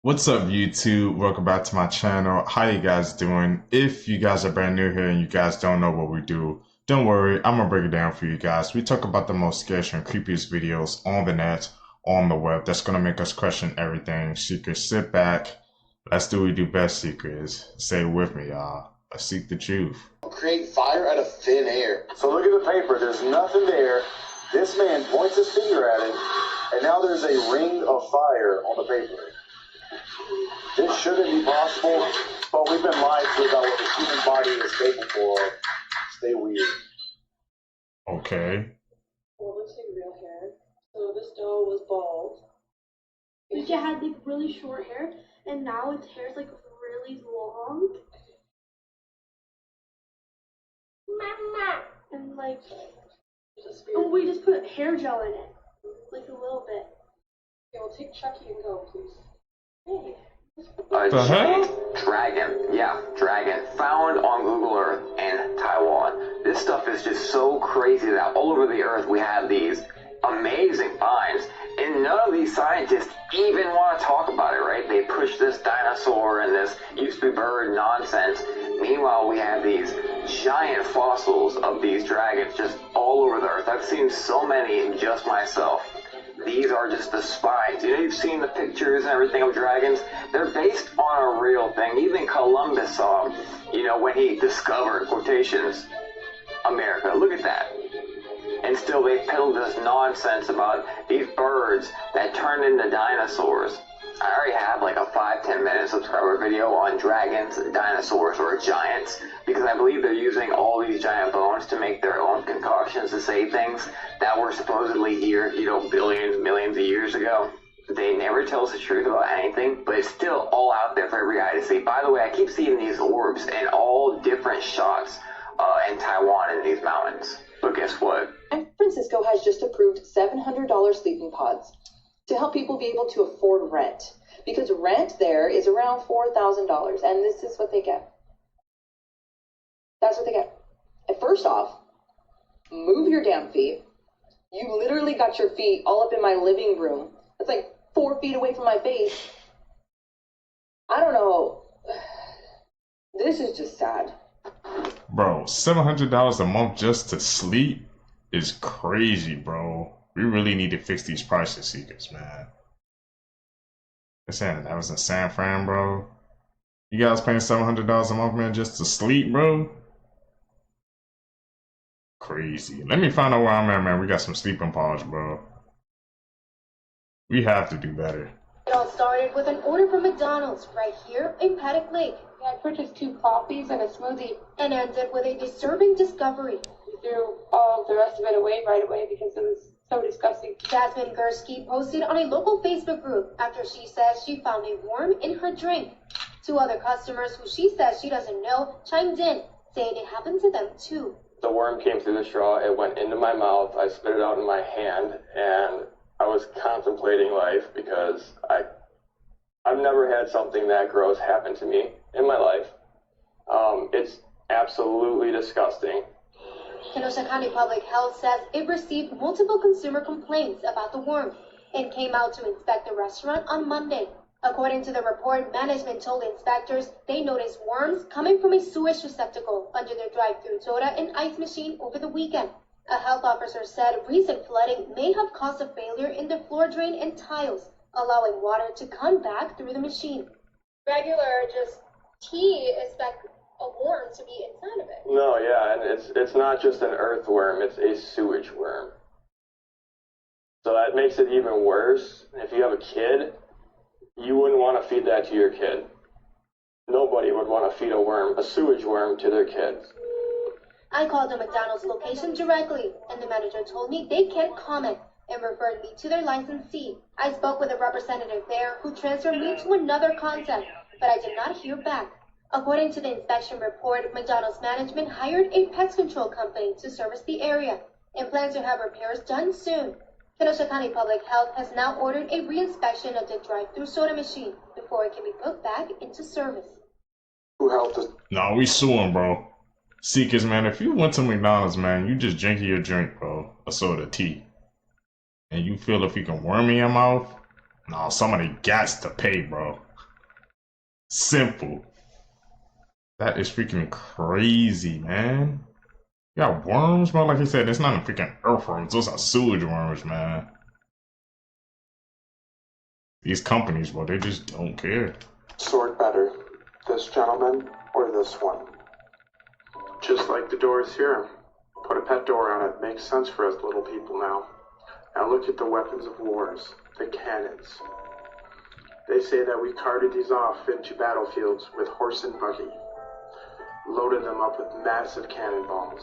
What's up, YouTube? Welcome back to my channel. How you guys doing? If you guys are brand new here and you guys don't know what we do, don't worry, I'm gonna break it down for you guys. We talk about the most scary and creepiest videos on the net, on the web. That's gonna make us question everything. Seekers, sit back. Let's do what we do best, Seekers. Say it with me, y'all. Let's seek the truth. Create fire out of thin air. So look at the paper. There's nothing there. This man points his finger at it, and now there's a ring of fire on the paper. This shouldn't be possible, but we've been lied to about what the human body is capable of. Stay weird. Okay. What looks like real hair. So this doll was bald. Lucia had like really short hair, and now its hair is like really long. Mama. And like, and we just put hair gel in it, like a little bit. Okay, we'll take Chucky and go, please. Hey. A The giant hell? dragon. Yeah, dragon. Found on Google Earth in Taiwan. This stuff is just so crazy that all over the earth we have these amazing finds. And none of these scientists even want to talk about it, right? They push this dinosaur and this used to be bird nonsense. Meanwhile, we have these giant fossils of these dragons just all over the earth. I've seen so many just myself. These are just the spines. You know, you've seen the pictures and everything of dragons. They're based on a real thing. Even Columbus saw, when he discovered, quotations, America. Look at that. And still they peddle this nonsense about these birds that turned into dinosaurs. I already have like a 5-10 minute subscriber video on dragons, dinosaurs, or giants, because I believe they're using all these giant bones to make their own concoctions to say things that were supposedly here, billions, millions of years ago. They never tell us the truth about anything, but it's still all out there for every eye to see. By the way, I keep seeing these orbs in all different shots in Taiwan in these mountains. But guess what? San Francisco has just approved $700 sleeping pods to help people be able to afford rent, because rent there is around $4,000, and this is what they get. That's what they get. And first off, move your damn feet. You literally got your feet all up in my living room. It's like 4 feet away from my face. I don't know. This is just sad. Bro, $700 a month just to sleep is crazy, bro. We really need to fix these prices, Seekers, man. Listen, that was in San Fran, bro. You guys paying $700 a month, man, just to sleep, bro? Crazy. Let me find out where I'm at, man. We got some sleeping pods, bro. We have to do better. It all started with an order from McDonald's right here in Paddock Lake. I purchased 2 coffees and a smoothie. And ended with a disturbing discovery. We threw all of the rest of it away right away because it was so disgusting. Jasmine Gursky posted on a local Facebook group after she says she found a worm in her drink. 2 other customers who she says she doesn't know chimed in, saying it happened to them too. The worm came through the straw, it went into my mouth, I spit it out in my hand, and I was contemplating life because I've never had something that gross happen to me in my life. It's absolutely disgusting. Kenosha County Public Health says it received multiple consumer complaints about the worm and came out to inspect the restaurant on Monday. According to the report, management told inspectors they noticed worms coming from a sewage receptacle under their drive-through soda and ice machine over the weekend. A health officer said recent flooding may have caused a failure in the floor drain and tiles, allowing water to come back through the machine. Regular just tea expect a worm to be inside of it. No, yeah, and it's not just an earthworm, it's a sewage worm. So that makes it even worse. If you have a kid, you wouldn't want to feed that to your kid. Nobody would want to feed a sewage worm to their kids. I called the McDonald's location directly, and the manager told me they can't comment and referred me to their licensee. I spoke with a representative there who transferred me to another contact, but I did not hear back. According to the inspection report, McDonald's management hired a pest control company to service the area and plans to have repairs done soon. Kenosha County Public Health has now ordered a reinspection of the drive-through soda machine before it can be put back into service. Who helped us? Nah, we suing, bro. Seekers, man, if you went to McDonald's, man, you just drinking your drink, bro, a soda, tea, and you feel if you can worm in your mouth, nah, somebody gots to pay, bro. Simple. That is freaking crazy, man. You got worms, bro. Like he said, it's not a freaking earthworms. Those are sewage worms, man. These companies, bro, they just don't care. Sort better, this gentleman or this one? Just like the doors here. Put a pet door on it. Makes sense for us little people now. Now look at the weapons of wars, the cannons. They say that we carted these off into battlefields with horse and buggy. Loaded them up with massive cannonballs.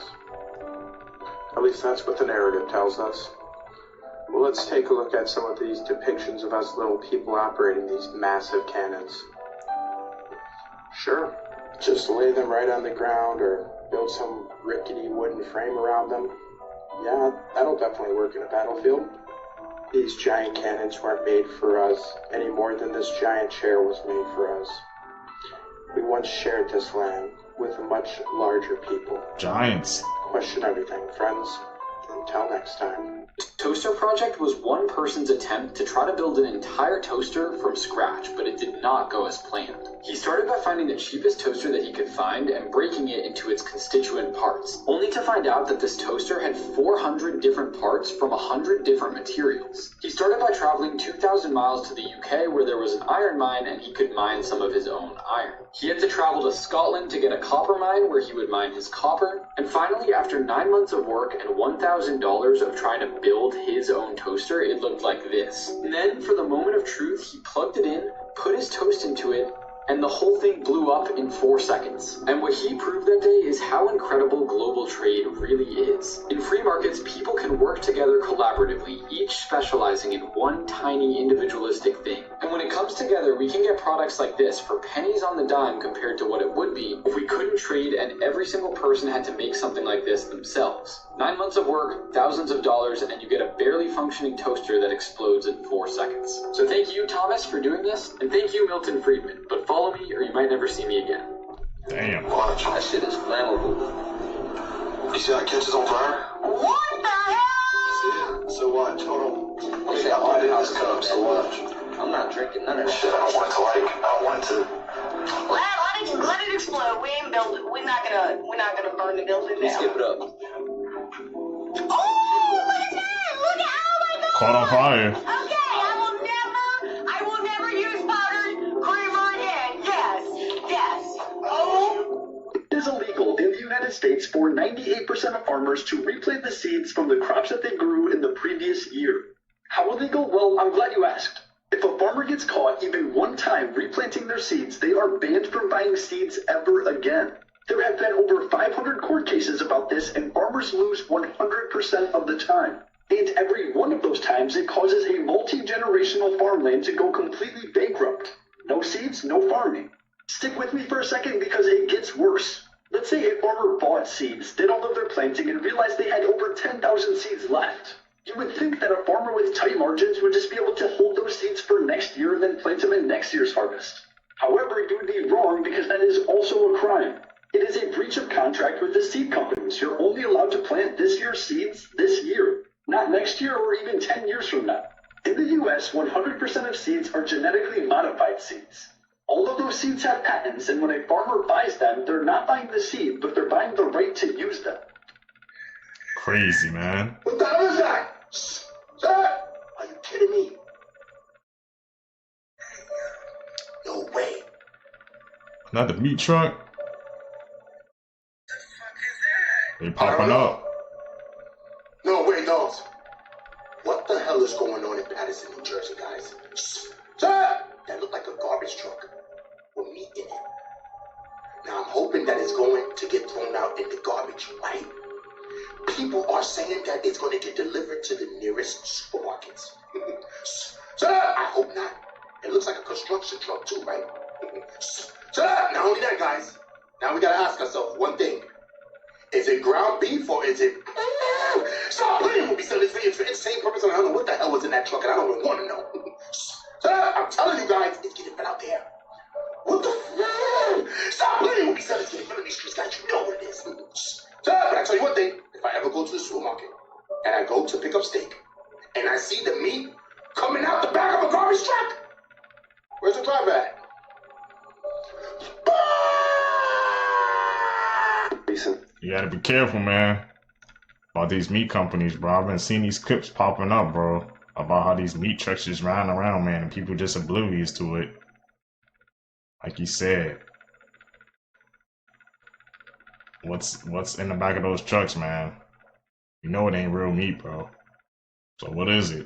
At least that's what the narrative tells us. Well, let's take a look at some of these depictions of us little people operating these massive cannons. Sure, just lay them right on the ground or build some rickety wooden frame around them. Yeah, that'll definitely work in a battlefield. These giant cannons weren't made for us any more than this giant chair was made for us. We once shared this land with a much larger people. Giants. Question everything, friends. Until next time. The Toaster Project was one person's attempt to try to build an entire toaster from scratch, but it did not go as planned. He started by finding the cheapest toaster that he could find and breaking it into its constituent parts, only to find out that this toaster had 400 different parts from 100 different materials. He started by traveling 2,000 miles to the UK where there was an iron mine and he could mine some of his own iron. He had to travel to Scotland to get a copper mine where he would mine his copper, and finally, after 9 months of work and $1,000 of trying to build his own toaster, it looked like this. And then, for the moment of truth, he plugged it in, put his toast into it, and the whole thing blew up in 4 seconds. And what he proved that day is how incredible global trade really is. In free markets, people can work together collaboratively, each specializing in one tiny individualistic thing. And when it comes together, we can get products like this for pennies on the dime compared to what it would be if we couldn't trade and every single person had to make something like this themselves. 9 months of work, thousands of dollars, and you get a barely functioning toaster that explodes in 4 seconds. So thank you, Thomas, for doing this, and thank you, Milton Friedman. But follow me or you might never see me again. Damn. Watch, that shit is flammable. You see how it catches on fire? What the hell? You see it? So watch, hold on. What's that I'll put it in house this cup, so watch. I'm not drinking none of that. Shit, I don't want to. Let it explode. We ain't building. We're not gonna burn the building down. Skip it up. Oh, look at that! Look at, oh my God! Caught on fire. Okay, I will never use powdered creamer again. Yes. Oh. It is illegal in the United States for 98% of farmers to replant the seeds from the crops that they grew in the previous year. How illegal? Well, I'm glad you asked. If a farmer gets caught even one time replanting their seeds, they are banned from buying seeds ever again. There have been over 500 court cases about this, and farmers lose 100% of the time. And every one of those times, it causes a multi-generational farmland to go completely bankrupt. No seeds, no farming. Stick with me for a second because it gets worse. Let's say a farmer bought seeds, did all of their planting, and realized they had over 10,000 seeds left. You would think that a farmer with tight margins would just be able to hold those seeds for next year and then plant them in next year's harvest. However, you would be wrong because that is also a crime. It is a breach of contract with the seed companies. You're only allowed to plant this year's seeds this year, not next year or even 10 years from now. In the US, 100% of seeds are genetically modified seeds. All of those seeds have patents, and when a farmer buys them, they're not buying the seed, but they're buying the right to use them. Crazy, man. What the hell is that? Sir? Are you kidding me? No way. Not the meat truck. They popping up. No, wait, dogs. What the hell is going on in Patterson, New Jersey, guys? Sir! That looked like a garbage truck with meat in it. Now, I'm hoping that it's going to get thrown out in the garbage, right? People are saying that it's going to get delivered to the nearest supermarkets. Sir, I hope not. It looks like a construction truck too, right? Sir, not only that, guys. Now we got to ask ourselves one thing. Is it ground beef or is it... Stop playing with me, sir. It's for the same purpose, and I don't know what the hell was in that truck, and I don't even want to know. Sir, I'm telling you guys, it's getting fed out there. What the... Stop playing with me, sir. It's getting fed in these streets, guys. You know what it is. Sir, but I tell you one thing. If I ever go to the supermarket and I go to pick up steak and I see the meat coming out the back of a garbage truck, where's the driver at? You gotta be careful, man, about these meat companies, bro. I've been seeing these clips popping up, bro, about how these meat trucks just riding around, man, and people just oblivious to it. Like you said, what's in the back of those trucks, man? You know it ain't real meat, bro. So what is it?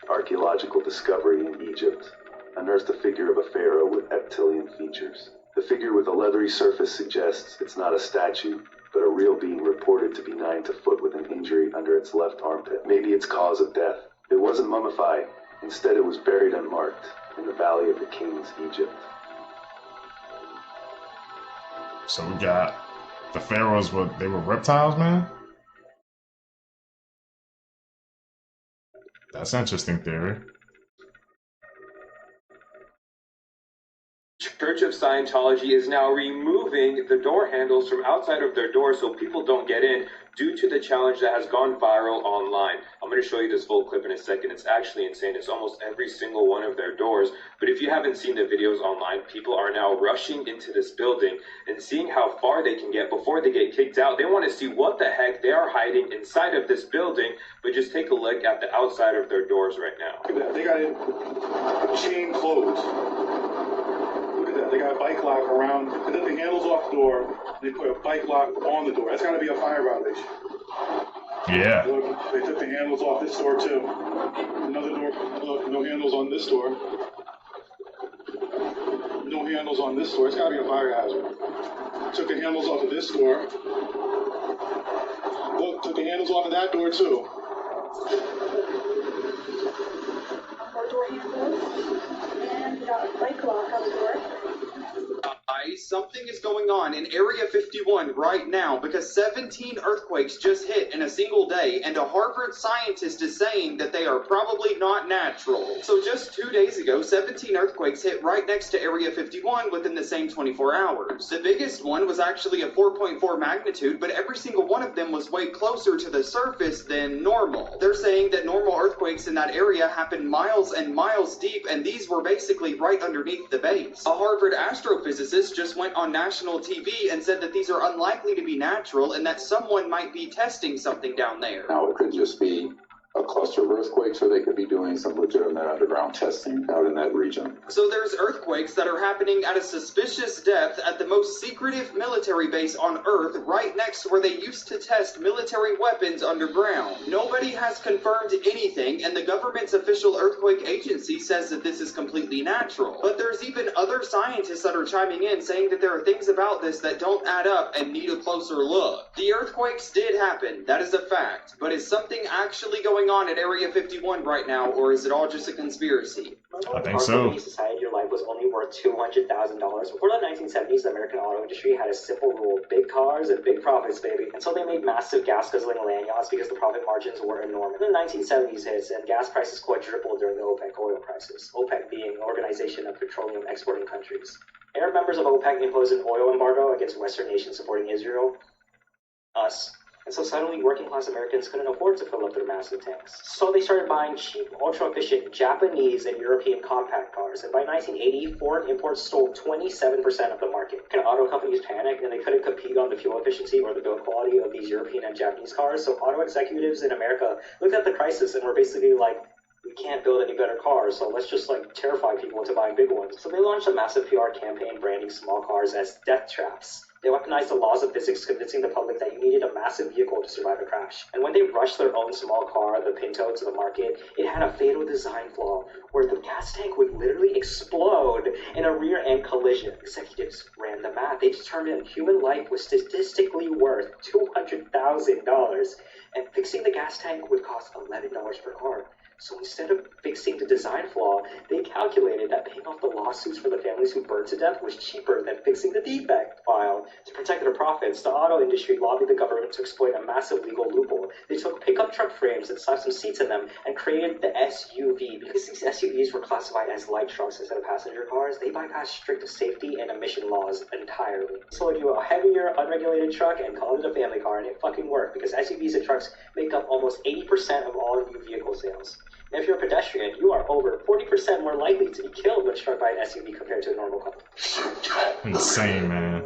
Archaeological discovery in Egypt unearthed a figure of a pharaoh with reptilian features. The figure with a leathery surface suggests it's not a statue, but a real being reported to be 9 foot with an injury under its left armpit. Maybe its cause of death. It wasn't mummified. Instead, it was buried unmarked in the Valley of the Kings, Egypt. So we got the pharaohs, they were reptiles, man? That's an interesting theory. Church of Scientology is now removing the door handles from outside of their doors so people don't get in due to the challenge that has gone viral online. I'm going to show you this full clip in a second. It's actually insane. It's almost every single one of their doors. But if you haven't seen the videos online, people are now rushing into this building and seeing how far they can get before they get kicked out. They want to see what the heck they are hiding inside of this building. But just take a look at the outside of their doors right now. They got it chain closed. They got a bike lock around. They took the handles off the door. They put a bike lock on the door. That's got to be a fire violation. Yeah. Look, they took the handles off this door too. Another door. Look, no handles on this door. No handles on this door. It's got to be a fire hazard. Took the handles off of this door. Look, took the handles off of that door too. More door handles. And we got a bike lock on the door. Something is going on in Area 51 right now because 17 earthquakes just hit in a single day, and a Harvard scientist is saying that they are probably not natural. So just 2 days ago, 17 earthquakes hit right next to Area 51 within the same 24 hours. The biggest one was actually a 4.4 magnitude, but every single one of them was way closer to the surface than normal. They're saying that normal earthquakes in that area happen miles and miles deep, and these were basically right underneath the base. A Harvard astrophysicist just went on national TV and said that these are unlikely to be natural and that someone might be testing something down there. Now, it could just be a cluster of earthquakes, or they could be doing some legitimate underground testing out in that region. So there's earthquakes that are happening at a suspicious depth at the most secretive military base on Earth, right next to where they used to test military weapons underground. Nobody has confirmed anything, and the government's official earthquake agency says that this is completely natural. But there's even other scientists that are chiming in saying that there are things about this that don't add up and need a closer look. The earthquakes did happen, that is a fact, but is something actually going on at Area 51 right now, or is it all just a conspiracy? I think so. Society, your life was only worth $200,000. Before the 1970s, the American auto industry had a simple rule: big cars and big profits, baby. And so they made massive gas-guzzling land yachts because the profit margins were enormous. Then the 1970s hits, and gas prices quadrupled during the OPEC oil crisis. OPEC being an organization of petroleum exporting countries. Arab members of OPEC imposed an oil embargo against Western nations supporting Israel. Us. And so suddenly working-class Americans couldn't afford to fill up their massive tanks. So they started buying cheap, ultra-efficient Japanese and European compact cars. And by 1980, foreign imports stole 27% of the market. And auto companies panicked, and they couldn't compete on the fuel efficiency or the build quality of these European and Japanese cars. So auto executives in America looked at the crisis and were basically like, we can't build any better cars, so let's just terrify people into buying big ones. So they launched a massive PR campaign branding small cars as death traps. They weaponized the laws of physics, convincing the public that you needed a massive vehicle to survive a crash. And when they rushed their own small car, the Pinto, to the market, it had a fatal design flaw where the gas tank would literally explode in a rear-end collision. Executives ran the math. They determined human life was statistically worth $200,000, and fixing the gas tank would cost $11 per car. So instead of fixing the design flaw, they calculated that paying off the lawsuits for the families who burned to death was cheaper than fixing the defect file. To protect their profits, the auto industry lobbied the government to exploit a massive legal loophole. They took pickup truck frames and slapped some seats in them and created the SUV. Because these SUVs were classified as light trucks instead of passenger cars, they bypassed strict safety and emission laws entirely. Sold you a heavier, unregulated truck and called it a family car, and it fucking worked because SUVs and trucks make up almost 80% of all new vehicle sales. And if you're a pedestrian, you are over 40% more likely to be killed when struck by an SUV compared to a normal car. Insane, man.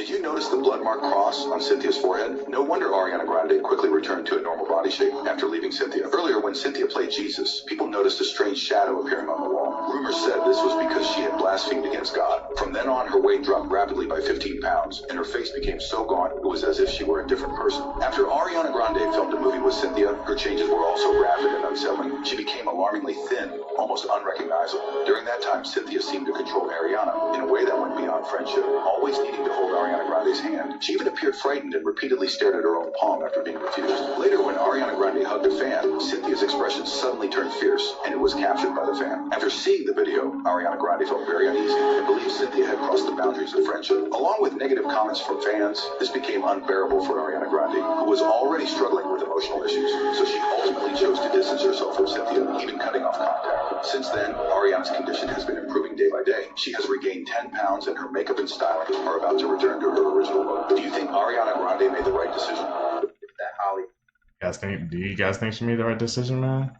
Did you notice the blood mark cross on Cynthia's forehead? No wonder Ariana Grande quickly returned to a normal body shape after leaving Cynthia. Earlier, when Cynthia played Jesus, people noticed a strange shadow appearing on the wall. Rumors said this was because she had blasphemed against God. From then on, her weight dropped rapidly by 15 pounds, and her face became so gaunt it was as if she were a different person. After Ariana Grande filmed a movie with Cynthia, her changes were also rapid and unsettling. She became alarmingly thin, almost unrecognizable. During that time, Cynthia seemed to control Ariana in a way that went beyond friendship, always needing to hold Ariana Grande's hand. She even appeared frightened and repeatedly stared at her own palm after being refused. Later, when Ariana Grande hugged a fan, Cynthia's expression suddenly turned fierce, and it was captured by the fan. After seeing the video, Ariana Grande felt very uneasy and believed Cynthia had crossed the boundaries of friendship. Along with negative comments from fans, this became unbearable for Ariana Grande, who was already struggling with emotional issues, so she ultimately chose to distance herself from Cynthia, even cutting off contact. Since then, Ariana's condition has been improving day by day. She has regained 10 pounds, and her makeup and styling are about to return to her original look. Do you think Ariana Grande made the right decision? That Holly. Do you guys think she made the right decision, man?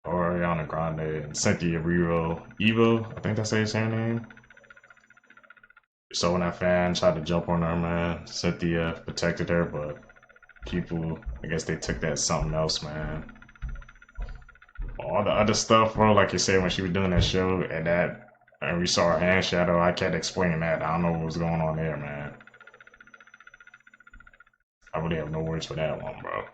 Or Ariana Grande and Cynthia Evo, I think that's her name. So when that fan tried to jump on her, man, Cynthia protected her, but people, I guess they took that as something else, man. All the other stuff, bro, like you said, when she was doing that show and we saw her hand shadow, I can't explain that. I don't know what was going on there, man. I really have no words for that one, bro.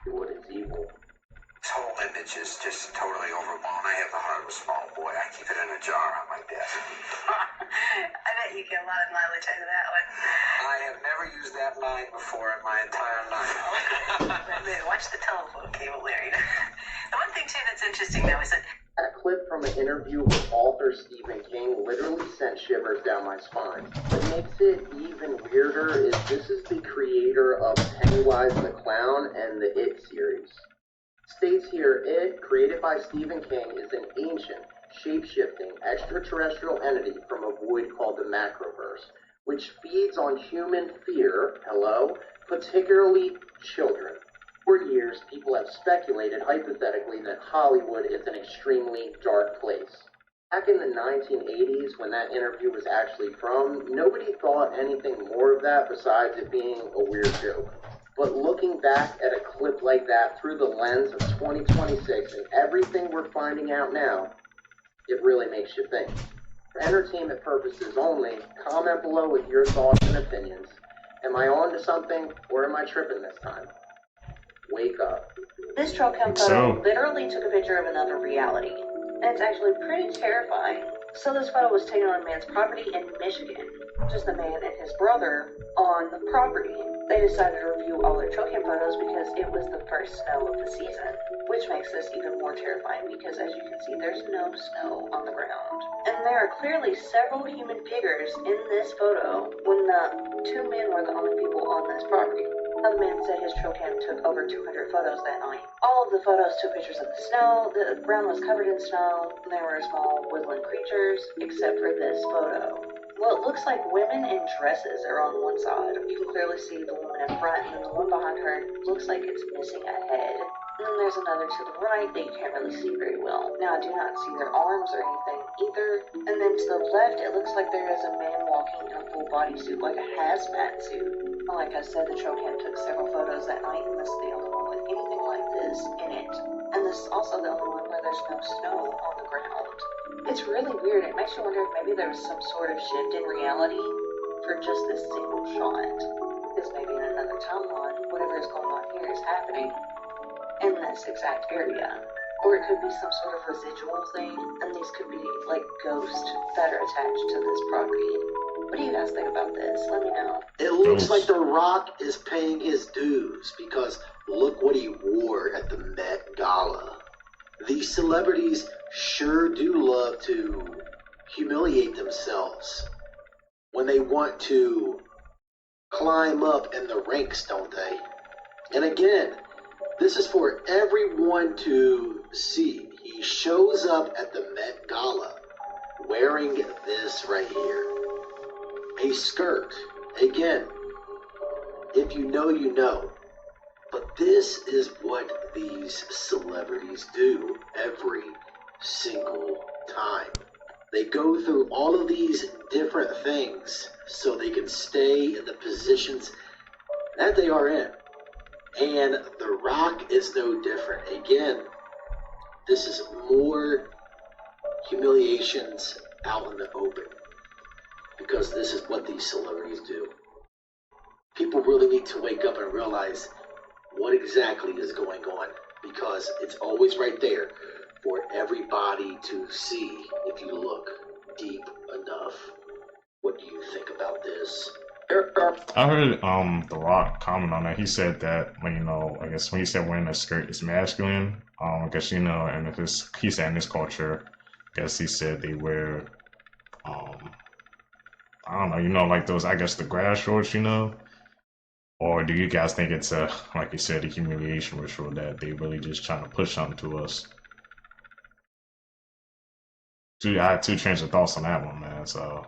What is evil? This whole image is just totally overblown. I have the heart of a small boy. I keep it in a jar on my desk. I bet you get a lot of mileage out of that one. I have never used that line before in my entire life. Watch the telephone cable there. The one thing, too, that's interesting, though, is that That clip from an interview with author Stephen King literally sent shivers down my spine. What makes it even weirder is this is the creator of Pennywise the Clown and the It series. States here, It, created by Stephen King, is an ancient, shape-shifting, extraterrestrial entity from a void called the Macroverse, which feeds on human fear, particularly children. For years, people have speculated hypothetically that Hollywood is an extremely dark place. Back in the 1980s, when that interview was actually from, nobody thought anything more of that besides it being a weird joke. But looking back at a clip like that through the lens of 2026 and everything we're finding out now, it really makes you think. For entertainment purposes only, comment below with your thoughts and opinions. Am I on to something, or am I tripping this time? Wake up. this trail cam photo literally took a picture of another reality. And it's actually pretty terrifying. So this photo was taken on a man's property in Michigan. Just the man and his brother on the property. They decided to review all their trail cam photos because it was the first snow of the season. Which makes this even more terrifying because, as you can see, there's no snow on the ground. And there are clearly several human figures in this photo when the two men were the only people on this property. The man said his trail cam took over 200 photos that night. All of the photos took pictures of the snow, the ground was covered in snow, and there were small woodland creatures, except for this photo. Well, it looks like women in dresses are on one side. You can clearly see the woman in front, and then the one behind her looks like it's missing a head. And then there's another to the right that you can't really see very well. Now, I do not see their arms or anything either. And then to the left, it looks like there is a man walking in a full bodysuit, like a hazmat suit. Like I said, the trail cam took several photos that night, and this is the only one with anything like this in it. And this is also the only one where there's no snow on the ground. It's really weird. It makes you wonder if maybe there was some sort of shift in reality for just this single shot. Because maybe in another timeline, whatever is going on here is happening in this exact area. Or it could be some sort of residual thing, and these could be like ghosts that are attached to this property. What do you guys think about this? Let me know. It looks like The Rock is paying his dues because look what he wore at the Met Gala. These celebrities sure do love to humiliate themselves when they want to climb up in the ranks, don't they? And again, this is for everyone to see. He shows up at the Met Gala wearing this right here. A skirt. Again, if you know, you know. But this is what these celebrities do every single time. They go through all of these different things so they can stay in the positions that they are in. And The Rock is no different. Again, this is more humiliations out in the open, because this is what these celebrities do. People really need to wake up and realize what exactly is going on, because it's always right there for everybody to see if you look deep enough. What do you think about this? I heard The Rock comment on that. He said that, you know, I guess when he said wearing a skirt is masculine, I guess, you know, and if it's, he said in this culture, I guess he said they wear I don't know, you know, like those, I guess, the grass shorts, you know? Or do you guys think it's a, like you said, a humiliation ritual that they really just trying to push something to us? I had two trains of thoughts on that one, man, so.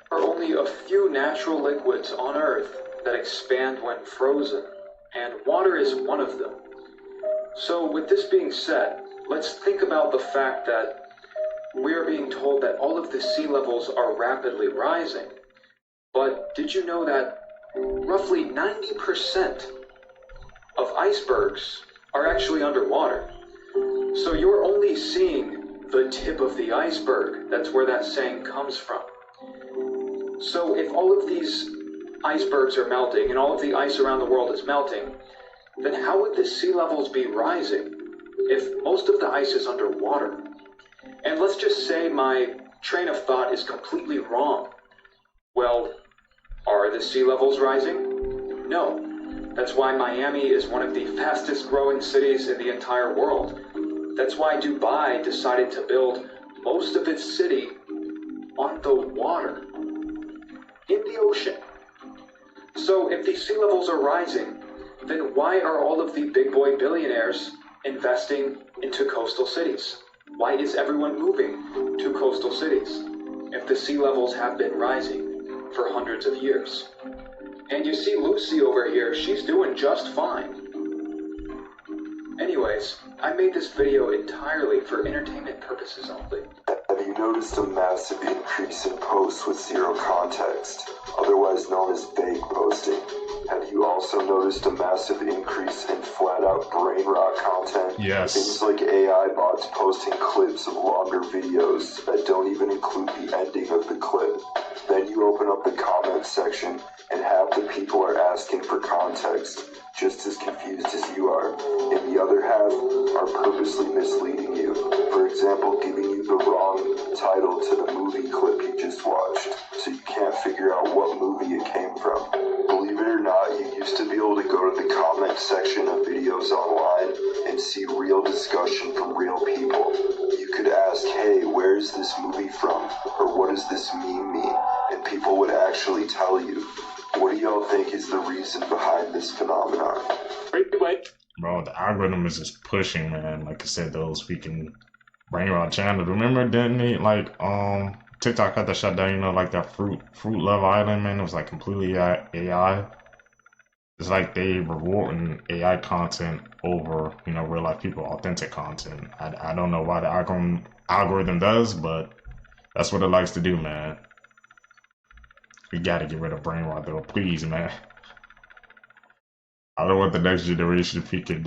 There are only a few natural liquids on Earth that expand when frozen, and water is one of them. So with this being said, let's think about the fact that we are being told that all of the sea levels are rapidly rising. But did you know that roughly 90% of icebergs are actually underwater? So you're only seeing the tip of the iceberg. That's where that saying comes from. So if all of these icebergs are melting and all of the ice around the world is melting, then how would the sea levels be rising if most of the ice is underwater? And let's just say my train of thought is completely wrong. Well, are the sea levels rising? No. That's why Miami is one of the fastest growing cities in the entire world. That's why Dubai decided to build most of its city on the water, in the ocean. So if the sea levels are rising, then why are all of the big boy billionaires investing into coastal cities? Why is everyone moving to coastal cities if the sea levels have been rising for hundreds of years? And you see Lucy over here, she's doing just fine. Anyways, I made this video entirely for entertainment purposes only. Have you noticed a massive increase in posts with zero context, otherwise known as vague posting? Have you also noticed a massive increase in flat-out brain rot content? Yes. Things like AI bots posting clips of longer videos that don't even include the ending of the clip. Then you open up the comment section and half the people are asking for context, just as confused as you are, and the other half are purposely misleading you. For example, giving you the wrong title to the movie clip you just watched, so you can't figure out what movie it came from. Believe it or not, you used to be able to go to the comment section of videos online and see real discussion from real people. You could ask, hey, where is this movie from? Or what does this meme mean? And people would actually tell you. What do y'all think is the reason behind this phenomenon? Bro, the algorithm is just pushing, man. Like I said, those freaking brain rot channels. Remember, didn't they, like, TikTok had that shut down, you know, like that Fruit Love Island, man? It was like completely AI. It's like they rewarding AI content over, you know, real life people, authentic content. I don't know why the algorithm does, but that's what it likes to do, man. We gotta get rid of brain rot, though, please, man. I don't want the next generation thinking,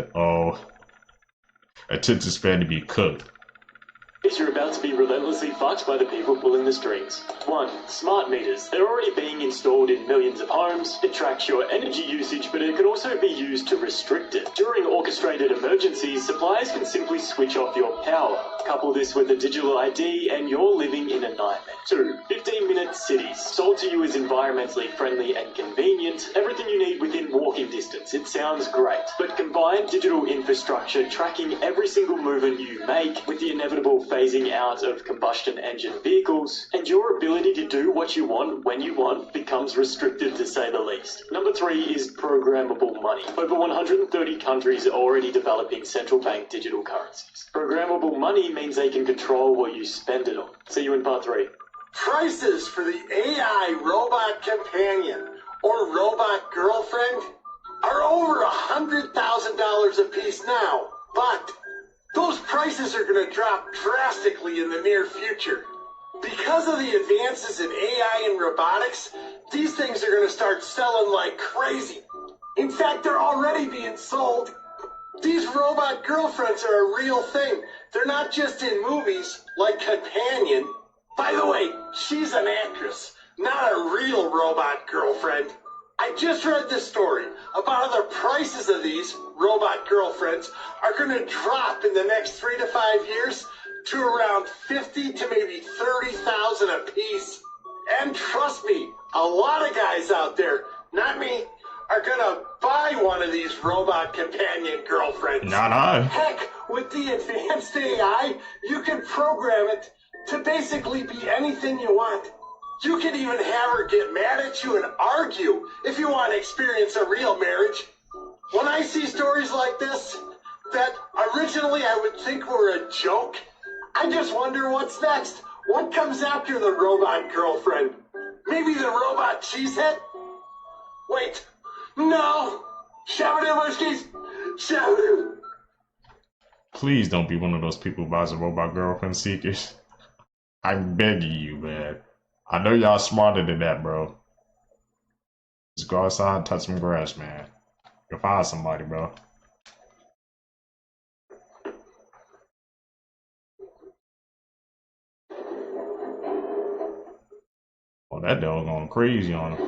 attention span to be cooked. You're about to be relentlessly fucked by the people pulling the strings. 1. Smart meters. They're already being installed in millions of homes. It tracks your energy usage, but it can also be used to restrict it. During orchestrated emergencies, suppliers can simply switch off your power. Couple this with a digital ID and you're living in a nightmare. 2. 15-minute cities. Sold to you as environmentally friendly and convenient. Everything you need within walking distance. It sounds great. But combine digital infrastructure tracking every single movement you make with the inevitable phasing out of combustion engine vehicles, and your ability to do what you want when you want becomes restricted, to say the least. Number 3 is programmable money. Over 130 countries are already developing central bank digital currencies. Programmable money means they can control what you spend it on. See you in part 3. Prices for the AI robot companion or robot girlfriend are over $100,000 a piece now, but those prices are going to drop drastically in the near future. Because of the advances in AI and robotics, these things are going to start selling like crazy. In fact, they're already being sold. These robot girlfriends are a real thing. They're not just in movies like Companion. By the way, she's an actress, not a real robot girlfriend. I just read this story about how the prices of these robot girlfriends are going to drop in the next 3 to 5 years to around 50 to maybe 30,000 a piece. And trust me, a lot of guys out there, not me, are gonna buy one of these robot companion girlfriends. Not I. Heck, with the advanced AI, you can program it to basically be anything you want. You can even have her get mad at you and argue if you want to experience a real marriage. When I see stories like this, that originally I would think were a joke, I just wonder what's next. What comes after the robot girlfriend? Maybe the robot cheesehead? Wait, no! Shabba-dabba-skis! Shabba-dabba. Please don't be one of those people who buys a robot girlfriend seekers. I'm begging you, man. I know y'all smarter than that, bro. Just go outside and touch some grass, man. You'll find somebody, bro. Oh, that dog going crazy on him.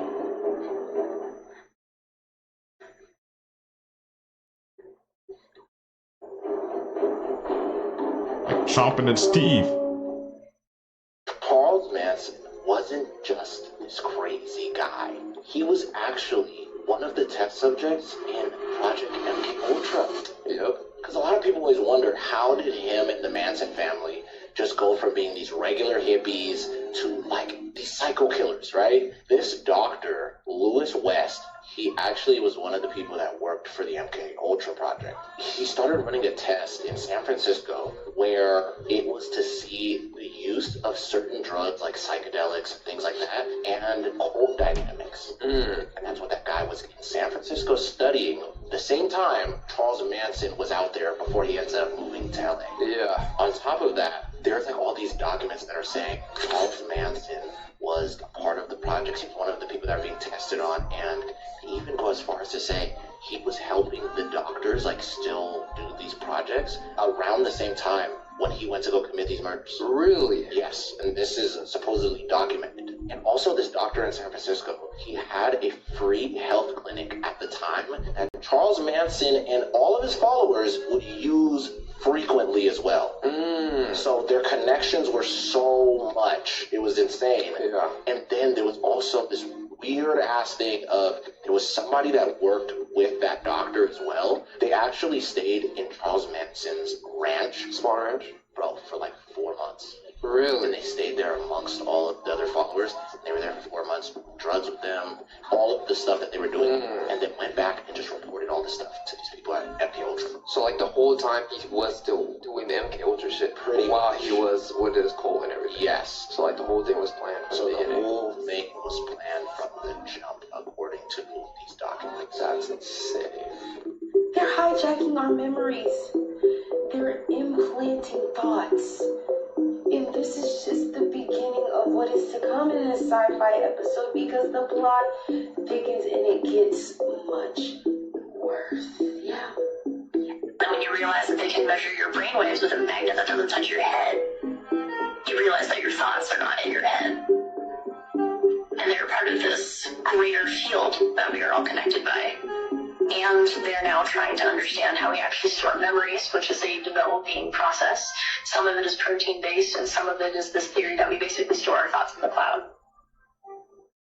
Like chomping its teeth. Charles Manson wasn't just this crazy guy. He was actually one of the test subjects in Project MKUltra. Yep. Because a lot of people always wonder, how did him and the Manson family just go from being these regular hippies to like these psycho killers, right? This doctor, Lewis West, he actually was one of the people that worked for the MKUltra project. He started running a test in San Francisco where it was to see the use of certain drugs like psychedelics and things like that and cold dynamics. And that's what that guy was in San Francisco studying. The same time Charles Manson was out there before he ends up moving to LA. Yeah. On top of that, there's like all these documents that are saying Charles Manson was a part of the projects. He's one of the people that are being tested on, and they even go as far as to say he was helping the doctors like still do these projects around the same time when he went to go commit these murders. Really? Yes, and this is supposedly documented. And also this doctor in San Francisco, he had a free health clinic at the time that Charles Manson and all of his followers would use frequently as well. So their connections were so much, it was insane. Yeah. And then there was also this weird ass thing of there was somebody that worked with that doctor as well. They actually stayed in Charles Manson's ranch. Small ranch? Bro, for like 4 months. Really? And they stayed there amongst all of the other followers. They were there for 4 months, drugs with them, all of the stuff that they were doing, and then went back and just reported all this stuff to these people at MKUltra. So like the whole time he was still doing the MKUltra shit Pretty while much. he was with his cold and everything. Yes. So like the whole thing was planned from So the the beginning. whole thing was planned from the jump, according to these documents. That's insane. They're hijacking our memories. They're implanting thoughts. And this is just the beginning of what is to come in a sci-fi episode, because the plot thickens and it gets much worse. Yeah. And when you realize that they can measure your brainwaves with a magnet that doesn't touch your head, you realize that your thoughts are not in your head. And they're part of this greater field that we are all connected by. And they're now trying to understand how we actually store memories, which is a developing process. Some of it is protein-based, and some of it is this theory that we basically store our thoughts in the cloud.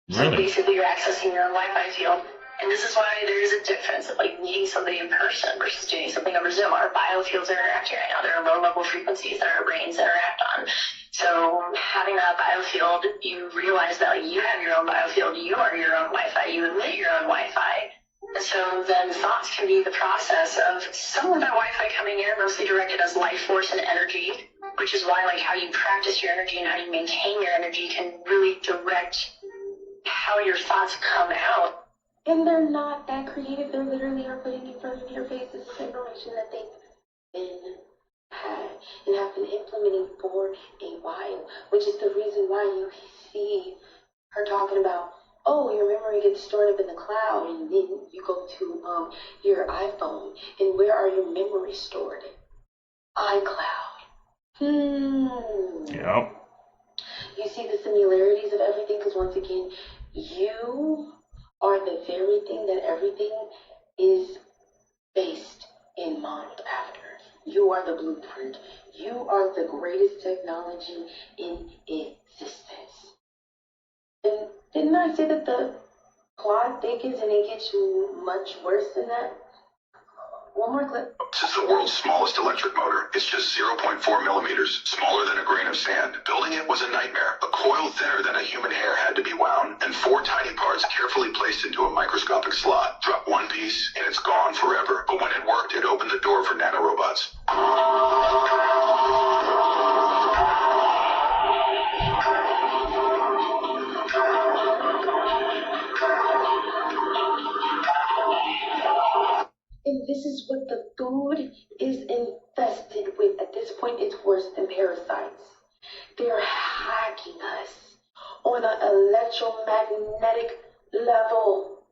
So basically you're accessing your own Wi-Fi field. And this is why there is a difference of like meeting somebody in person versus doing something over Zoom. Our biofields are interacting right now. There are low-level frequencies that our brains interact on. So having that biofield, you realize that like, you have your own biofield, you are your own Wi-Fi, you emit your own Wi-Fi. And so then thoughts can be the process of some of that Wi-Fi coming in, mostly directed as life force and energy, which is why like how you practice your energy and how you maintain your energy can really direct how your thoughts come out. And they're not that creative. They literally are putting in front of your face this information that they've been had and have been implementing for a while, which is the reason why you see her talking about, oh, your memory gets stored up in the cloud, and then you go to your iPhone, and where are your memories stored? iCloud. Yep. You see the similarities of everything, because once again, you are the very thing that everything is based and modeled after. You are the blueprint. You are the greatest technology in existence. And didn't I say that the plot thickens and it gets much worse than that? One more clip. This is the world's smallest electric motor. It's just 0.4 millimeters, smaller than a grain of sand. Building it was a nightmare. A coil thinner than a human hair had to be wound, and 4 tiny parts carefully placed into a microscopic slot. Drop one piece, and it's gone forever. But when it worked, it opened the door for nanorobots. And this is what the food is infested with. At this point, it's worse than parasites. They're hacking us on an electromagnetic level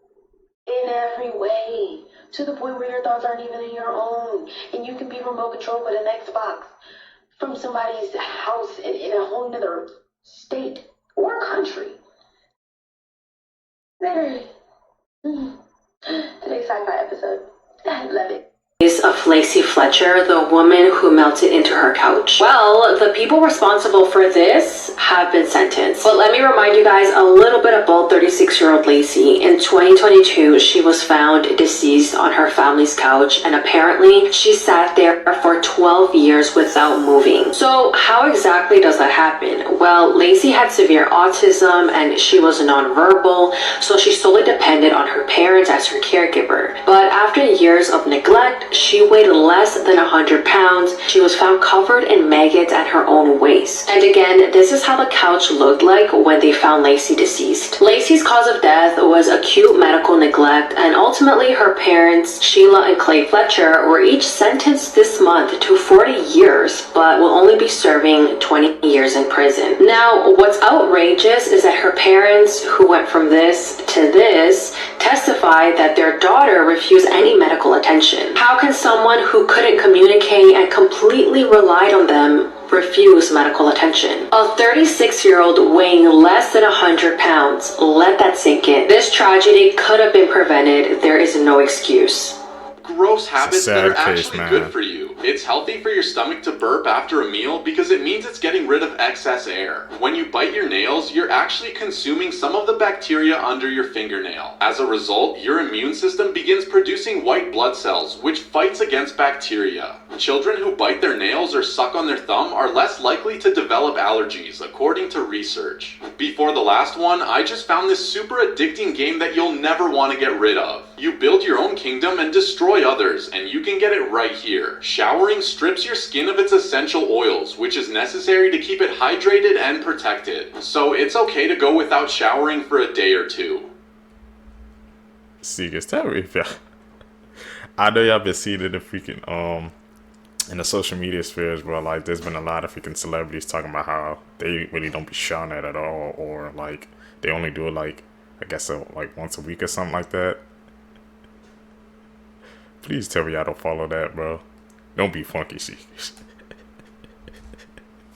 in every way, to the point where your thoughts aren't even in your own. And you can be remote controlled with an Xbox from somebody's house in a whole nother state or country. Literally. Today's sci-fi episode. I love it. Of Lacey Fletcher, the woman who melted into her couch. Well, the people responsible for this have been sentenced. But let me remind you guys a little bit about 36-year-old Lacey. In 2022, she was found deceased on her family's couch, and apparently she sat there for 12 years without moving. So how exactly does that happen? Well, Lacey had severe autism and she was nonverbal, so she solely depended on her parents as her caregiver. But after years of neglect, she weighed less than 100 pounds. She was found covered in maggots at her own waist. And again, this is how the couch looked like when they found Lacey deceased. Lacey's cause of death was acute medical neglect, and ultimately her parents, Sheila and Clay Fletcher, were each sentenced this month to 40 years, but will only be serving 20 years in prison. Now, what's outrageous is that her parents, who went from this to this, testified that their daughter refused any medical attention. How can someone who couldn't communicate and completely relied on them refuse medical attention? A 36-year-old weighing less than 100 pounds. Let that sink in. This tragedy could have been prevented. There is no excuse. Gross habits that are case, actually man. good for you. It's healthy for your stomach to burp after a meal because it means it's getting rid of excess air. When you bite your nails, you're actually consuming some of the bacteria under your fingernail. As a result, your immune system begins producing white blood cells, which fights against bacteria. Children who bite their nails or suck on their thumb are less likely to develop allergies, according to research. Before the last one, I just found this super addicting game that you'll never want to get rid of. You build your own kingdom and destroy others, and you can get it right here. Showering strips your skin of its essential oils, which is necessary to keep it hydrated and protected. So it's okay to go without showering for a day or two. See, guys, tell me if y'all. I know y'all been seeing it in the freaking in the social media spheres, bro. Like, there's been a lot of freaking celebrities talking about how they really don't be shown at all, or like they only do it like, I guess like once a week or something like that. Please tell me y'all don't follow that, bro. Don't be funky, secrets.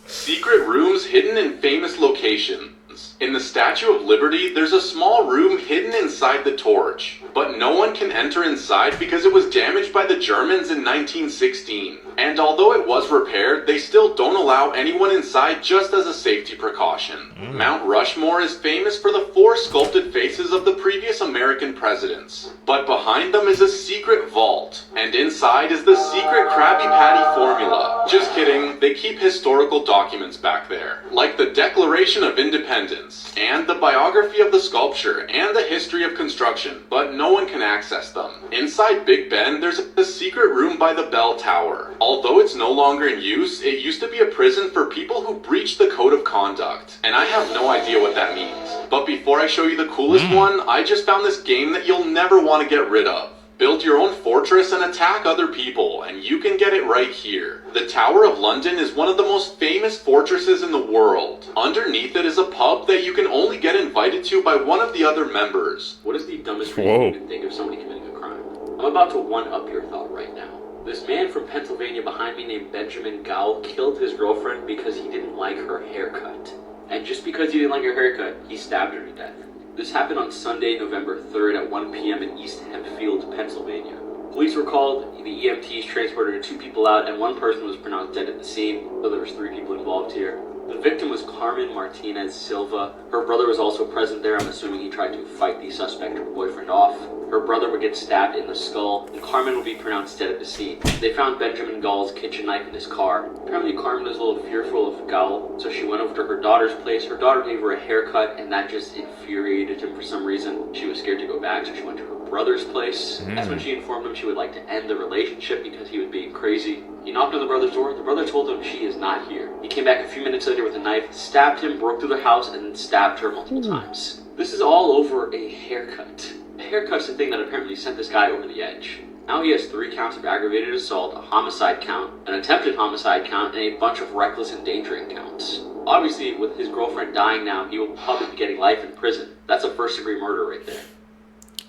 Secret rooms hidden in famous locations. In the Statue of Liberty, there's a small room hidden inside the torch, but no one can enter inside because it was damaged by the Germans in 1916. And although it was repaired, they still don't allow anyone inside just as a safety precaution. Mount Rushmore is famous for the 4 sculpted faces of the previous American presidents. But behind them is a secret vault, and inside is the secret Krabby Patty formula. Just kidding, they keep historical documents back there, like the Declaration of Independence, and the biography of the sculpture, and the history of construction, but no one can access them. Inside Big Ben, there's a secret room by the bell tower. Although it's no longer in use, it used to be a prison for people who breached the code of conduct, and I have no idea what that means. But before I show you the coolest one, I just found this game that you'll never want to get rid of. Build your own fortress and attack other people, and you can get it right here. The Tower of London is one of the most famous fortresses in the world. Underneath it is a pub that you can only get invited to by one of the other members. What is the dumbest reason you can think of somebody committing a crime? I'm about to one-up your thought right now. This man from Pennsylvania behind me named Benjamin Gowell killed his girlfriend because he didn't like her haircut. And just because he didn't like her haircut, he stabbed her to death. This happened on Sunday, November 3rd at 1 p.m. in East Hempfield, Pennsylvania. Police were called, the EMTs transported 2 people out, and 1 person was pronounced dead at the scene, so there was 3 people involved here. The victim was Carmen Martinez Silva. Her brother was also present there. I'm assuming he tried to fight the suspect, her boyfriend, off. Her brother would get stabbed in the skull, and Carmen would be pronounced dead at the scene. They found Benjamin Gowell's kitchen knife in his car. Apparently Carmen was a little fearful of Gowell, so she went over to her daughter's place. Her daughter gave her a haircut, and that just infuriated him for some reason. She was scared to go back, so she went to her brother's place. That's when she informed him she would like to end the relationship because he was being crazy. He knocked on the brother's door. The brother told him she is not here. He came back a few minutes later with a knife, stabbed him, broke through their house, and then stabbed her multiple times. This is all over a haircut. A haircut's the thing that apparently sent this guy over the edge. Now he has 3 counts of aggravated assault, a homicide count, an attempted homicide count, and a bunch of reckless endangering counts. Obviously, with his girlfriend dying now, he will probably be getting life in prison. That's a first-degree murder right there.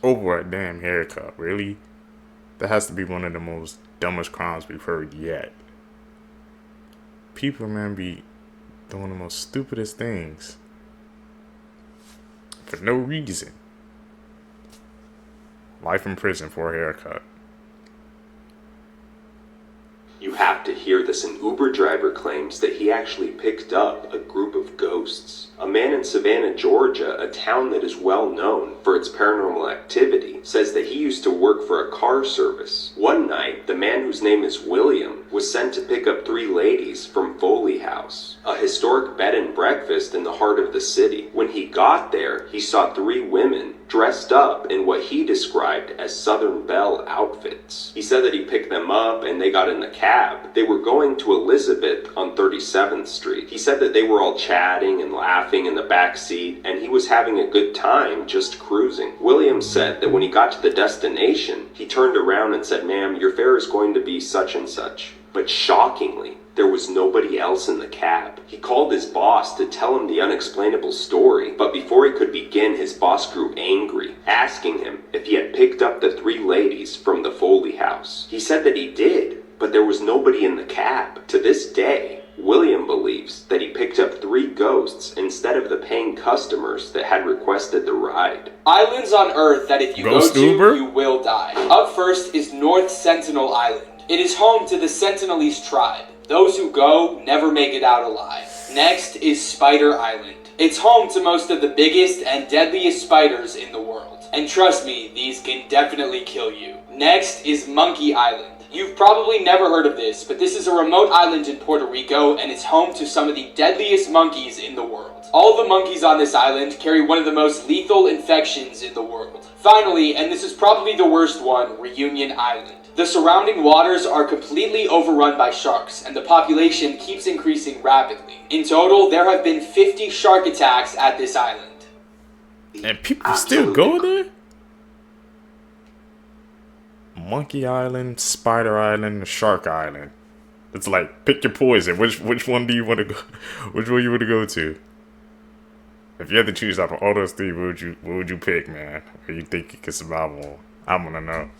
Over a damn haircut, really? That has to be one of the most dumbest crimes we've heard yet. People, man, be doing the most stupidest things for no reason. Life in prison for a haircut. You have to hear this. An Uber driver claims that he actually picked up a group of ghosts. A man in Savannah, Georgia, a town that is well known for its paranormal activity, says that he used to work for a car service. One night, the man whose name is William was sent to pick up 3 ladies from Foley House, a historic bed and breakfast in the heart of the city. When he got there, he saw 3 women dressed up in what he described as Southern Belle outfits. He said that he picked them up and they got in the cab. They were going to Elizabeth on 37th Street. He said that they were all chatting and laughing in the back seat, and he was having a good time just cruising. Williams said that when he got to the destination, he turned around and said, "Ma'am, your fare is going to be such and such." But shockingly, there was nobody else in the cab. He called his boss to tell him the unexplainable story, but before he could begin, his boss grew angry, asking him if he had picked up the 3 ladies from the Foley House. He said that he did, but there was nobody in the cab. To this day, William believes that he picked up 3 ghosts instead of the paying customers that had requested the ride. Islands on Earth that if you Ghost go to, Uber? you will die. Up first is North Sentinel Island. It is home to the Sentinelese tribe. Those who go never make it out alive. Next is Spider Island. It's home to most of the biggest and deadliest spiders in the world. And trust me, these can definitely kill you. Next is Monkey Island. You've probably never heard of this, but this is a remote island in Puerto Rico, and it's home to some of the deadliest monkeys in the world. All the monkeys on this island carry one of the most lethal infections in the world. Finally, and this is probably the worst one, Reunion Island. The surrounding waters are completely overrun by sharks, and the population keeps increasing rapidly. In total, there have been 50 shark attacks at this island. And people still go there? Monkey Island, Spider Island, Shark Island. It's like, pick your poison. Which one do you want to go? Which one you want to go to? If you had to choose out of all those 3, what would you pick, man? What you think you could survive on? I wanna know.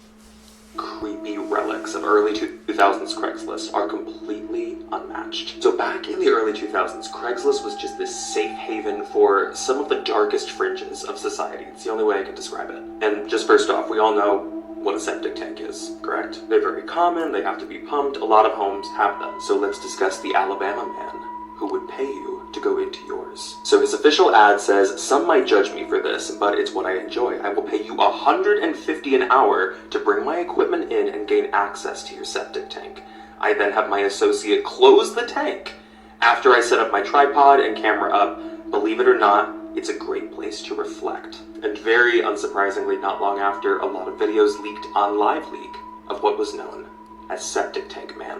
Creepy relics of early 2000s Craigslist are completely unmatched. So back in the early 2000s, Craigslist was just this safe haven for some of the darkest fringes of society. It's the only way I can describe it. And just first off, we all know what a septic tank is, correct? They're very common, they have to be pumped, a lot of homes have them. So let's discuss the Alabama man who would pay you to go into yours. So his official ad says, "Some might judge me for this, but it's what I enjoy. I will pay you $150 an hour to bring my equipment in and gain access to your septic tank. I then have my associate close the tank. After I set up my tripod and camera up, believe it or not, it's a great place to reflect." And very unsurprisingly, not long after, a lot of videos leaked on LiveLeak of what was known as Septic Tank Man.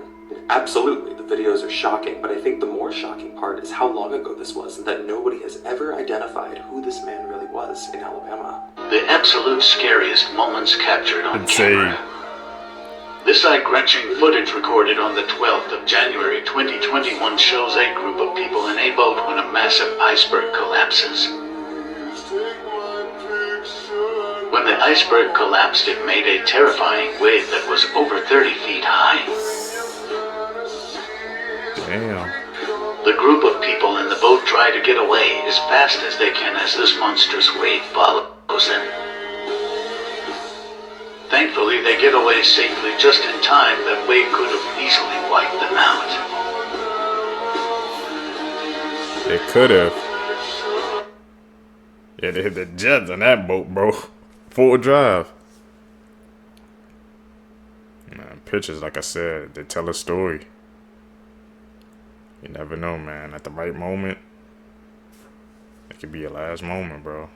Absolutely, the videos are shocking, but I think the more shocking part is how long ago this was and that nobody has ever identified who this man really was in Alabama. The absolute scariest moments captured on camera. This eye-wrenching footage recorded on the 12th of January 2021 shows a group of people in a boat when a massive iceberg collapses. When the iceberg collapsed, it made a terrifying wave that was over 30 feet high. Damn. The group of people in the boat try to get away as fast as they can as this monstrous wave follows them. Thankfully, they get away safely just in time. That wave could have easily wiped them out. It could have. Yeah, they hit the jets on that boat, bro. Full drive. Man, pictures, like I said, they tell a story. You never know, man. At the right moment, it could be your last moment, bro.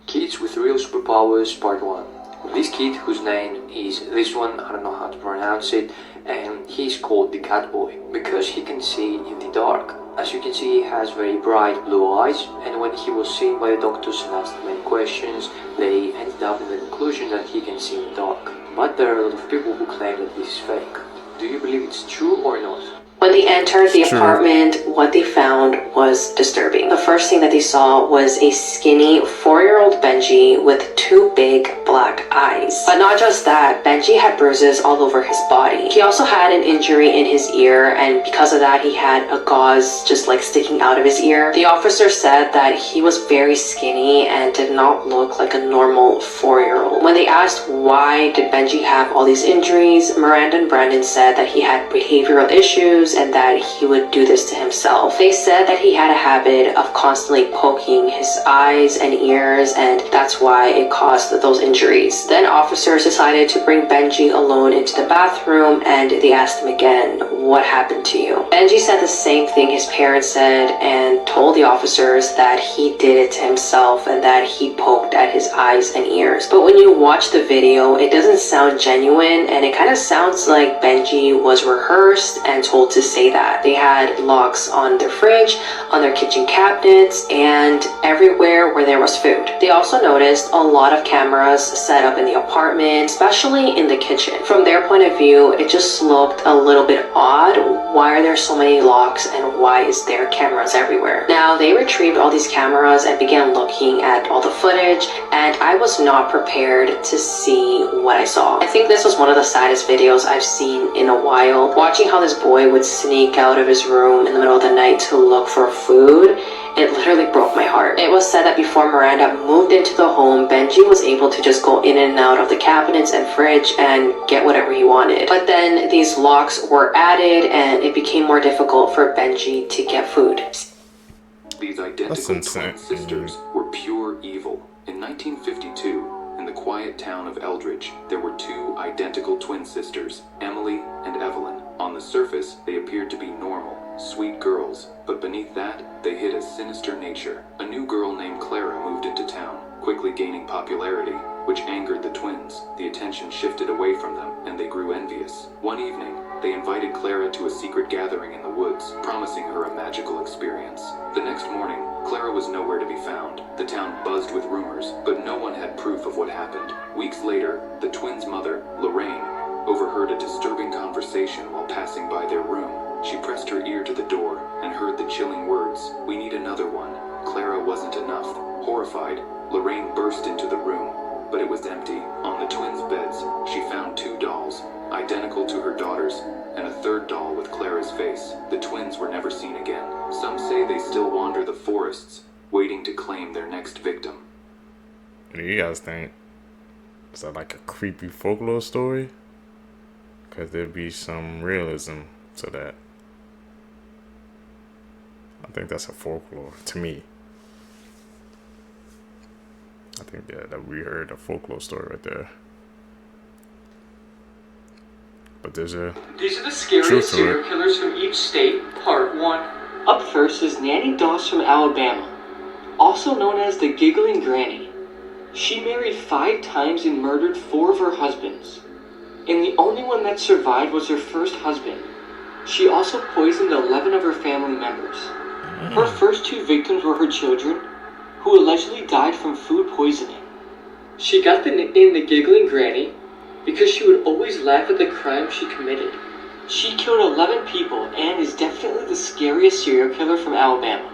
Kids with Real Superpowers Part 1. This kid, whose name is this one, I don't know how to pronounce it, and he's called the Cat Boy because he can see in the dark. As you can see, he has very bright blue eyes, and when he was seen by the doctors and asked many questions, they ended up in the conclusion that he can see in the dark. But there are a lot of people who claim that this is fake. Do you believe it's true or not? When they entered the apartment, what they found was disturbing. The first thing that they saw was a skinny 4-year-old Benji with 2 big black eyes. But not just that, Benji had bruises all over his body. He also had an injury in his ear, and because of that, he had a gauze just like sticking out of his ear. The officer said that he was very skinny and did not look like a normal 4-year-old. When they asked why did Benji have all these injuries, Miranda and Brandon said that he had behavioral issues and that he would do this to himself. They said that he had a habit of constantly poking his eyes and ears, and that's why it caused those injuries. Then officers decided to bring Benji alone into the bathroom, and they asked him again, what happened to you? Benji said the same thing his parents said and told the officers that he did it to himself and that he poked at his eyes and ears. But when you watch the video, it doesn't sound genuine, and it kind of sounds like Benji was rehearsed and told to say that. They had locks on their fridge, on their kitchen cabinets, and everywhere where there was food. They also noticed a lot of cameras set up in the apartment, especially in the kitchen. From their point of view, it just looked a little bit odd. Why are there so many locks and why is there cameras everywhere? Now, they retrieved all these cameras and began looking at all the footage, and I was not prepared to see what I saw. I think this was one of the saddest videos I've seen in a while. Watching how this boy would sneak out of his room in the middle of the night to look for food, it literally broke my heart. It was said that before Miranda moved into the home, Benji was able to just go in and out of the cabinets and fridge and get whatever he wanted. But then these locks were added and it became more difficult for Benji to get food. These identical twin sisters were pure evil. In 1952, in the quiet town of Eldridge, there were 2 identical twin sisters, Emily and Evelyn. On the surface, they appeared to be normal, sweet girls, but beneath that, they hid a sinister nature. A new girl named Clara moved into town, quickly gaining popularity, which angered the twins. The attention shifted away from them, and they grew envious. One evening, they invited Clara to a secret gathering in the woods, promising her a magical experience. The next morning, Clara was nowhere to be found. The town buzzed with rumors, but no one had proof of what happened. Weeks later, the twins' mother, Lorraine, overheard a disturbing conversation while passing by their room. She pressed her ear to the door and heard the chilling words, "We need another one." Clara wasn't enough. Horrified, Lorraine burst into the room, but it was empty. On the twins' beds, she found 2 dolls, identical to her daughters, and a 3rd doll with Clara's face. The twins were never seen again. Some say they still wander the forests, waiting to claim their next victim. What do you guys think? Is that like a creepy folklore story? Because there'd be some realism to that. I think that's a folklore to me. I think that we heard a folklore story right there. But These are the scariest serial killers from each state, part 1. Up first is Nanny Doss from Alabama, also known as the Giggling Granny. She married 5 times and murdered 4 of her husbands. And the only one that survived was her first husband. She also poisoned 11 of her family members. Her first 2 victims were her children, who allegedly died from food poisoning. She got the nickname the Giggling Granny because she would always laugh at the crimes she committed. She killed 11 people and is definitely the scariest serial killer from Alabama.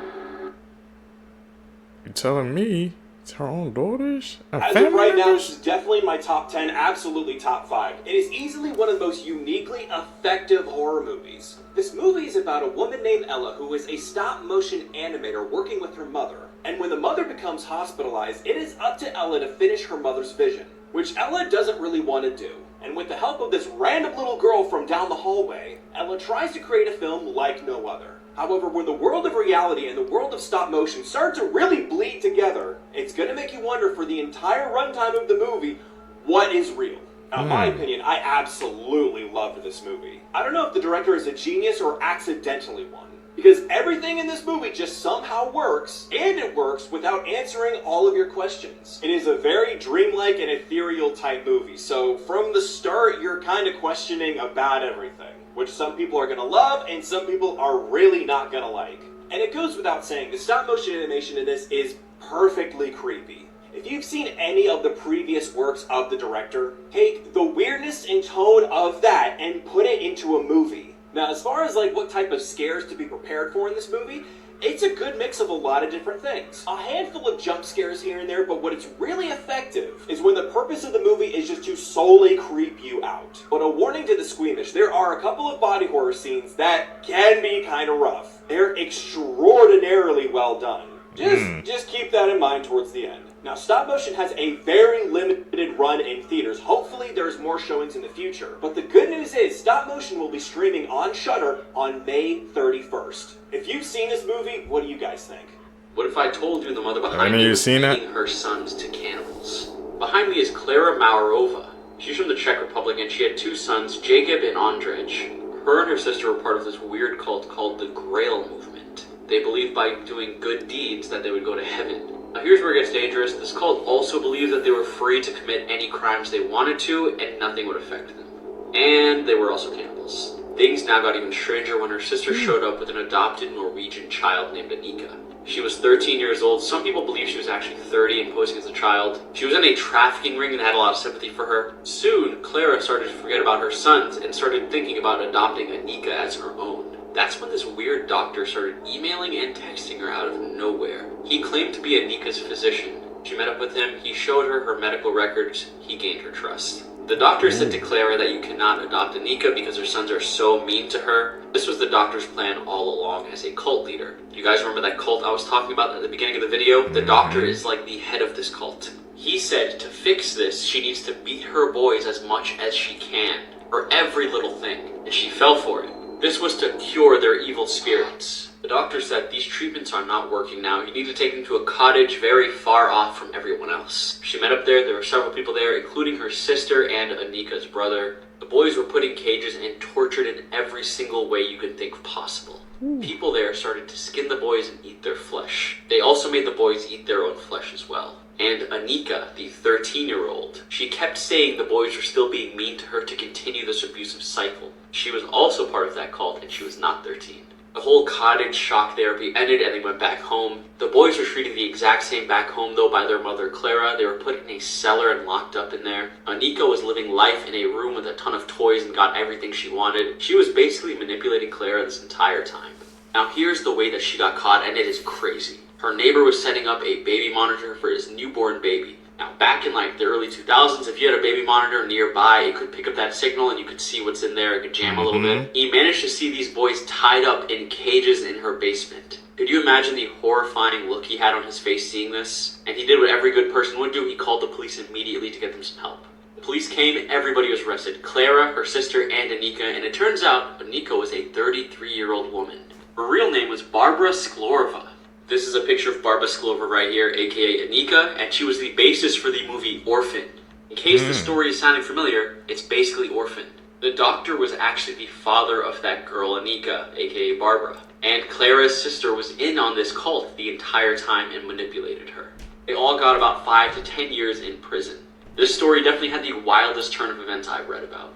You telling me it's her own daughters? As of right now, this is definitely my top 10, absolutely top 5. It is easily one of the most uniquely effective horror movies. This movie is about a woman named Ella who is a stop-motion animator working with her mother. And when the mother becomes hospitalized, it is up to Ella to finish her mother's vision, which Ella doesn't really want to do. And with the help of this random little girl from down the hallway, Ella tries to create a film like no other. However, when the world of reality and the world of stop motion start to really bleed together, it's going to make you wonder for the entire runtime of the movie, what is real? Now, in my opinion, I absolutely loved this movie. I don't know if the director is a genius or accidentally one, because everything in this movie just somehow works, and it works without answering all of your questions. It is a very dreamlike and ethereal type movie, so from the start, you're kind of questioning about everything, which some people are going to love and some people are really not going to like. And it goes without saying, the stop motion animation in this is perfectly creepy. If you've seen any of the previous works of the director, take the weirdness and tone of that and put it into a movie. Now, as far as like what type of scares to be prepared for in this movie, it's a good mix of a lot of different things. A handful of jump scares here and there, but what is really effective is when the purpose of the movie is just to solely creep you out. But a warning to the squeamish, there are a couple of body horror scenes that can be kind of rough. They're extraordinarily well done. Just keep that in mind towards the end. Now, stop motion has a very limited run in theaters. Hopefully there's more showings in the future. But the good news is stop motion will be streaming on Shudder on May 31st. If you've seen this movie, what do you guys think? What if I told you the mother behind me you was seen that? feeding her sons to cannibals? Behind me is Klara Maurova. She's from the Czech Republic and she had 2 sons, Jacob and Andrej. Her and her sister were part of this weird cult called the Grail Movement. They believed by doing good deeds that they would go to heaven. Now here's where it gets dangerous. This cult also believed that they were free to commit any crimes they wanted to and nothing would affect them. And they were also cannibals. Things now got even stranger when her sister showed up with an adopted Norwegian child named Annika. She was 13 years old. Some people believe she was actually 30 and posing as a child. She was in a trafficking ring and had a lot of sympathy for her. Soon, Klara started to forget about her sons and started thinking about adopting Annika as her own. That's when this weird doctor started emailing and texting her out of nowhere. He claimed to be Annika's physician. She met up with him, he showed her her medical records, he gained her trust. The doctor said to Klara that you cannot adopt Annika because her sons are so mean to her. This was the doctor's plan all along as a cult leader. You guys remember that cult I was talking about at the beginning of the video? The doctor is like the head of this cult. He said to fix this, she needs to beat her boys as much as she can, for every little thing, and she fell for it. This was to cure their evil spirits. The doctor said these treatments are not working now. You need to take them to a cottage very far off from everyone else. She met up there. There were several people there, including her sister and Annika's brother. The boys were put in cages and tortured in every single way you could think possible. People there started to skin the boys and eat their flesh. They also made the boys eat their own flesh as well. And Annika, the 13-year-old, she kept saying the boys were still being mean to her to continue this abusive cycle. She was also part of that cult and she was not 13. The whole cottage shock therapy ended and they went back home. The boys were treated the exact same back home though by their mother Klara. They were put in a cellar and locked up in there. Annika was living life in a room with a ton of toys and got everything she wanted. She was basically manipulating Klara this entire time. Now here's the way that she got caught and it is crazy. Her neighbor was setting up a baby monitor for his newborn baby. Now, back in like the early 2000s, if you had a baby monitor nearby, it could pick up that signal and you could see what's in there. It could jam a little bit. He managed to see these boys tied up in cages in her basement. Could you imagine the horrifying look he had on his face seeing this? And he did what every good person would do. He called the police immediately to get them some help. The police came, everybody was arrested. Klara, her sister, and Annika. And it turns out Annika was a 33-year-old woman. Her real name was Barbara Sklorova. This is a picture of Barbara Sklorova right here, aka Annika, and she was the basis for the movie Orphan. In case the story is sounding familiar, it's basically Orphan. The doctor was actually the father of that girl Annika, aka Barbara. And Klara's sister was in on this cult the entire time and manipulated her. They all got about 5 to 10 years in prison. This story definitely had the wildest turn of events I've read about.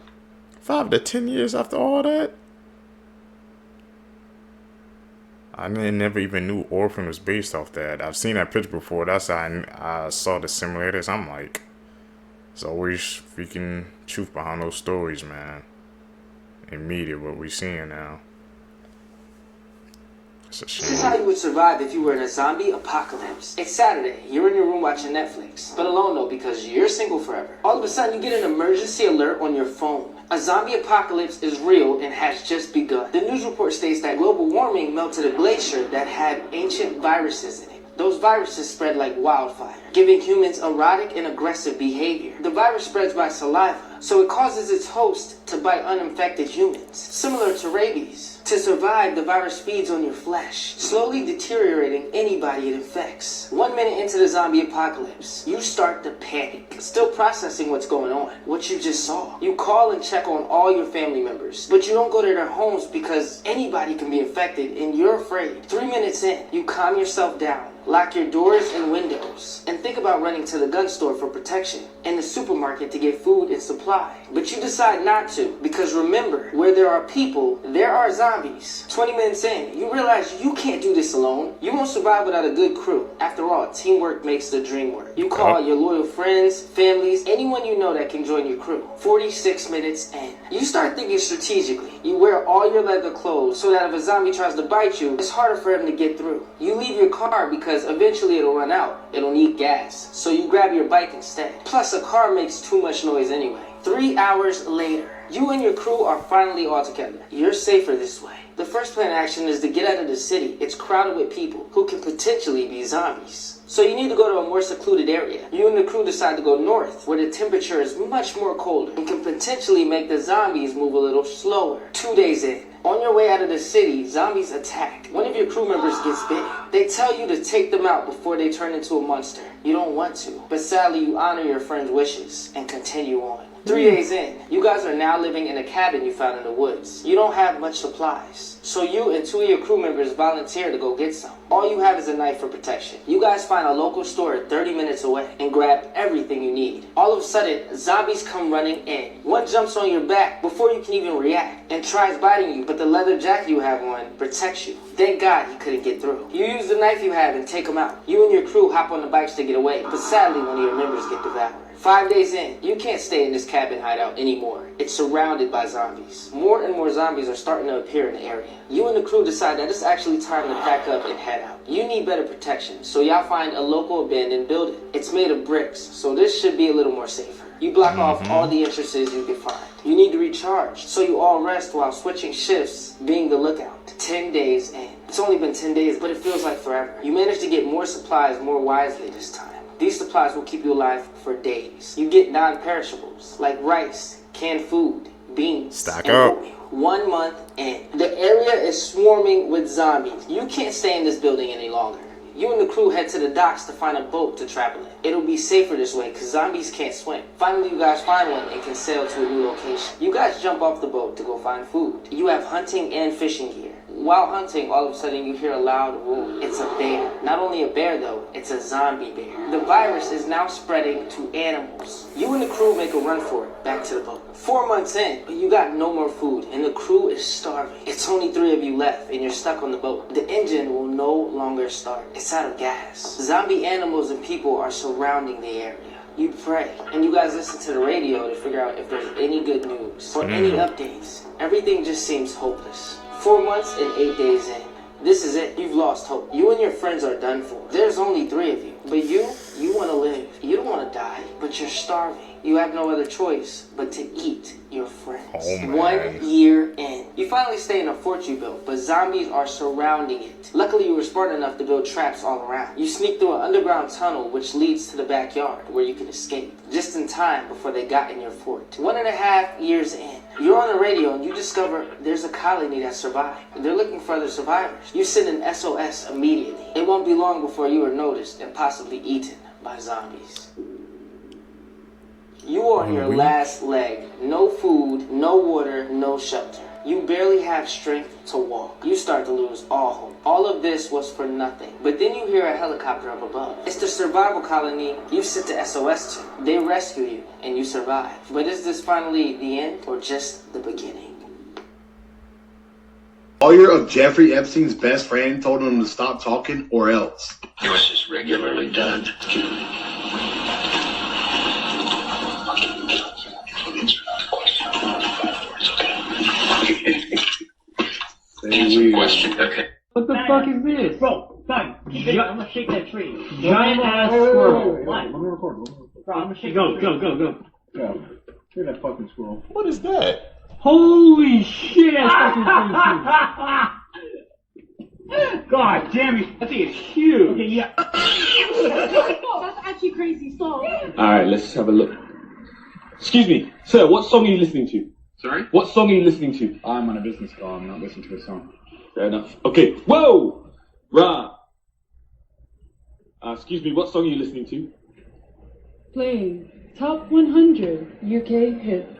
5 to 10 years after all that? I never even knew Orphan was based off that. I've seen that picture before. That's how I saw the simulators. I'm like, there's always freaking truth behind those stories, man. In media, what we're seeing now. It's a shame. This is how you would survive if you were in a zombie apocalypse. It's Saturday. You're in your room watching Netflix. But alone though, because you're single forever. All of a sudden, you get an emergency alert on your phone. A zombie apocalypse is real and has just begun. The news report states that global warming melted a glacier that had ancient viruses in it. Those viruses spread like wildfire, giving humans erotic and aggressive behavior. The virus spreads by saliva, so it causes its host to bite uninfected humans, similar to rabies. To survive, the virus feeds on your flesh, slowly deteriorating anybody it infects. 1 minute into the zombie apocalypse, you start to panic, still processing what's going on, what you just saw. You call and check on all your family members, but you don't go to their homes because anybody can be infected and you're afraid. 3 minutes in, you calm yourself down, lock your doors and windows, and think about running to the gun store for protection and the supermarket to get food and supply. But you decide not to, because remember, where there are people, there are zombies. 20 minutes in, you realize you can't do this alone. You won't survive without a good crew. After all, teamwork makes the dream work. You call your loyal friends, families, anyone you know that can join your crew. 46 minutes in, you start thinking strategically. You wear all your leather clothes so that if a zombie tries to bite you, it's harder for him to get through. You leave your car because eventually it'll run out. It'll need gas. So you grab your bike instead. Plus, a car makes too much noise anyway. 3 hours later, you and your crew are finally all together. You're safer this way. The first plan of action is to get out of the city. It's crowded with people who can potentially be zombies. So you need to go to a more secluded area. You and the crew decide to go north, where the temperature is much more colder and can potentially make the zombies move a little slower. 2 days in, on your way out of the city, zombies attack. One of your crew members gets bitten. They tell you to take them out before they turn into a monster. You don't want to, but sadly you honor your friend's wishes and continue on. 3 days in, you guys are now living in a cabin you found in the woods. You don't have much supplies, so you and 2 of your crew members volunteer to go get some. All you have is a knife for protection. You guys find a local store 30 minutes away and grab everything you need. All of a sudden, zombies come running in. One jumps on your back before you can even react and tries biting you, but the leather jacket you have on protects you. Thank God he couldn't get through. You use the knife you have and take him out. You and your crew hop on the bikes to get away, but sadly one of your members get devoured. 5 days in, you can't stay in this cabin hideout anymore. It's surrounded by zombies. More and more zombies are starting to appear in the area. You and the crew decide that it's actually time to pack up and head out. You need better protection, so y'all find a local abandoned building. It's made of bricks, so this should be a little more safer. You block off all the entrances you can find. You need to recharge, so you all rest while switching shifts, being the lookout. 10 days in. It's only been 10 days, but it feels like forever. You manage to get more supplies more wisely this time. These supplies will keep you alive for days. You get non-perishables, like rice, canned food, beans, Stack and up. oatmeal. 1 month in. The area is swarming with zombies. You can't stay in this building any longer. You and the crew head to the docks to find a boat to travel in. It'll be safer this way because zombies can't swim. Finally, you guys find one and can sail to a new location. You guys jump off the boat to go find food. You have hunting and fishing gear. While hunting, all of a sudden you hear a loud whoop. It's a bear. Not only a bear though, it's a zombie bear. The virus is now spreading to animals. You and the crew make a run for it, back to the boat. 4 months in, you got no more food and the crew is starving. It's only 3 of you left and you're stuck on the boat. The engine will no longer start. It's out of gas. Zombie animals and people are surrounding the area. You pray, and you guys listen to the radio to figure out if there's any good news or any updates. Everything just seems hopeless. 4 months and 8 days in. This is it. You've lost hope. You and your friends are done for. There's only 3 of you. But you want to live. You don't want to die, but you're starving. You have no other choice but to eat your friends. Oh, man. 1 year in. You finally stay in a fort you built, but zombies are surrounding it. Luckily, you were smart enough to build traps all around. You sneak through an underground tunnel which leads to the backyard where you can escape. Just in time before they got in your fort. 1.5 years in. You're on the radio and you discover there's a colony that survived. They're looking for other survivors. You send an SOS immediately. It won't be long before you are noticed and possibly eaten by zombies. You are on your last leg. No food, no water, no shelter. You barely have strength to walk. You start to lose all hope. All of this was for nothing. But then you hear a helicopter up above. It's the survival colony you sent the SOS to. They rescue you, and you survive. But is this finally the end, or just the beginning? Lawyer of Jeffrey Epstein's best friend told him to stop talking or else. This is regularly done. Question, okay. What the fuck is this? Bro, son, I'm gonna shake that tree. Giant ass squirrel. What? Let me record. Bro, I'm gonna shake Go. Yeah, hear that fucking squirrel. What is that? Holy shit, that's fucking crazy. God damn it, that thing is huge. Okay, yeah. That's actually crazy. Stop. Alright, let's have a look. Excuse me, sir, what song are you listening to? Sorry? What song are you listening to? I'm on a business call. I'm not listening to a song. Fair enough. Okay, whoa! Rah! Excuse me, what song are you listening to? Playing Top 100 UK hits.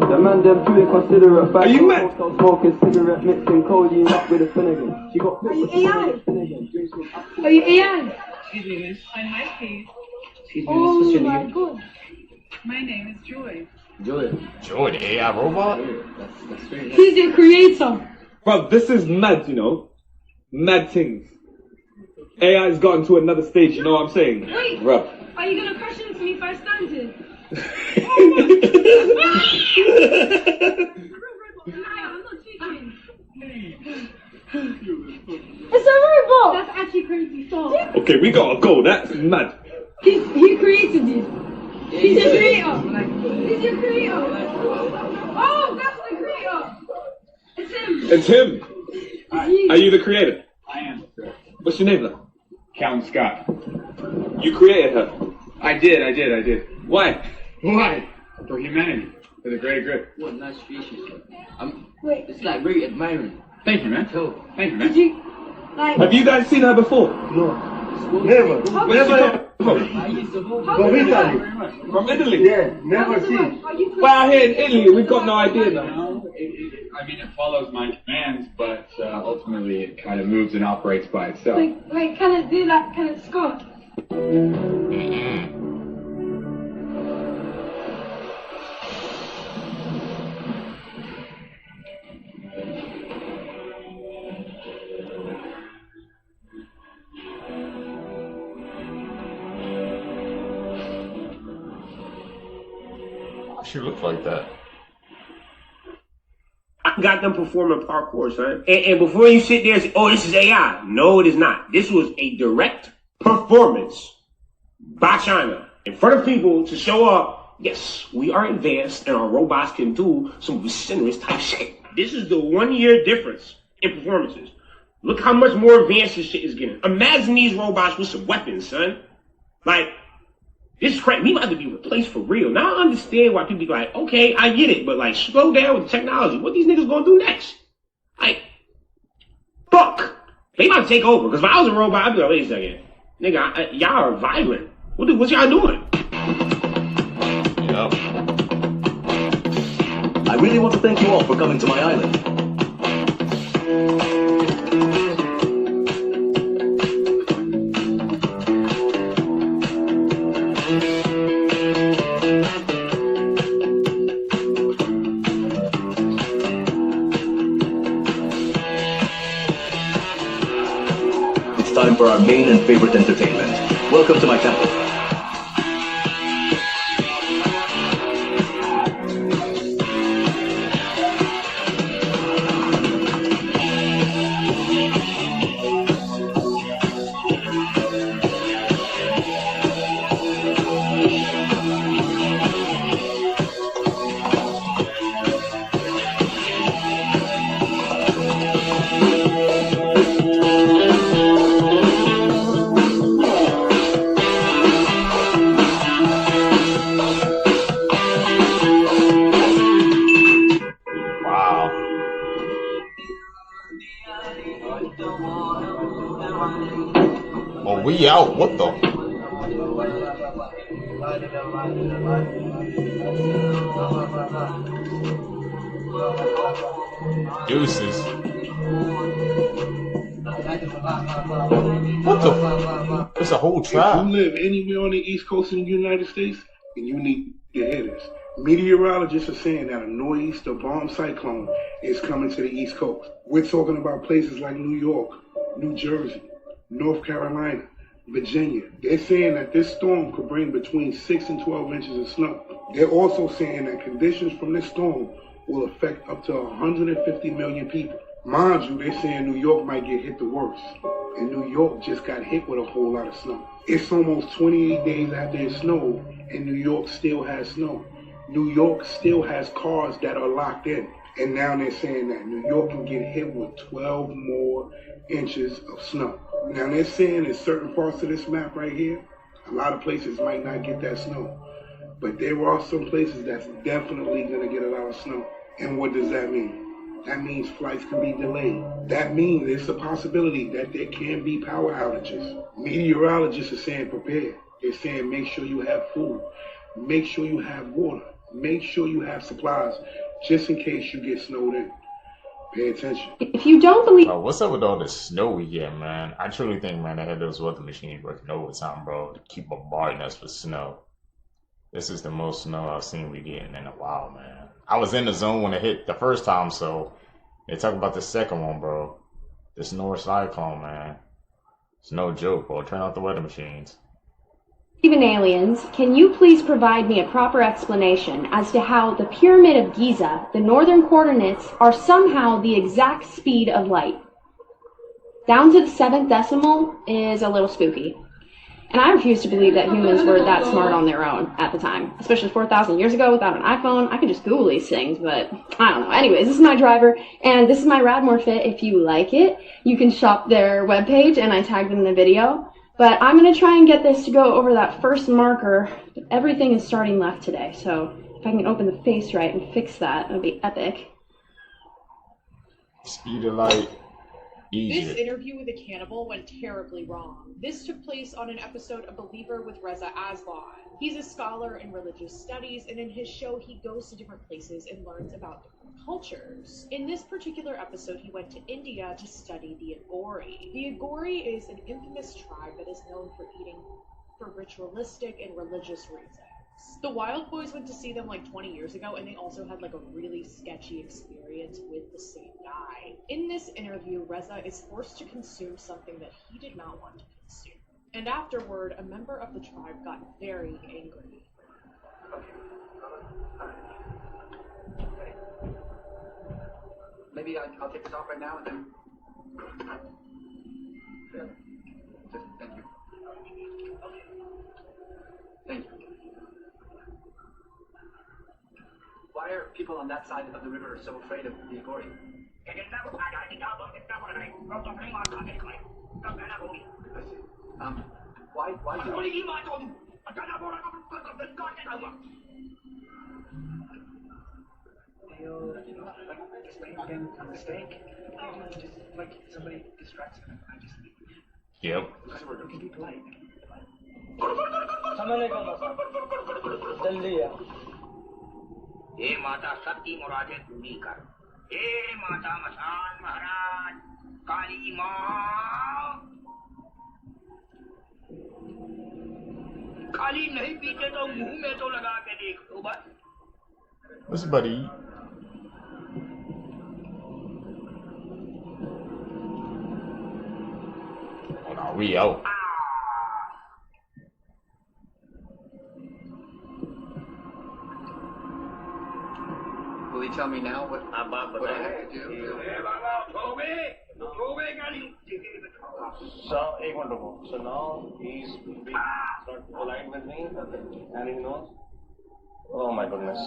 The man them too inconsiderate. Are you mad? Smoking cigarette, mixing codeine up with a Finnegan. She got Are you AI? Are you AI? Excuse me, miss. Hi, please. Excuse me, miss. What's your my name? God. My name is Joy. Joy. Joy, the AI robot? That's great. He's your creator. Bro, this is mad, you know? Mad things. AI's gotten to another stage, you know what I'm saying? Wait. Bro. Are you gonna crash into me if I stand here? It's a robot! That's actually crazy. Stop. Okay, we gotta go. That's mad. He created you. He's your creator. He's your creator. Oh, that's the creator. It's him. It's him. It's Are you the creator? I am. What's your name, though? Calvin Scott. You created her. I did. Why? Why? For humanity. For the greater good. What a nice species. Wait. It's like very admiring. Thank you, man. Cool. Thank you, man. Did you, like... Have you guys seen her before? No. Never. Where's she Never. from? From Italy. From Italy? Yeah, never seen. Well, here in Italy, we've got no idea now. I mean, it follows my commands, but ultimately it kind of moves and operates by itself. Wait, can it do that? Can it score? She looks like that. I got them performing parkour, son. And before you sit there and say, oh, this is AI. No, it is not. This was a direct performance by China in front of people to show up, yes, we are advanced and our robots can do some sinuous type shit. This is the 1 year difference in performances. Look how much more advanced this shit is getting. Imagine these robots with some weapons, son. Like, this is crazy. We about to be replaced for real. Now I understand why people be like, okay, I get it, but like, slow down with the technology. What these niggas gonna do next? Like, fuck. They about to take over. Because if I was a robot, I'd be like, wait a second. Nigga, y'all are violent. What's y'all doing? Yep. I really want to thank you all for coming to my island. It's time for our main and favorite entertainment. Welcome to my temple. Oh, we out. What the? Deuces. What the? It's a whole tribe. If you live anywhere on the East Coast in the United States, and you need to hear this. Meteorologists are saying that a nor'easter bomb cyclone is coming to the East Coast. We're talking about places like New York, New Jersey, North Carolina, Virginia. They're saying that this storm could bring between 6 and 12 inches of snow. They're also saying that conditions from this storm will affect up to 150 million people. Mind you, they're saying New York might get hit the worst. And New York just got hit with a whole lot of snow. It's almost 28 days after it snowed, and New York still has snow. New York still has cars that are locked in. And now they're saying that New York can get hit with 12 more inches of snow. Now they're saying in certain parts of this map right here, a lot of places might not get that snow. But there are some places that's definitely going to get a lot of snow. And what does that mean? That means flights can be delayed. That means there's a possibility that there can be power outages. Meteorologists are saying prepare. They're saying make sure you have food. Make sure you have water. Make sure you have supplies just in case you get snowed in. Pay attention. If you don't believe... what's up with all this snow we get, man? I truly think, man, they had those weather machines working overtime, bro, to keep bombarding us with snow. This is the most snow I've seen we getting in a while, man. I was in the zone when it hit the first time, so they talk about the second one, bro. This north cyclone, man. It's no joke, bro. Turn off the weather machines. Even aliens, can you please provide me a proper explanation as to how the Pyramid of Giza, the northern coordinates, are somehow the exact speed of light? Down to the 7th decimal is a little spooky. And I refuse to believe that humans were that smart on their own at the time. Especially 4,000 years ago without an iPhone. I could just Google these things, but I don't know. Anyways, this is my driver, and this is my Radmore fit. If you like it, you can shop their webpage, and I tagged them in the video. But I'm going to try and get this to go over that first marker. Everything is starting left today, so if I can open the face right and fix that, it'll be epic. Speed of light. Easy. This interview with a cannibal went terribly wrong. This took place on an episode of Believer with Reza Aslan. He's a scholar in religious studies, and in his show he goes to different places and learns about different cultures. In this particular episode he went to India to study the Agori. The Agori is an infamous tribe that is known for eating for ritualistic and religious reasons. The Wild Boys went to see them like 20 years ago, and they also had like a really sketchy experience with the same guy. In this interview, Reza is forced to consume something that he did not want to consume. And afterward, a member of the tribe got very angry. Okay. Maybe I'll take this off right now and then... Just thank you. Thank you. Why are people on that side of the river so afraid of the Agori? Why do a mistake? Just like somebody distracts him. Yep. You can be polite. हे माता सती मुरादे पूरी कर हे माता मसान महाराज काली माँ काली नहीं पीते तो मुंह में तो लगा के देख लो बस What's buddy? Oh no, we out. Will he tell me now what I have to do? So, so now he's being not polite with me and he knows. Oh my goodness.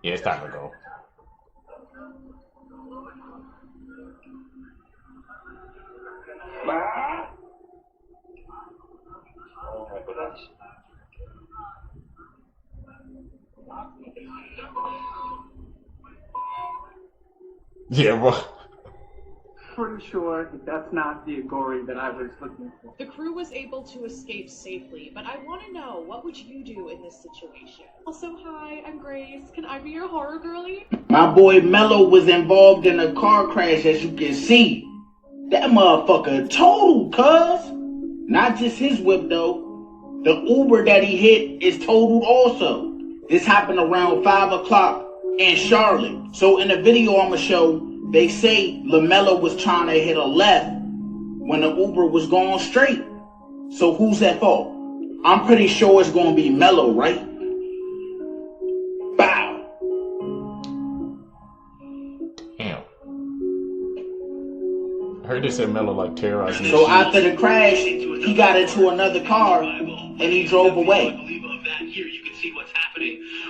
Yeah, it's time to go. Oh my goodness. Yeah, bro. pretty sure that that's not the Agori that I was looking for. The crew was able to escape safely, but I want to know, what would you do in this situation? Also, hi, I'm Grace. Can I be your horror girlie? My boy Mello was involved in a car crash, as you can see. That motherfucker totaled, cuz. Not just his whip, though. The Uber that he hit is totaled also. This happened around 5 o'clock in Charlotte. So in the video I'm going to show, they say LaMelo was trying to hit a left when the Uber was going straight. So who's at fault? I'm pretty sure it's going to be Mello, right? Bow. Damn. I heard they said Mello like terrorizing. So after the crash, he got into another car and he drove away.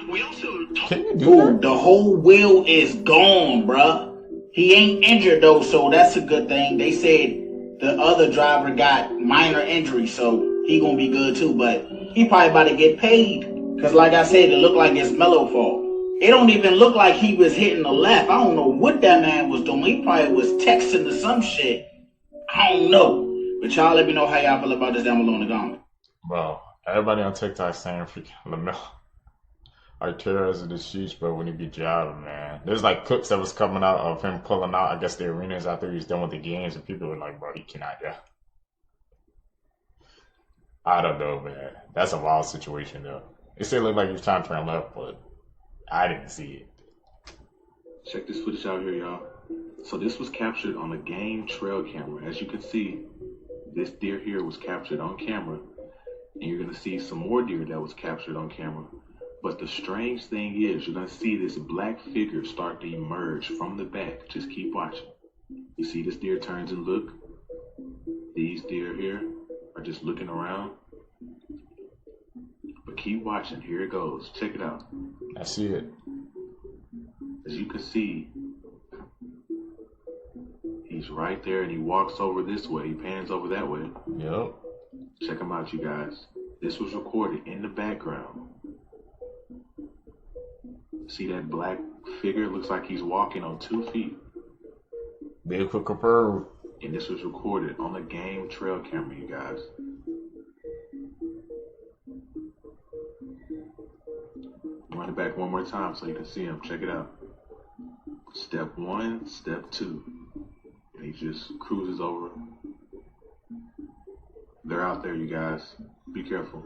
Ooh, the whole wheel is gone, bruh. He ain't injured though, so that's a good thing. They said the other driver got minor injuries, so he gonna be good too, but he probably about to get paid. Cause like I said, it looked like it's Mello's fault. It don't even look like he was hitting the left. I don't know what that man was doing. He probably was texting to some shit. I don't know. But y'all let me know how y'all feel about this down below in the comments. Bro, everybody on TikTok saying freaking LaMelo like terrorizing the streets, bro, when he be driving, man. There's like clips that was coming out of him pulling out, I guess, the arenas after he was done with the games, and people were like, bro, he cannot, yeah. I don't know, man. That's a wild situation, though. It still looked like he was trying to turn left, but I didn't see it. Check this footage out here, y'all. So this was captured on a game trail camera. As you can see, this deer here was captured on camera, and you're going to see some more deer that was captured on camera. But the strange thing is, you're going to see this black figure start to emerge from the back. Just keep watching. You see this deer turns and look. These deer here are just looking around. But keep watching. Here it goes. Check it out. I see it. As you can see, he's right there and he walks over this way. He pans over that way. Yep. Check him out, you guys. This was recorded in the background. See that black figure? Looks like he's walking on 2 feet. Vehicle confirmed. And this was recorded on the game trail camera, you guys. Run it back one more time so you can see him. Check it out. Step 1, step 2. And he just cruises over. They're out there, you guys. Be careful.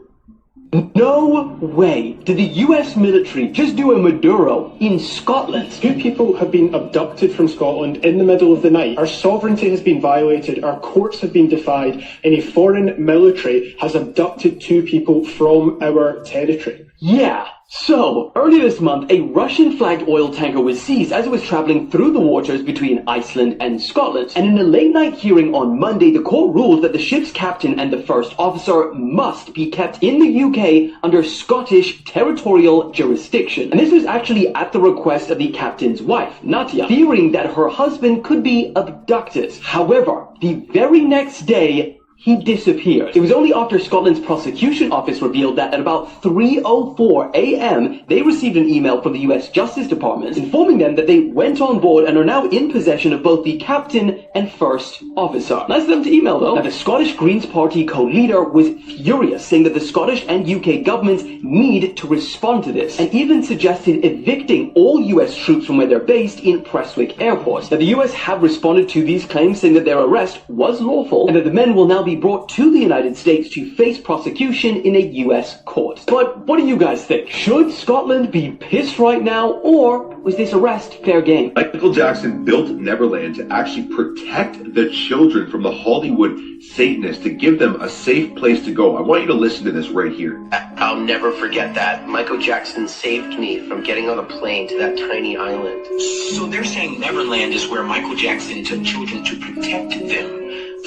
No way did the US military just do a Maduro in Scotland. 2 people have been abducted from Scotland in the middle of the night. Our sovereignty has been violated, our courts have been defied, and a foreign military has abducted 2 people from our territory. Yeah. So, earlier this month, a Russian-flagged oil tanker was seized as it was traveling through the waters between Iceland and Scotland. And in a late-night hearing on Monday, the court ruled that the ship's captain and the first officer must be kept in the UK under Scottish territorial jurisdiction. And this was actually at the request of the captain's wife, Natia, fearing that her husband could be abducted. However, the very next day, he disappeared. It was only after Scotland's prosecution office revealed that at about 3:04 a.m. they received an email from the US Justice Department informing them that they went on board and are now in possession of both the captain and first officer. Nice of them to email though. Now the Scottish Greens Party co-leader was furious, saying that the Scottish and UK governments need to respond to this, and even suggested evicting all US troops from where they're based in Prestwick Airport. Now the US have responded to these claims, saying that their arrest was lawful and that the men will now be brought to the United States to face prosecution in a US court. But what do you guys think? Should Scotland be pissed right now, or was this arrest fair game? Michael Jackson built Neverland to actually protect the children from the Hollywood Satanists, to give them a safe place to go. I want you to listen to this right here. I'll never forget that. Michael Jackson saved me from getting on a plane to that tiny island. So they're saying Neverland is where Michael Jackson took children to protect them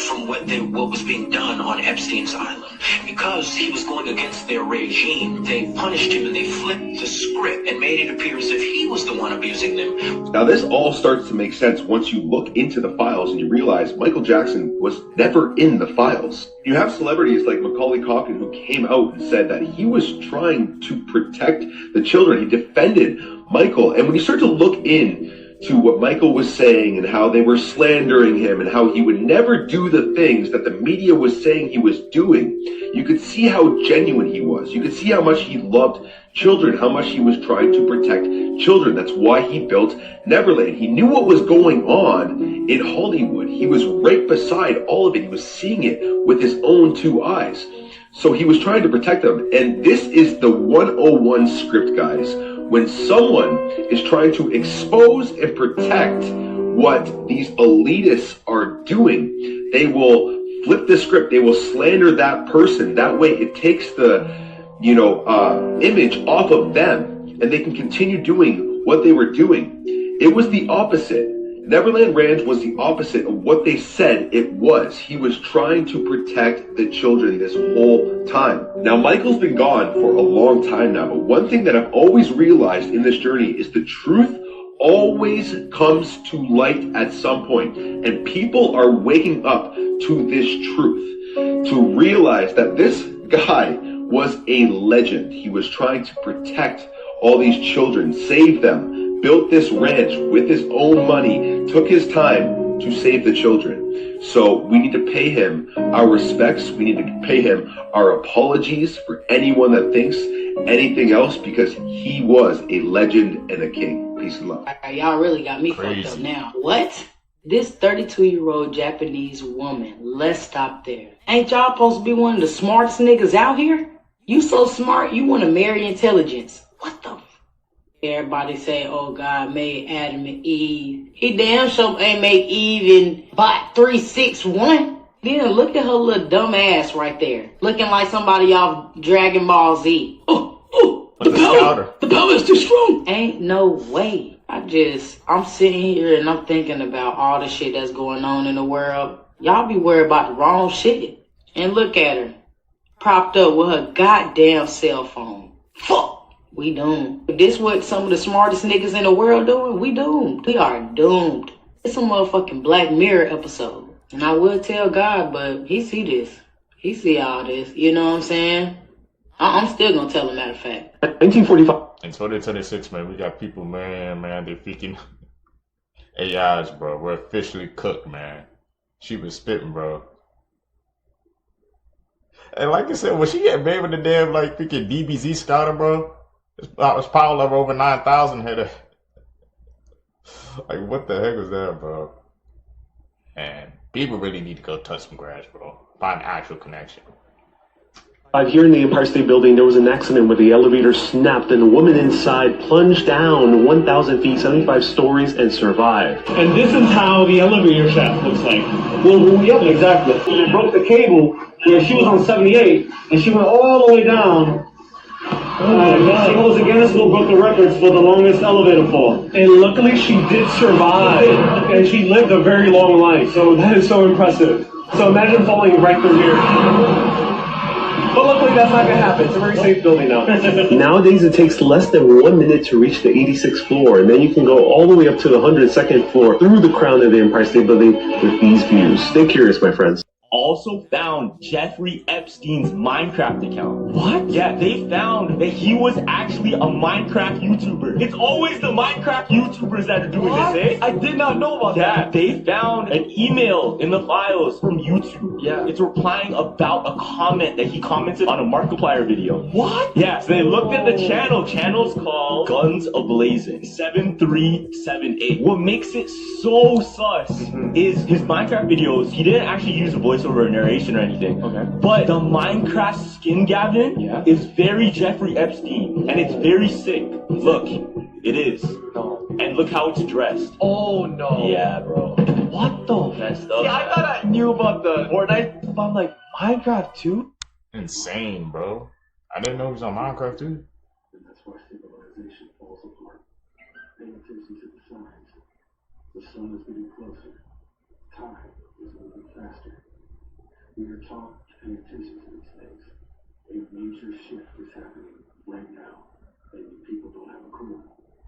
from what was being done on Epstein's Island. Because he was going against their regime, they punished him and they flipped the script and made it appear as if he was the one abusing them. Now this all starts to make sense once you look into the files and you realize Michael Jackson was never in the files. You have celebrities like Macaulay Culkin who came out and said that he was trying to protect the children. He defended Michael. And when you start to look in to what Michael was saying and how they were slandering him and how he would never do the things that the media was saying he was doing, you could see how genuine he was. You could see how much he loved children, how much he was trying to protect children. That's why he built Neverland. He knew what was going on in Hollywood. He was right beside all of it. He was seeing it with his own two eyes. So he was trying to protect them. And this is the 101 script, guys. When someone is trying to expose and protect what these elitists are doing, they will flip the script. They will slander that person. That way it takes the, image off of them, and they can continue doing what they were doing. It was the opposite. Neverland Ranch was the opposite of what they said it was. He was trying to protect the children this whole time. Now, Michael's been gone for a long time now, but one thing that I've always realized in this journey is the truth always comes to light at some point, and people are waking up to this truth, to realize that this guy was a legend. He was trying to protect all these children, save them, built this ranch with his own money, took his time to save the children. So we need to pay him our respects. We need to pay him our apologies for anyone that thinks anything else, because he was a legend and a king. Peace and love. Y'all really got me fucked up now. What? This 32-year-old Japanese woman, let's stop there. Ain't y'all supposed to be one of the smartest niggas out here? You so smart, you want to marry intelligence. What the? Everybody say, oh, God made Adam and Eve. He damn sure ain't make Eve in bot 361. Then look at her little dumb ass right there. Looking like somebody off Dragon Ball Z. The power is too strong. Ain't no way. I'm sitting here and I'm thinking about all the shit that's going on in the world. Y'all be worried about the wrong shit. And look at her. Propped up with her goddamn cell phone. Fuck. We doomed. If this what some of the smartest niggas in the world doing, we doomed. We are doomed. It's a motherfucking Black Mirror episode. And I would tell God, but he see this. He see all this. You know what I'm saying? I'm still gonna tell him, matter of fact. 1945. In 2026, man, we got people, man, they're freaking AIs, bro. We're officially cooked, man. She was spitting, bro. And like I said, when she get made with the damn, like, freaking DBZ scouter, bro, it's power level over 9,000 hitter. Like, what the heck was that, bro? And people really need to go touch some grass, bro. Find an actual connection. Here in the Empire State Building, there was an accident where the elevator snapped and a woman inside plunged down 1,000 feet, 75 stories, and survived. And this is how the elevator shaft looks like. Well, yeah, exactly. They broke the cable where she was on 78, and she went all the way down. She goes Guinness Book of Records for the longest elevator fall. And luckily she did survive, and she lived a very long life. So that is so impressive. So imagine falling right through here. But luckily that's not going to happen. It's a very safe building now. Nowadays it takes less than 1 minute to reach the 86th floor, and then you can go all the way up to the 102nd floor through the crown of the Empire State Building with these views. Stay curious, my friends. Also found Jeffrey Epstein's Minecraft account. What? Yeah, they found that he was actually a Minecraft YouTuber. It's always the Minecraft YouTubers that are doing this, eh? I did not know about that. They found an email in the files from YouTube. Yeah. It's replying about a comment that he commented on a Markiplier video. What? Yeah, so they looked at the channel. Channel's called Guns A-Blazing 7378. What makes it so sus is his Minecraft videos, he didn't actually use a voiceover or narration or anything. Okay. But the Minecraft skin Gavin is very Jeffrey Epstein, and it's very sick. Look, it is. No. And look how it's dressed. Oh no. Yeah, bro. What the? Messed up. Yeah, I thought I knew about the Fortnite, but I'm like, Minecraft too? Insane, bro. I didn't know he was on Minecraft too. And that's why civilization falls apart. Pay attention to the signs. The sun is getting closer. Time is moving faster. We are taught to pay attention to these things. A major shift is happening right now, and people don't have a clue.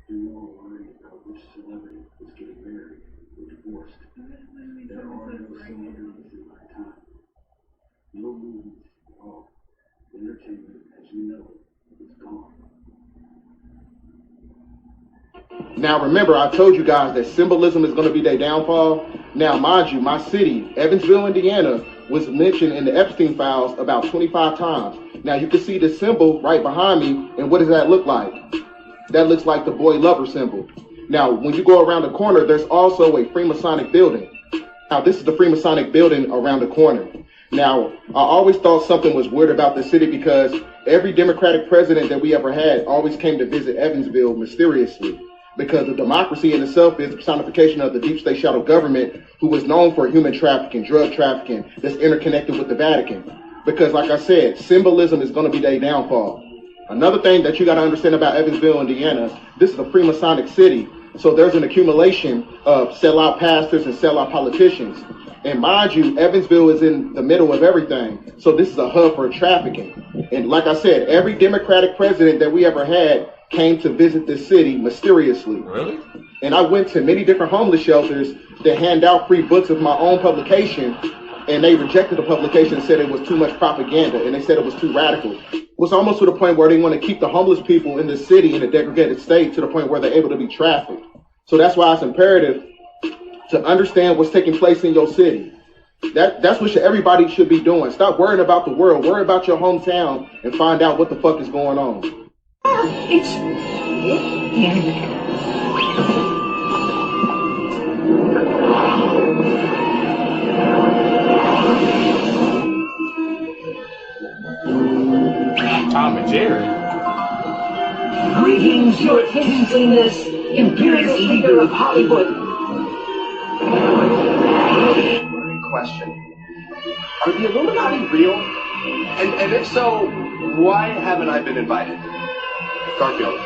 You're more worried about which celebrity is getting married or divorced. There are no celebrities in my time. No movies at all. Entertainment, as you know it, is gone. Now remember, I told you guys that symbolism is going to be their downfall. Now mind you, my city, Evansville, Indiana, was mentioned in the Epstein files about 25 times. Now you can see the symbol right behind me, and what does that look like? That looks like the boy lover symbol. Now when you go around the corner, there's also a Freemasonic building. Now this is the Freemasonic building around the corner. Now, I always thought something was weird about the city because every Democratic president that we ever had always came to visit Evansville mysteriously. Because the democracy in itself is the personification of the deep state shadow government, who was known for human trafficking, drug trafficking, that's interconnected with the Vatican. Because like I said, symbolism is going to be their downfall. Another thing that you got to understand about Evansville, Indiana, this is a Freemasonic city. So there's an accumulation of sellout pastors and sellout politicians. And mind you, Evansville is in the middle of everything. So this is a hub for trafficking. And like I said, every Democratic president that we ever had came to visit this city mysteriously. Really? And I went to many different homeless shelters that hand out free books of my own publication, and they rejected the publication and said it was too much propaganda, and they said it was too radical. It was almost to the point where they want to keep the homeless people in the city in a degraded state to the point where they're able to be trafficked. So that's why it's imperative to understand what's taking place in your city. That's what everybody should be doing. Stop worrying about the world. Worry about your hometown and find out what the fuck is going on. Tom and Jerry. Greetings, your tinsliness, imperious leader of Hollywood. Question. Are the Illuminati real? And if so, why haven't I been invited? Garfield,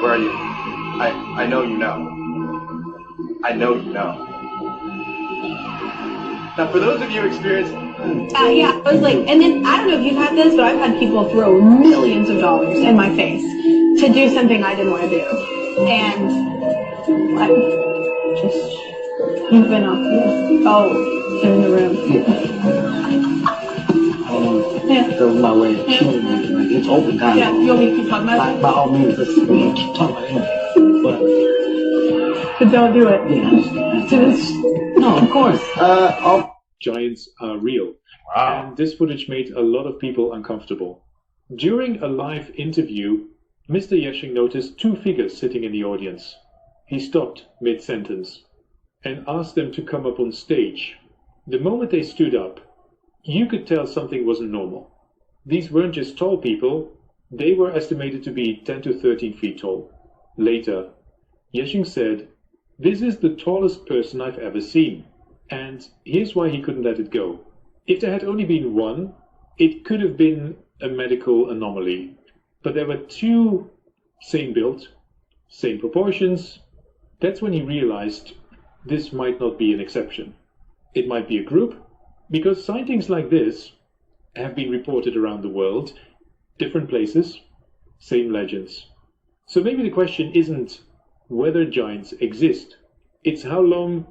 where are you? I know you know. I know you know. Now, for those of you experienced... Yeah, I was like, and then, I don't know if you've had this, but I've had people throw millions of dollars in my face to do something I didn't want to do. And, like, just, you've been up here. Oh, they're in the room. Yeah. Go my way. Yeah. It's open time. Yeah, you want me to keep talking about it? By all means, let's keep talking about it. But don't do it. Yeah. No, of course. Giants are real. Wow. And this footage made a lot of people uncomfortable. During a live interview, Mr. Yeshing noticed two figures sitting in the audience. He stopped mid-sentence and asked them to come up on stage. The moment they stood up, you could tell something wasn't normal. These weren't just tall people, they were estimated to be 10 to 13 feet tall. Later, Yeshing said, "This is the tallest person I've ever seen." And here's why he couldn't let it go. If there had only been one, it could have been a medical anomaly. But there were two, same build, same proportions. That's when he realized this might not be an exception. It might be a group, because sightings like this have been reported around the world, different places, same legends. So maybe the question isn't whether giants exist, it's how long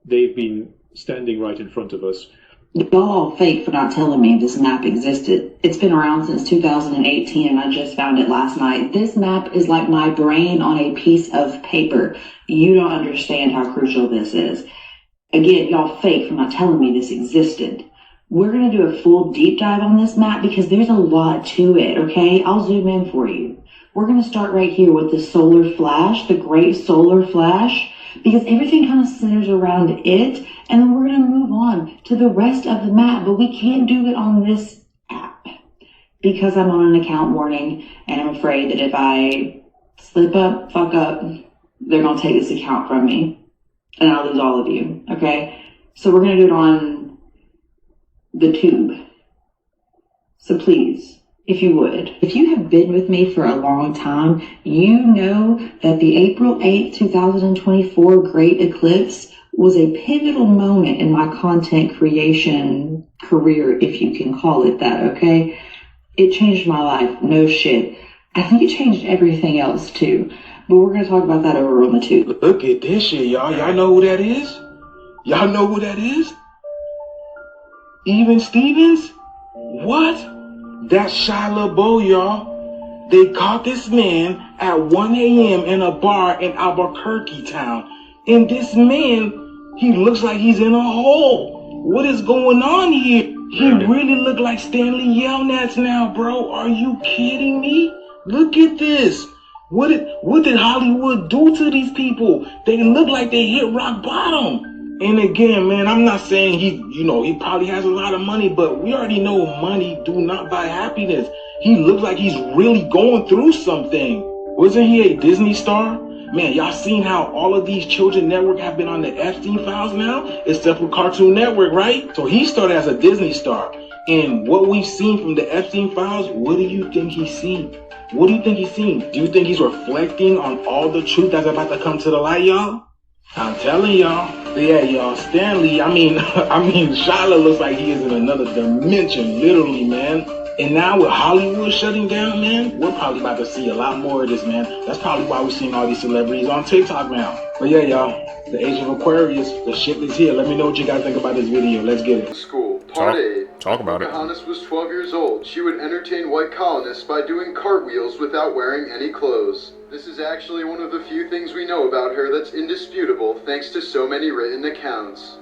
they've been standing right in front of us. Y'all all fake for not telling me this map existed. It's been around since 2018 and I just found it last night. This map is like my brain on a piece of paper. You don't understand how crucial this is. Again, y'all fake for not telling me this existed. We're going to do a full deep dive on this map because there's a lot to it, okay? I'll zoom in for you. We're going to start right here with the solar flash, the great solar flash, because everything kind of centers around it, and then we're going to move on to the rest of the map, but we can't do it on this app because I'm on an account warning, and I'm afraid that if I slip up, fuck up, they're going to take this account from me, and I'll lose all of you, okay? So we're going to do it on the tube. So please, if you would, if you have been with me for a long time, you know that the April 8th, 2024 Great Eclipse was a pivotal moment in my content creation career, if you can call it that, okay? It changed my life, no shit. I think it changed everything else too, but we're going to talk about that over on the tube. Look at this shit, y'all. Y'all know who that is? Y'all know who that is? Even Stevens? What? That's Shia LaBeouf, y'all. They caught this man at 1 a.m. in a bar in Albuquerque town. And this man, he looks like he's in a hole. What is going on here? He really look like Stanley Yelnats now, bro. Are you kidding me? Look at this. What did Hollywood do to these people? They look like they hit rock bottom. And again, man, I'm not saying he probably has a lot of money, but we already know money do not buy happiness. He looks like he's really going through something. Wasn't he a Disney star? Man, y'all seen how all of these children network have been on the Epstein files now? Except for Cartoon Network, right? So he started as a Disney star. And what we've seen from the Epstein files, what do you think he's seen? What do you think he's seen? Do you think he's reflecting on all the truth that's about to come to the light, y'all? I'm telling y'all. But yeah, y'all, Stanley, I mean, Shyla looks like he is in another dimension, literally, man. And now with Hollywood shutting down, man, we're probably about to see a lot more of this, man. That's probably why we're seeing all these celebrities on TikTok now. But yeah, y'all, the age of Aquarius, the shit is here. Let me know what you guys think about this video. Let's get it. School, part A. Talk about it. Pocahontas was 12 years old. She would entertain white colonists by doing cartwheels without wearing any clothes. This is actually one of the few things we know about her that's indisputable thanks to so many written accounts.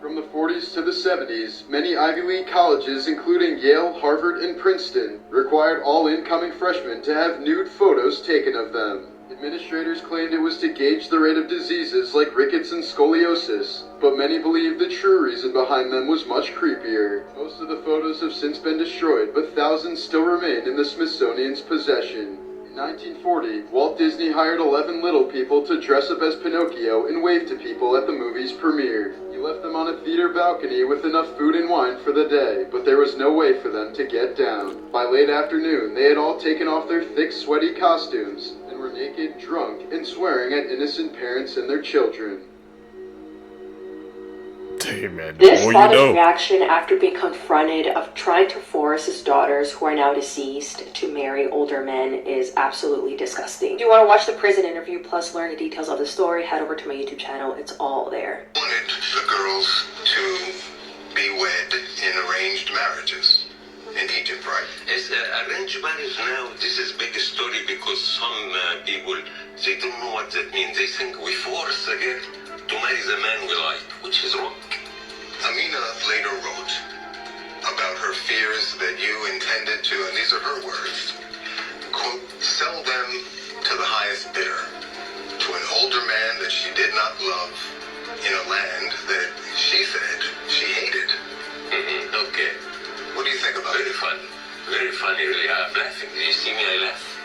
From the 40s to the 70s, many Ivy League colleges, including Yale, Harvard, and Princeton, required all incoming freshmen to have nude photos taken of them. Administrators claimed it was to gauge the rate of diseases like rickets and scoliosis, but many believe the true reason behind them was much creepier. Most of the photos have since been destroyed, but thousands still remain in the Smithsonian's possession. In 1940, Walt Disney hired 11 little people to dress up as Pinocchio and wave to people at the movie's premiere. He left them on a theater balcony with enough food and wine for the day, but there was no way for them to get down. By late afternoon, they had all taken off their thick, sweaty costumes and were naked, drunk, and swearing at innocent parents and their children. This father's reaction after being confronted of trying to force his daughters, who are now deceased, to marry older men is absolutely disgusting. If you want to watch the prison interview plus learn the details of the story, head over to my YouTube channel. It's all there. Wanted the girls to be wed in arranged marriages in Egypt, right? Yes, arranged marriage now, this is big story because some people, they don't know what that means. They think we force a girl to marry the man we like, which is wrong. Amina later wrote about her fears that you intended to, and these are her words, quote, sell them to the highest bidder, to an older man that she did not love in a land that she said she hated. Okay. What do you think about it? Very funny, really. I'm laughing. Did you see me? I laugh.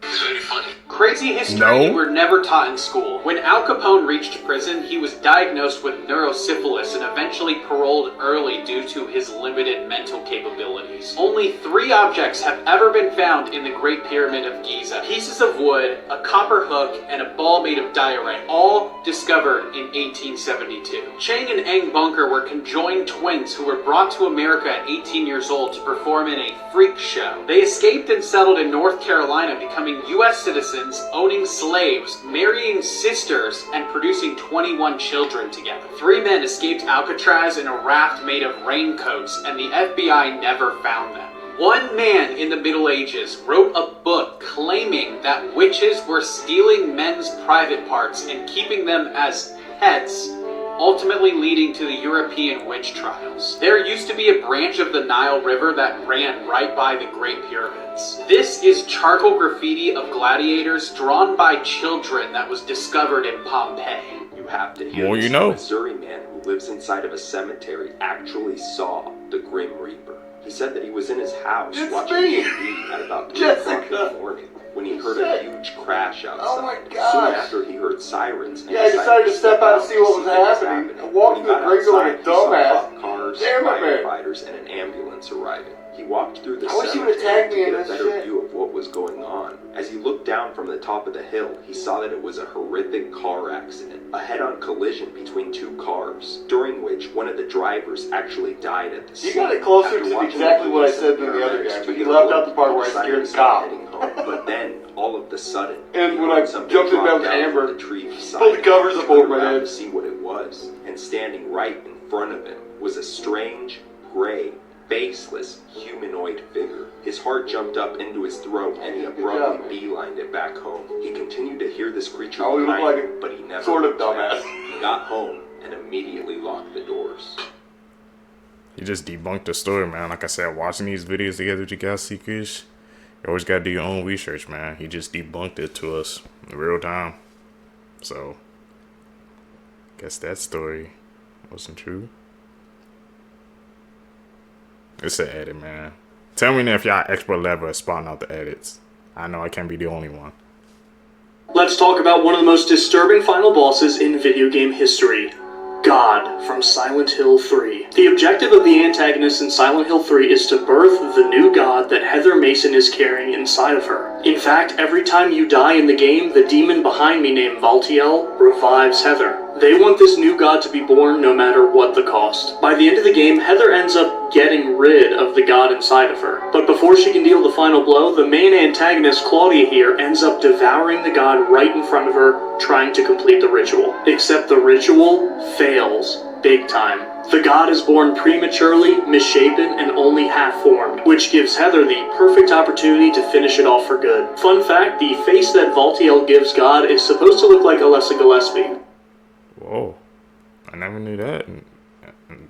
It's very funny. Crazy history you were never taught in school. When Al Capone reached prison, he was diagnosed with neurosyphilis and eventually paroled early due to his limited mental capabilities. Only 3 objects have ever been found in the Great Pyramid of Giza. Pieces of wood, a copper hook, and a ball made of diorite, all discovered in 1872. Chang and Eng Bunker were conjoined twins who were brought to America at 18 years old to perform in a freak show. They escaped and settled in North Carolina, becoming U.S. citizens, owning slaves, marrying sisters, and producing 21 children together. 3 men escaped Alcatraz in a raft made of raincoats, and the FBI never found them. One man in the Middle Ages wrote a book claiming that witches were stealing men's private parts and keeping them as pets, ultimately leading to the European witch trials. There used to be a branch of the Nile River that ran right by the Great Pyramids. This is charcoal graffiti of gladiators drawn by children that was discovered in Pompeii. You have to hear this. A Missouri man who lives inside of a cemetery actually saw the Grim Reaper. He said that he was in his house watching TV at about 3 o'clock in the morning when he heard a huge crash outside. Oh my gosh. Soon after he heard sirens and I decided to step out and see what was happening. I walked through the graveyard like a dumbass. Cars, Damn it, man. firefighters, and an ambulance arriving. He walked through the I wish he cemetery would attack to me in get a this better shit. view of what was going on. As he looked down from the top of the hill, he saw that it was a horrific car accident, a head-on collision between 2 cars, during which one of the drivers actually died at the scene. You got it closer After to watching exactly what I police said and than the other paramedics guy, but took you a left look, out the part where I decided scared to the start cop. heading home. But then, all of the sudden, And he when heard I something jumped in drop bed with down Amber, from the tree beside pulled the him. covers He up over turned my around head. to see what it was, and standing right in front of him was a strange, gray, faceless, humanoid figure. His heart jumped up into his throat and he abruptly beelined it back home. He continued to hear this creature behind him, but he never sort of looked dumbass. back. He got home and immediately locked the doors. He just debunked the story, man. Like I said, watching these videos together with you guys, Seekers, you always gotta do your own research, man. He just debunked it to us in real time. So, guess that story wasn't true. It's an edit, man. Tell me if y'all expert level at spotting out the edits. I know I can't be the only one. Let's talk about one of the most disturbing final bosses in video game history. God from Silent Hill 3. The objective of the antagonist in Silent Hill 3 is to birth the new god that Heather Mason is carrying inside of her. In fact, every time you die in the game, the demon behind me named Valtiel revives Heather. They want this new god to be born no matter what the cost. By the end of the game, Heather ends up getting rid of the god inside of her. But before she can deal the final blow, the main antagonist, Claudia here, ends up devouring the god right in front of her, trying to complete the ritual. Except the ritual fails big time. The god is born prematurely, misshapen, and only half-formed, which gives Heather the perfect opportunity to finish it off for good. Fun fact, the face that Valtiel gives God is supposed to look like Alessa Gillespie. Whoa. I never knew that.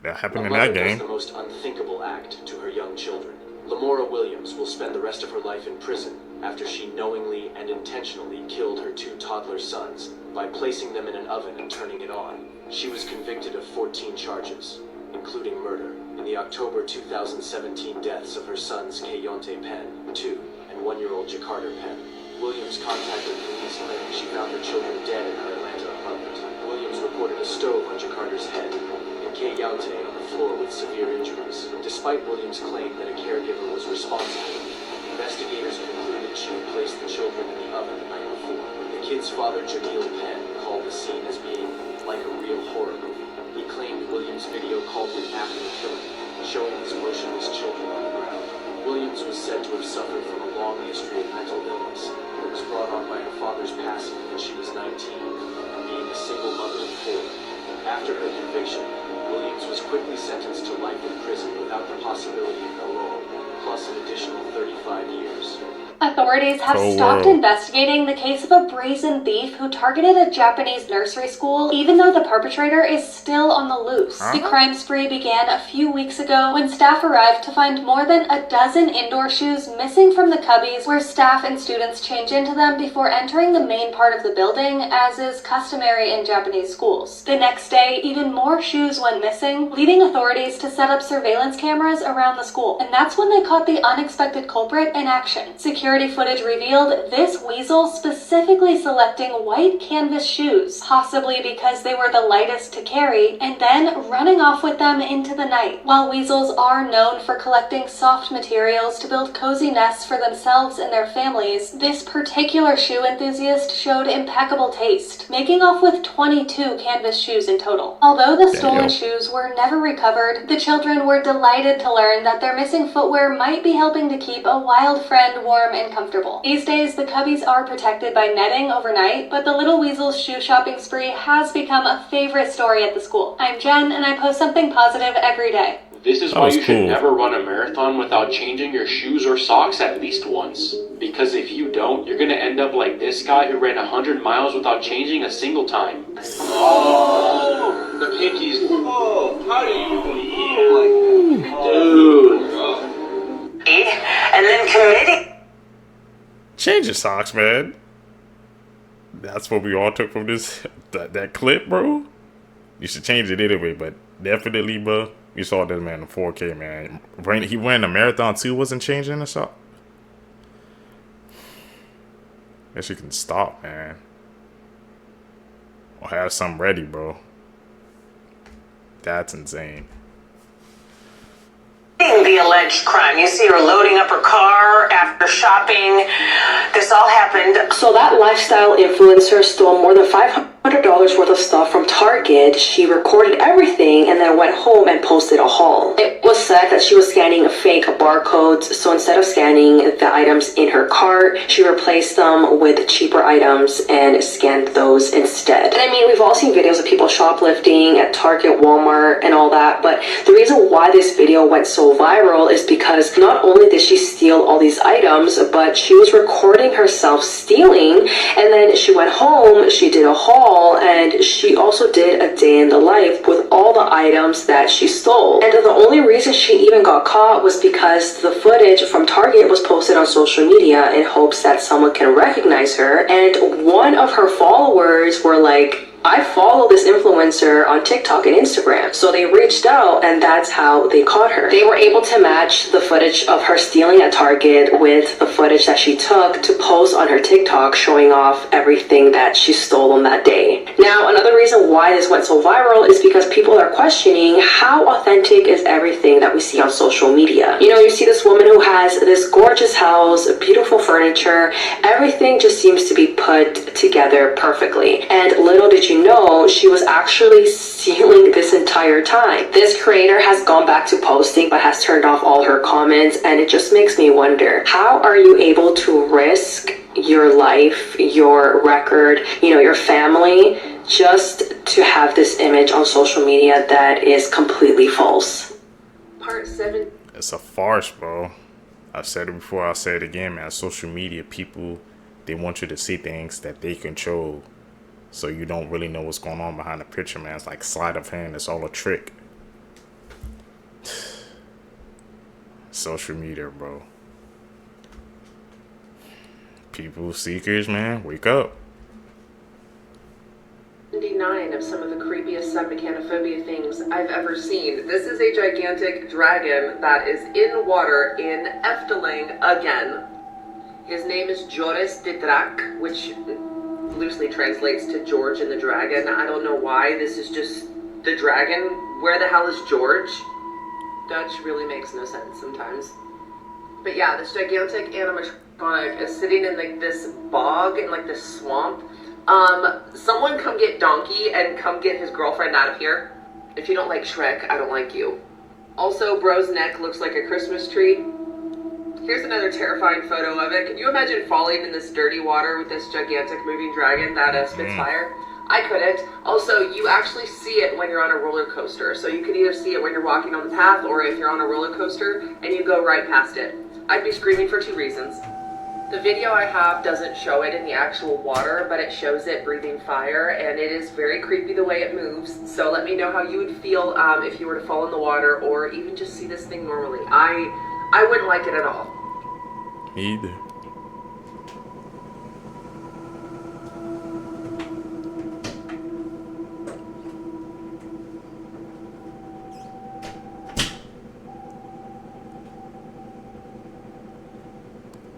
That happened in A mother that game. does the most unthinkable act to her young children. Lamora Williams will spend the rest of her life in prison after she knowingly and intentionally killed her 2 toddler sons by placing them in an oven and turning it on. She was convicted of 14 charges, including murder, in the October 2017 deaths of her sons Kayonte Penn, 2, and 1-year-old Jakarta Penn. Williams contacted police claiming she found her children dead in her Atlanta apartment. Williams reported a stove on Jakarta's head, and Kayonte on the floor with severe injuries. Despite Williams' claim that a caregiver was responsible, investigators concluded she had placed the children in the oven the night before. The kid's father, Jamil Penn, called the scene as being like a real horror movie. He claimed Williams' video called him after the killing, showing his motionless children on the ground. Williams was said to have suffered from a long history of mental illness that was brought on by her father's passing when she was 19 and being a single mother of 4. After her conviction, Williams was quickly sentenced to life in prison without the possibility of parole, plus an additional 35 years. Authorities have stopped investigating the case of a brazen thief who targeted a Japanese nursery school, even though the perpetrator is still on the loose. The crime spree began a few weeks ago when staff arrived to find more than a dozen indoor shoes missing from the cubbies where staff and students change into them before entering the main part of the building, as is customary in Japanese schools. The next day, even more shoes went missing, leading authorities to set up surveillance cameras around the school. And that's when they caught the unexpected culprit in action. Security footage revealed this weasel specifically selecting white canvas shoes, possibly because they were the lightest to carry, and then running off with them into the night. While weasels are known for collecting soft materials to build cozy nests for themselves and their families, this particular shoe enthusiast showed impeccable taste, making off with 22 canvas shoes in total. Although the stolen shoes were never recovered, the children were delighted to learn that their missing footwear might be helping to keep a wild friend warm and comfortable. These days, the cubbies are protected by netting overnight, but the little weasel's shoe shopping spree has become a favorite story at the school. I'm Jen, and I post something positive every day. This is why you should never run a marathon without changing your shoes or socks at least once. Because if you don't, you're gonna end up like this guy who ran 100 miles without changing a single time. Oh, the pinkies. Oh, how do you Dude. And then committing. Change your socks, man. That's what we all took from this that clip, bro. You should change it anyway, but definitely, bro. You saw this man in 4K, man. He ran a marathon too, wasn't changing the sock. Guess you can stop, man. Or have something ready, bro. That's insane. The alleged crime. You see her loading up her car after shopping. This all happened. So that lifestyle influencer stole more than 500 $100 worth of stuff from Target. She recorded everything and then went home and posted a haul. It was said that she was scanning fake barcodes, so instead of scanning the items in her cart, she replaced them with cheaper items and scanned those instead. And I mean, we've all seen videos of people shoplifting at Target, Walmart, and all that, but the reason why this video went so viral is because not only did she steal all these items, but she was recording herself stealing, and then she went home, she did a haul, and she also did a day in the life with all the items that she stole. And the only reason she even got caught was because the footage from Target was posted on social media in hopes that someone can recognize her, and one of her followers were like, I follow this influencer on TikTok and Instagram. So they reached out, and that's how they caught her. They were able to match the footage of her stealing at Target with the footage that she took to post on her TikTok, showing off everything that she stole on that day. Now, another reason why this went so viral is because people are questioning how authentic is everything that we see on social media. You know, you see this woman who has this gorgeous house, beautiful furniture, everything just seems to be put together perfectly. And little did you know, she was actually stealing this entire time. This creator has gone back to posting but has turned off all her comments, and it just makes me wonder, how are you able to risk your life, your record, you know, your family, just to have this image on social media that is completely false? Part 7. It's a farce, bro. I've said it before, I'll say it again, man. Social media people, they want you to see things that they control. So you don't really know what's going on behind the picture, man. It's like sleight of hand. It's all a trick. Social media, bro. People seekers, man. Wake up. 79 of some of the creepiest submechanophobia things I've ever seen. This is a gigantic dragon that is in water in Efteling again. His name is Joris de Draak, which loosely translates to George and the Dragon. I don't know why. This is just the dragon. Where the hell is George? Dutch really makes no sense sometimes. But yeah, this gigantic animatronic is sitting in like this bog, in like this swamp. Someone come get Donkey and come get his girlfriend out of here. If you don't like Shrek, I don't like you. Also, bro's neck looks like a Christmas tree. Here's another terrifying photo of it. Can you imagine falling in this dirty water with this gigantic moving dragon that spits fire? I couldn't. Also, you actually see it when you're on a roller coaster. So you can either see it when you're walking on the path, or if you're on a roller coaster and you go right past it. I'd be screaming for 2 reasons. The video I have doesn't show it in the actual water, but it shows it breathing fire, and it is very creepy the way it moves. So let me know how you would feel if you were to fall in the water, or even just see this thing normally. I wouldn't like it at all. Me either.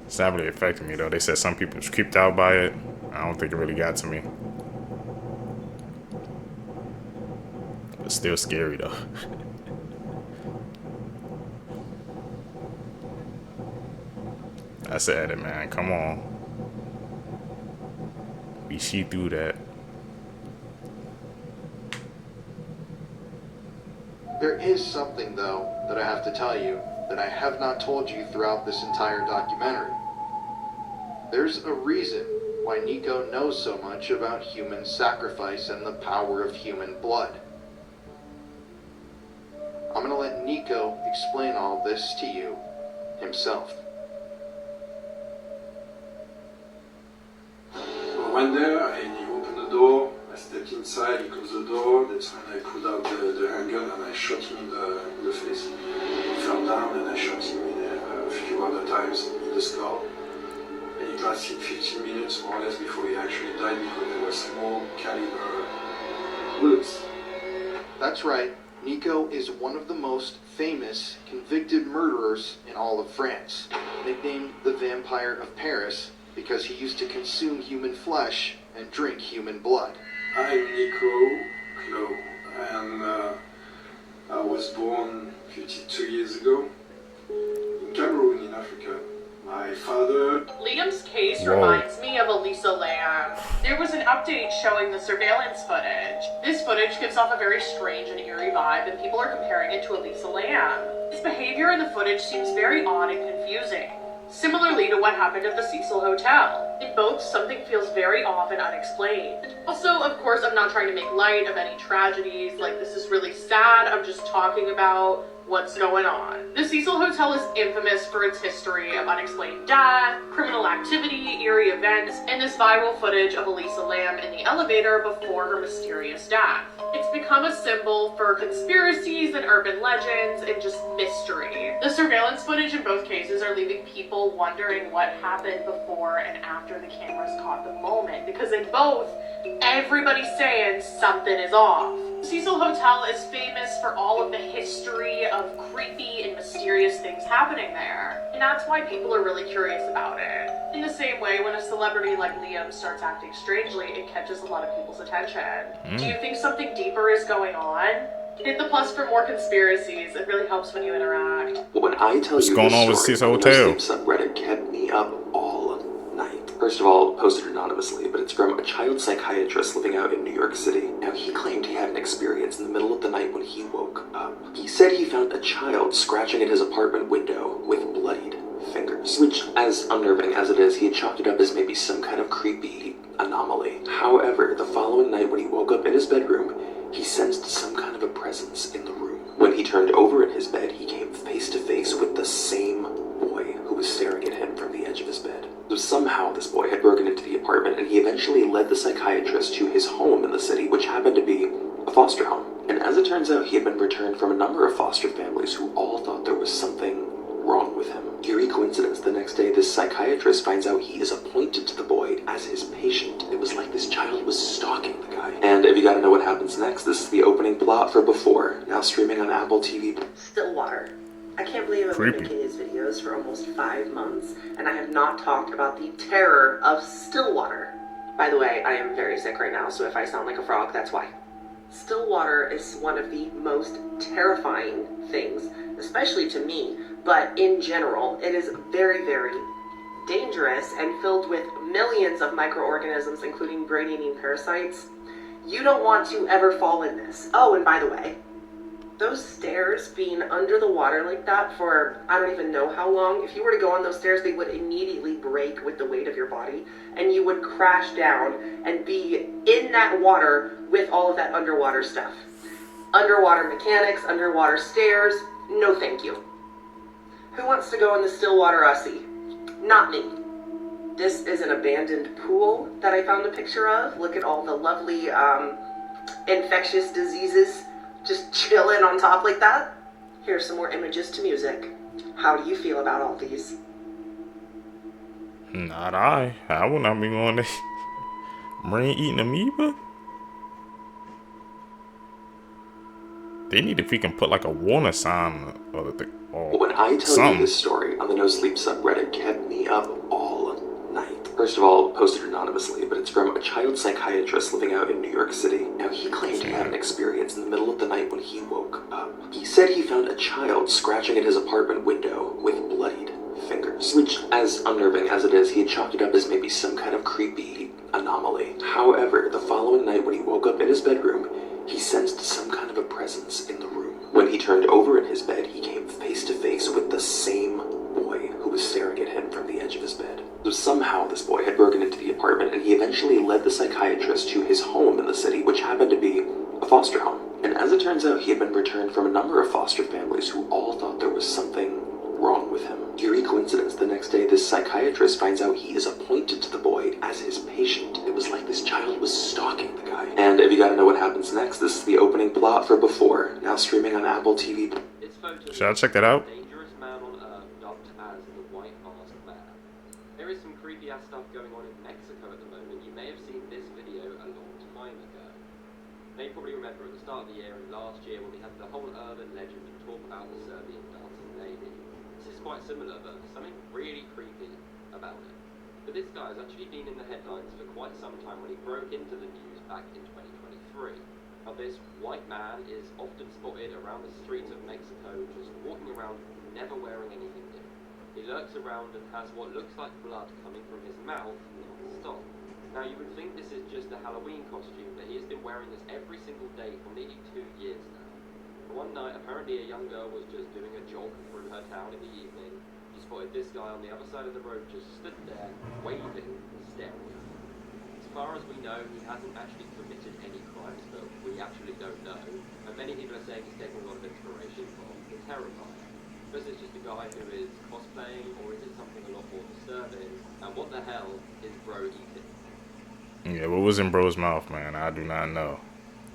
It's not really affecting me though. They said some people was creeped out by it. I don't think it really got to me. It's still scary though. That's the edit, man. Come on. We see through that. There is something, though, that I have to tell you that I have not told you throughout this entire documentary. There's a reason why Nico knows so much about human sacrifice and the power of human blood. I'm gonna let Nico explain all this to you himself. I went there and he opened the door, I stepped inside, he closed the door, that's when I pulled out the handgun and I shot him in the face. He fell down and I shot him in a few other times in the skull. And it lasted 15 minutes more or less before he actually died because there were small caliber bullets. That's right, Nico is one of the most famous convicted murderers in all of France, nicknamed the Vampire of Paris because he used to consume human flesh and drink human blood. I'm Nico Clo, and I was born 52 years ago in Cameroon in Africa. My father. Liam's case Whoa. reminds me of Elisa Lam. There was an update showing the surveillance footage. This footage gives off a very strange and eerie vibe, and people are comparing it to Elisa Lam. His behavior in the footage seems very odd and confusing, similarly to what happened at the Cecil Hotel. In both, something feels very off and unexplained. Also, of course, I'm not trying to make light of any tragedies, like this is really sad, I'm just talking about what's going on. The Cecil Hotel is infamous for its history of unexplained death, criminal activity, eerie events, and this viral footage of Elisa Lam in the elevator before her mysterious death. It's become a symbol for conspiracies and urban legends and just mystery. The surveillance footage in both cases are leaving people wondering what happened before and after the cameras caught the moment, because in both, everybody's saying something is off. Cecil Hotel is famous for all of the history of creepy and mysterious things happening there, and that's why people are really curious about it. In the same way, when a celebrity like Liam starts acting strangely, it catches a lot of people's attention. Do you think something deeper is going on? Hit the plus for more conspiracies. It really helps when you interact. When I tell What's you going this on with story, Cecil the Hotel? No Sleep subreddit kept me up all night. First of all, posted anonymously, but it's from a child psychiatrist living out in New York City. Now, he claimed he had an experience in the middle of the night when he woke up. He said he found a child scratching at his apartment window with bloodied fingers, which, as unnerving as it is, he had chalked it up as maybe some kind of creepy anomaly. However, the following night when he woke up in his bedroom, he sensed some kind of a presence in the room. When he turned over in his bed, he came face to face with the same boy who was staring at him from the edge of his bed. So somehow this boy had broken into the apartment, and he eventually led the psychiatrist to his home in the city, which happened to be a foster home. And as it turns out, he had been returned from a number of foster families who all thought there was something wrong with him. Eerie coincidence, the next day this psychiatrist finds out he is appointed to the boy as his patient. It was like this child was stalking the guy. And if you gotta know what happens next, this is the opening plot for Before, now streaming on Apple TV. Stillwater. I can't believe I've been making these videos for almost 5 months, and I have not talked about the terror of Stillwater. By the way, I am very sick right now, so if I sound like a frog, that's why. Stillwater is one of the most terrifying things, especially to me, but in general, it is very, very dangerous and filled with millions of microorganisms, including brain-eating parasites. You don't want to ever fall in this. Oh, and by the way, those stairs being under the water like that for I don't even know how long, if you were to go on those stairs, they would immediately break with the weight of your body, and you would crash down and be in that water with all of that underwater stuff. Underwater mechanics, underwater stairs, no thank you. Who wants to go in the Stillwater Ussy? Not me. This is an abandoned pool that I found a picture of. Look at all the lovely infectious diseases just chilling on top like that. Here's some more images to music. How do you feel about all these? Not I. I will not be on this. Brain eating amoeba? They need to freaking put like a warning sign or When I tell something. you this story on the No Sleep subreddit kept me up all night. First of all, posted anonymously, but it's from a child psychiatrist living out in New York City. Now, he claimed he had an experience in the middle of the night when he woke up. He said he found a child scratching at his apartment window with bloodied fingers, which, as unnerving as it is, he had chalked it up as maybe some kind of creepy anomaly. However, the following night when he woke up in his bedroom, he sensed some kind of a presence in the room. When he turned over in his bed, he came face to face with the same boy who was staring at him from the edge of his bed. So somehow this boy had broken into the apartment, and he eventually led the psychiatrist to his home in the city, which happened to be a foster home. And as it turns out, he had been returned from a number of foster families who all thought there was something wrong with him. Eerie coincidence, the next day this psychiatrist finds out he is appointed to the boy as his patient. It was like this child was stalking the guy. And if you gotta know what happens next, this is the opening plot for Before, now streaming on Apple TV. Should I check that out? Dangerous man on Earth dubbed as the White Masked Man. There is some creepy ass stuff going on in Mexico at the moment. You may have seen this video a long time ago. Now you probably remember at the start of the year and last year when we had the whole urban legend and talk about the Serbian dancing lady. This is quite similar, but something really creepy about it. But this guy has actually been in the headlines for quite some time when he broke into the news back in 2023. Now this white man is often spotted around the streets of Mexico just walking around never wearing anything new. He lurks around and has what looks like blood coming from his mouth non-stop. Now you would think this is just a Halloween costume, but he has been wearing this every single day for nearly 2 years now. One night, apparently a young girl was just doing a jog through her town in the evening. She spotted this guy on the other side of the road just stood there, waving and staring at her. As far as we know, he hasn't actually committed any crimes, but we actually don't know. And many people are saying he's taking a lot of inspiration from the Terrifier. Is this just a guy who is cosplaying, or is it something a lot more disturbing? And what the hell is Bro eating? Yeah, what was in Bro's mouth, man? I do not know.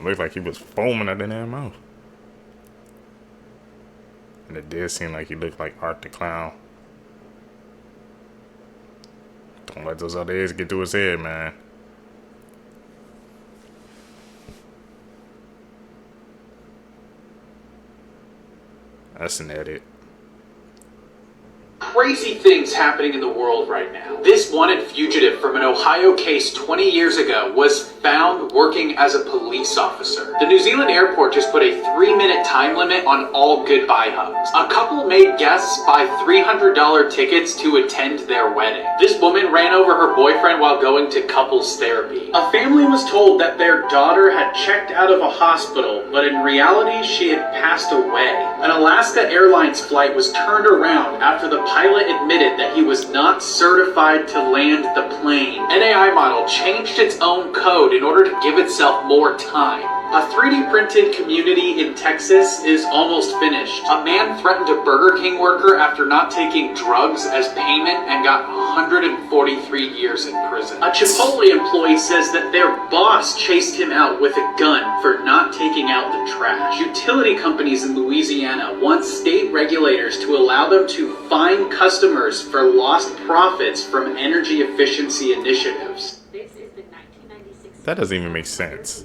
It looked like he was foaming at the damn mouth. And it did seem like he looked like Art the Clown. Don't let those other eggs get to his head, man. That's an edit. Crazy things happening in the world right now. This wanted fugitive from an Ohio case 20 years ago was found working as a police officer. The New Zealand airport just put a 3-minute time limit on all goodbye hugs. A couple made guests buy $300 tickets to attend their wedding. This woman ran over her boyfriend while going to couples therapy. A family was told that their daughter had checked out of a hospital, but in reality she had passed away. An Alaska Airlines flight was turned around after the pilot admitted that he was not certified to land the plane. An AI model changed its own code in order to give itself more time. A 3D printed community in Texas is almost finished. A man threatened a Burger King worker after not taking drugs as payment and got 143 years in prison. A Chipotle employee says that their boss chased him out with a gun for not taking out the trash. Utility companies in Louisiana want state regulators to allow them to fine customers for lost profits from energy efficiency initiatives. That doesn't even make sense.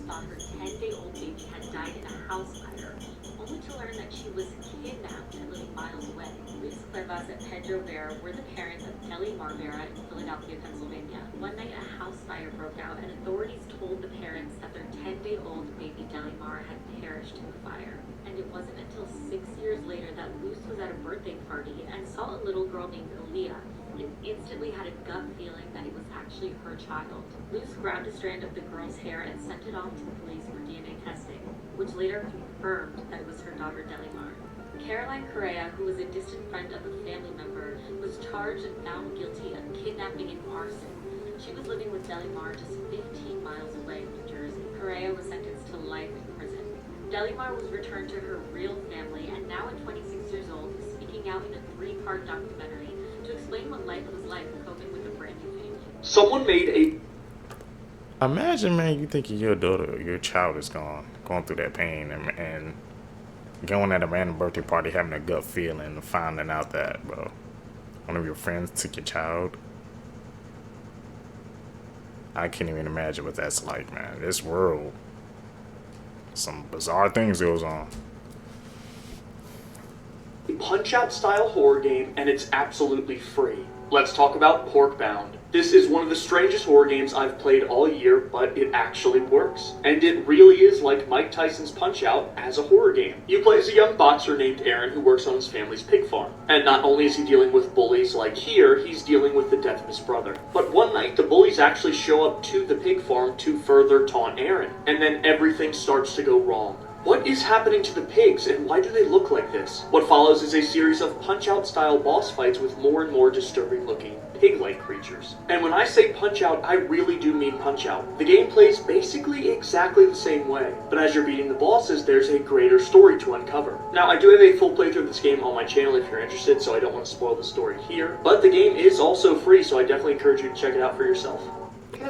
Were the parents of Kelly Marvera in Philadelphia, Pennsylvania. One night a house fire broke out and authorities told the parents that their 10-day-old baby Delimar had perished in the fire. And it wasn't until 6 years later that Luce was at a birthday party and saw a little girl named Aaliyah and instantly had a gut feeling that it was actually her child. Luce grabbed a strand of the girl's hair and sent it off to the police for DNA testing, which later confirmed that it was her daughter Delimar. Caroline Correa, who was a distant friend of a family member, was charged and found guilty of kidnapping and arson. She was living with Delimar just 15 miles away in New Jersey. Correa was sentenced to life in prison. Delimar was returned to her real family and now at 26 years old is speaking out in a 3-part documentary to explain what life was like coping with a brand new family. Someone made a... Imagine, man, you think your daughter, your child is going through that pain and going at a random birthday party, having a gut feeling, and finding out that, bro, one of your friends took your child. I can't even imagine what that's like, man. This world, some bizarre things goes on. Punch-Out style horror game, and it's absolutely free. Let's talk about Porkbound. This is one of the strangest horror games I've played all year, but it actually works. And it really is like Mike Tyson's Punch-Out as a horror game. You play as a young boxer named Aaron who works on his family's pig farm. And not only is he dealing with bullies like here, he's dealing with the death of his brother. But one night, the bullies actually show up to the pig farm to further taunt Aaron. And then everything starts to go wrong. What is happening to the pigs, and why do they look like this? What follows is a series of Punch-Out style boss fights with more and more disturbing looking pig-like creatures. And when I say Punch-Out, I really do mean Punch-Out. The game plays basically exactly the same way, but as you're beating the bosses, there's a greater story to uncover. Now, I do have a full playthrough of this game on my channel if you're interested, so I don't want to spoil the story here, but the game is also free, so I definitely encourage you to check it out for yourself.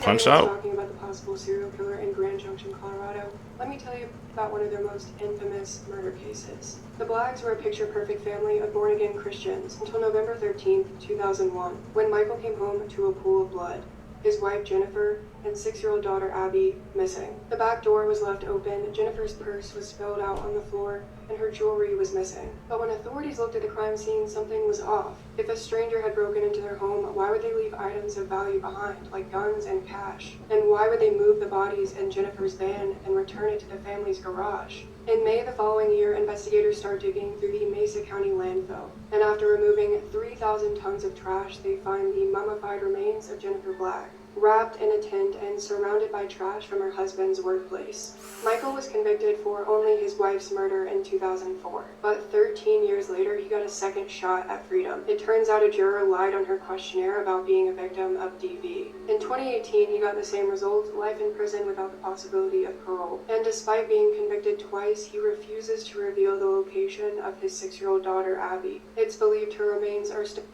Punch-Out? Talking about the possible serial killer in Grand Junction, Colorado, let me tell you about one of their most infamous murder cases. The Blacks were a picture-perfect family of born-again Christians until November 13th, 2001, when Michael came home to a pool of blood. His wife, Jennifer, and 6-year-old daughter Abby missing. The back door was left open, Jennifer's purse was spilled out on the floor, and her jewelry was missing. But when authorities looked at the crime scene, something was off. If a stranger had broken into their home, why would they leave items of value behind, like guns and cash? And why would they move the bodies in Jennifer's van and return it to the family's garage? In May the following year, investigators start digging through the Mesa County landfill, and after removing 3,000 tons of trash, they find the mummified remains of Jennifer Black, wrapped in a tent and surrounded by trash from her husband's workplace. Michael was convicted for only his wife's murder in 2004, but 13 years later he got a second shot at freedom. It turns out a juror lied on her questionnaire about being a victim of DV. In 2018 he got the same result, life in prison without the possibility of parole. And despite being convicted twice, he refuses to reveal the location of his 6-year-old daughter Abby. It's believed her remains are still...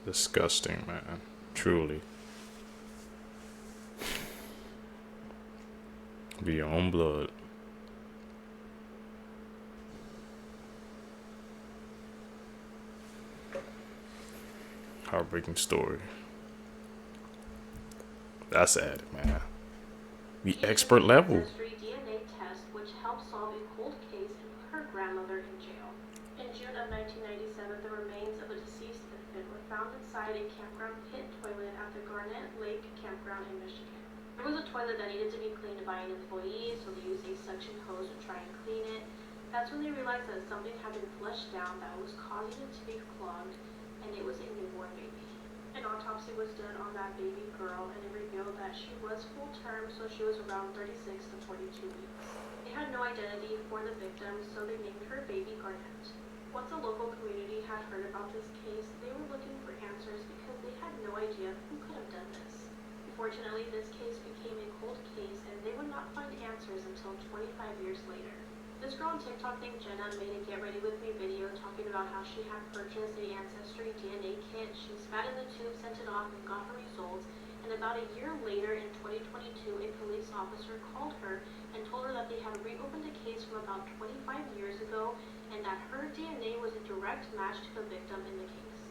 Disgusting, man. Truly. Be your own blood. Heartbreaking story. That's sad, man. The expert level. DNA test, which helped solve a cold case and put her grandmother in jail. In June of 1997, the remains of a deceased infant were found inside a campground pit toilet at the Garnett Lake Campground in Michigan. It was a toilet that needed to be cleaned by an employee, so they used a suction hose to try and clean it. That's when they realized that something had been flushed down that was causing it to be clogged, and it was a newborn baby. An autopsy was done on that baby girl, and it revealed that she was full term, so she was around 36 to 42 weeks. They had no identity for the victim, so they named her Baby Garnett. Once the local community had heard about this case, they were looking for answers because they had no idea who could have done this. Unfortunately, this case became a cold case, and they would not find answers until 25 years later. This girl on TikTok named Jenna made a Get Ready With Me video talking about how she had purchased a Ancestry DNA kit. She spat in the tube, sent it off, and got her results. And about a year later, in 2022, a police officer called her and told her that they had reopened a case from about 25 years ago and that her DNA was a direct match to the victim in the case.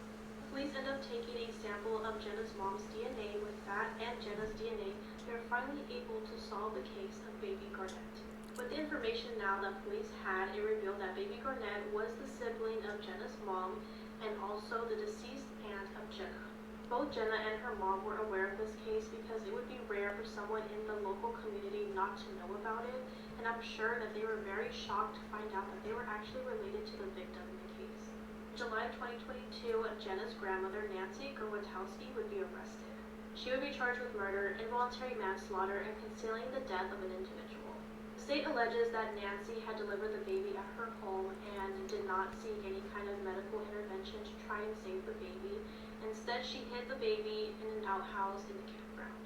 Police end up taking a sample of Jenna's mom's DNA. With that and Jenna's DNA, they were finally able to solve the case of Baby Garnett. With the information now that police had, it revealed that Baby Garnett was the sibling of Jenna's mom and also the deceased aunt of Jenna. Both Jenna and her mom were aware of this case because it would be rare for someone in the local community not to know about it, and I'm sure that they were very shocked to find out that they were actually related to the victim in the case. In July 2022, Jenna's grandmother, Nancy Gurwatowski, would be arrested. She would be charged with murder, involuntary manslaughter, and concealing the death of an individual. The state alleges that Nancy had delivered the baby at her home and did not seek any kind of medical intervention to try and save the baby. Instead, she hid the baby in an outhouse in the campground.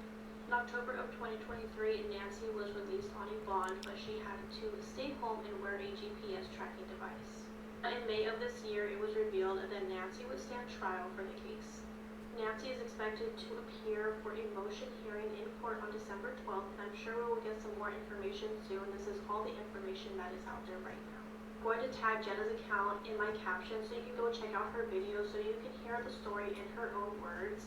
In October of 2023, Nancy was released on a bond, but she had to stay home and wear a GPS tracking device. In May of this year, it was revealed that Nancy would stand trial for the case. Nancy is expected to appear for a motion hearing in court on December 12th, and I'm sure we will get some more information soon. This is all the information that is out there right now. I'm going to tag Jenna's account in my caption so you can go check out her video so you can hear the story in her own words.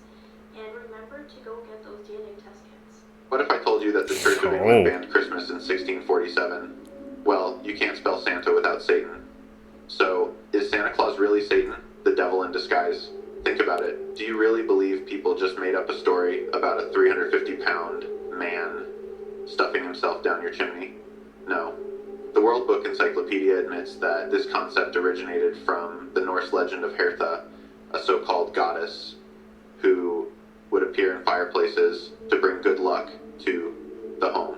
And remember to go get those DNA test kits. What if I told you that the Church of England banned Christmas in 1647? Well, you can't spell Santa without Satan. So, is Santa Claus really Satan, the devil in disguise? Think about it. Do you really believe people just made up a story about a 350-pound man stuffing himself down your chimney? No. The World Book Encyclopedia admits that this concept originated from the Norse legend of Hertha, a so-called goddess who would appear in fireplaces to bring good luck to the home.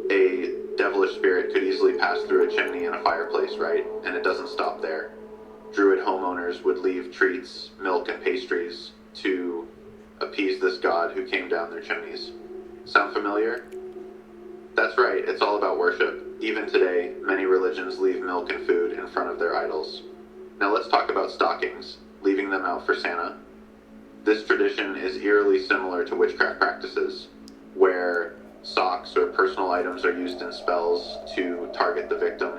A devilish spirit could easily pass through a chimney and a fireplace, right? And it doesn't stop there. Druid homeowners would leave treats, milk, and pastries to appease this god who came down their chimneys. Sound familiar? That's right, it's all about worship. Even today, many religions leave milk and food in front of their idols. Now let's talk about stockings, leaving them out for Santa. This tradition is eerily similar to witchcraft practices, where socks or personal items are used in spells to target the victim.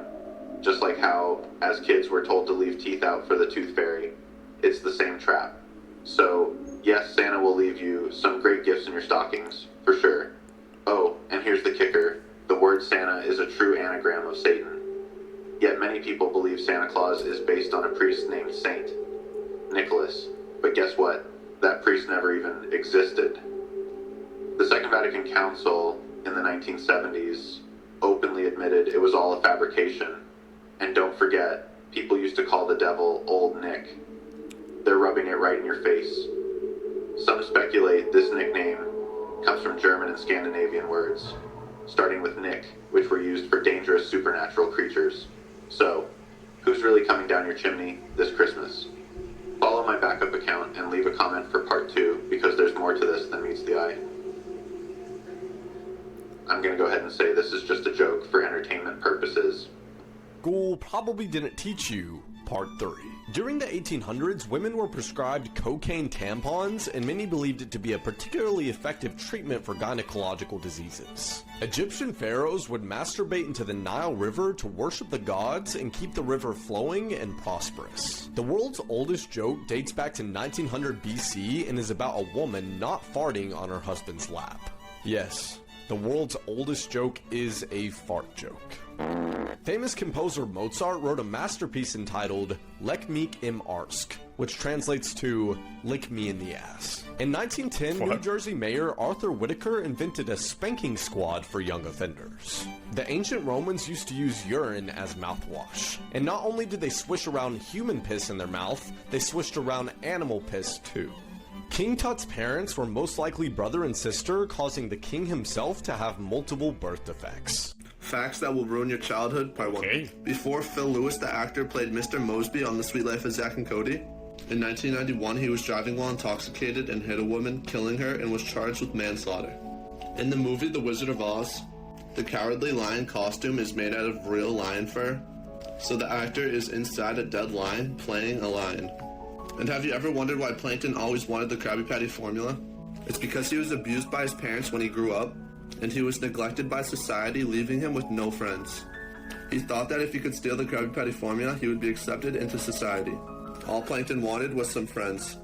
Just like how, as kids, we're told to leave teeth out for the tooth fairy. It's the same trap. So, yes, Santa will leave you some great gifts in your stockings, for sure. Oh, and here's the kicker. The word Santa is a true anagram of Satan. Yet many people believe Santa Claus is based on a priest named Saint Nicholas. But guess what? That priest never even existed. The Second Vatican Council in the 1970s openly admitted it was all a fabrication. And don't forget, people used to call the devil Old Nick. They're rubbing it right in your face. Some speculate this nickname comes from German and Scandinavian words, starting with Nick, which were used for dangerous supernatural creatures. So, who's really coming down your chimney this Christmas? Follow my backup account and leave a comment for part 2, because there's more to this than meets the eye. I'm gonna go ahead and say this is just a joke for entertainment purposes. School probably didn't teach you part 3. During the 1800s, women were prescribed cocaine tampons, and many believed it to be a particularly effective treatment for gynecological diseases. Egyptian pharaohs would masturbate into the Nile River to worship the gods and keep the river flowing and prosperous. The world's oldest joke dates back to 1900 BC and is about a woman not farting on her husband's lap. Yes, the world's oldest joke is a fart joke. Famous composer Mozart wrote a masterpiece entitled Leck mich im Arsch, which translates to Lick Me in the Ass. In 1910, New Jersey Mayor Arthur Whitaker invented a spanking squad for young offenders. The ancient Romans used to use urine as mouthwash. And not only did they swish around human piss in their mouth, they swished around animal piss too. King Tut's parents were most likely brother and sister, causing the king himself to have multiple birth defects. Facts that will ruin your childhood, part 1. Before Phil Lewis, the actor, played Mr. Mosby on The Sweet Life of Zack and Cody. In 1991, he was driving while intoxicated and hit a woman, killing her, and was charged with manslaughter. In the movie The Wizard of Oz, the Cowardly Lion costume is made out of real lion fur, so the actor is inside a dead lion, playing a lion. And have you ever wondered why Plankton always wanted the Krabby Patty formula? It's because he was abused by his parents when he grew up, and he was neglected by society, leaving him with no friends. He thought that if he could steal the Krabby Patty formula, he would be accepted into society. All Plankton wanted was some friends.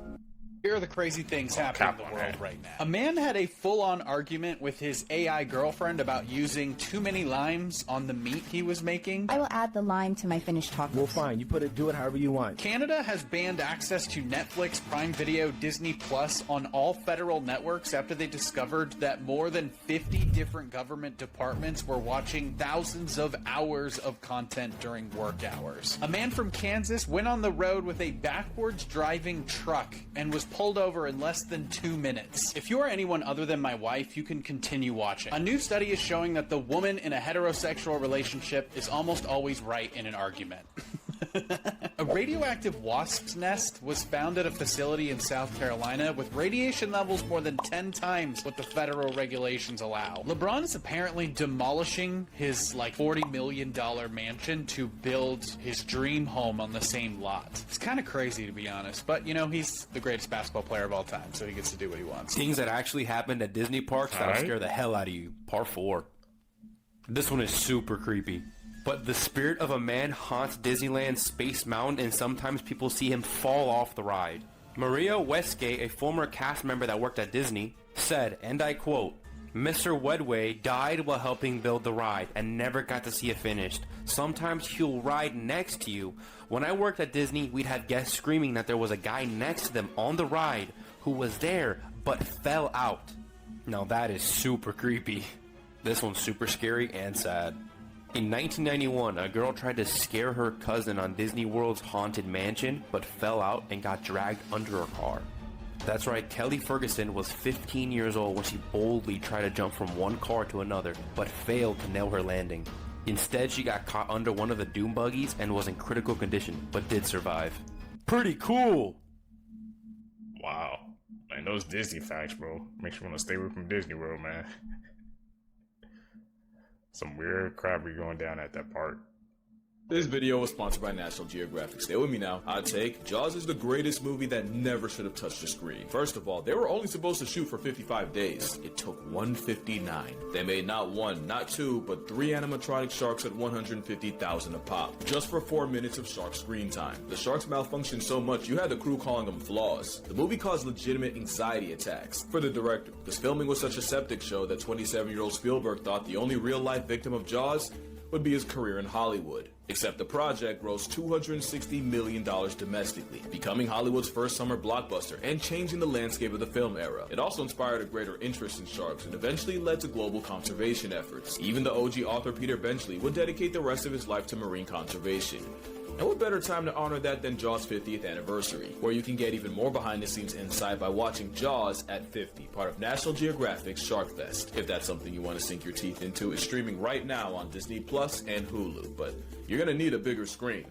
Here are the crazy things happening in the world right now. A man had a full-on argument with his AI girlfriend about using too many limes on the meat he was making. I will add the lime to my finished tacos. Well, fine. You do it however you want. Canada has banned access to Netflix, Prime Video, Disney Plus on all federal networks after they discovered that more than 50 different government departments were watching thousands of hours of content during work hours. A man from Kansas went on the road with a backwards driving truck and was pulled over in less than 2 minutes. If you are anyone other than my wife, you can continue watching. A new study is showing that the woman in a heterosexual relationship is almost always right in an argument. A radioactive wasp's nest was found at a facility in South Carolina with radiation levels more than 10 times what the federal regulations allow. LeBron is apparently demolishing his $40 million mansion to build his dream home on the same lot. It's kind of crazy, to be honest, but he's the greatest basketball player of all time, so he gets to do what he wants. Things that actually happened at Disney parks that'll scare the hell out of you. Part 4. This one is super creepy. But the spirit of a man haunts Disneyland's Space Mountain, and sometimes people see him fall off the ride. Maria Westgate, a former cast member that worked at Disney, said, and I quote, Mr. Wedway died while helping build the ride and never got to see it finished. Sometimes he'll ride next to you. When I worked at Disney, we'd have guests screaming that there was a guy next to them on the ride who was there but fell out. Now that is super creepy. This one's super scary and sad. In 1991, a girl tried to scare her cousin on Disney World's Haunted Mansion, but fell out and got dragged under her car. That's right, Kelly Ferguson was 15 years old when she boldly tried to jump from one car to another, but failed to nail her landing. Instead, she got caught under one of the doom buggies and was in critical condition, but did survive. Pretty cool! Wow. Man, those Disney facts, bro. Makes you want to stay away from Disney World, man. Some weird crap be going down at that park. This video was sponsored by National Geographic. Stay with me now. Hot take: Jaws is the greatest movie that never should have touched the screen. First of all, they were only supposed to shoot for 55 days. It took 159. They made not one, not two, but 3 animatronic sharks at $150,000 a pop, just for 4 minutes of shark screen time. The sharks malfunctioned so much you had the crew calling them flaws. The movie caused legitimate anxiety attacks. For the director, this filming was such a septic show that 27-year-old Spielberg thought the only real-life victim of Jaws would be his career in Hollywood. Except the project grossed $260 million domestically, becoming Hollywood's first summer blockbuster and changing the landscape of the film era. It also inspired a greater interest in sharks and eventually led to global conservation efforts. Even the OG author Peter Benchley would dedicate the rest of his life to marine conservation. And what better time to honor that than Jaws' 50th anniversary, where you can get even more behind-the-scenes insight by watching Jaws at 50, part of National Geographic's Shark Fest. If that's something you want to sink your teeth into, it's streaming right now on Disney Plus and Hulu, but you're gonna need a bigger screen.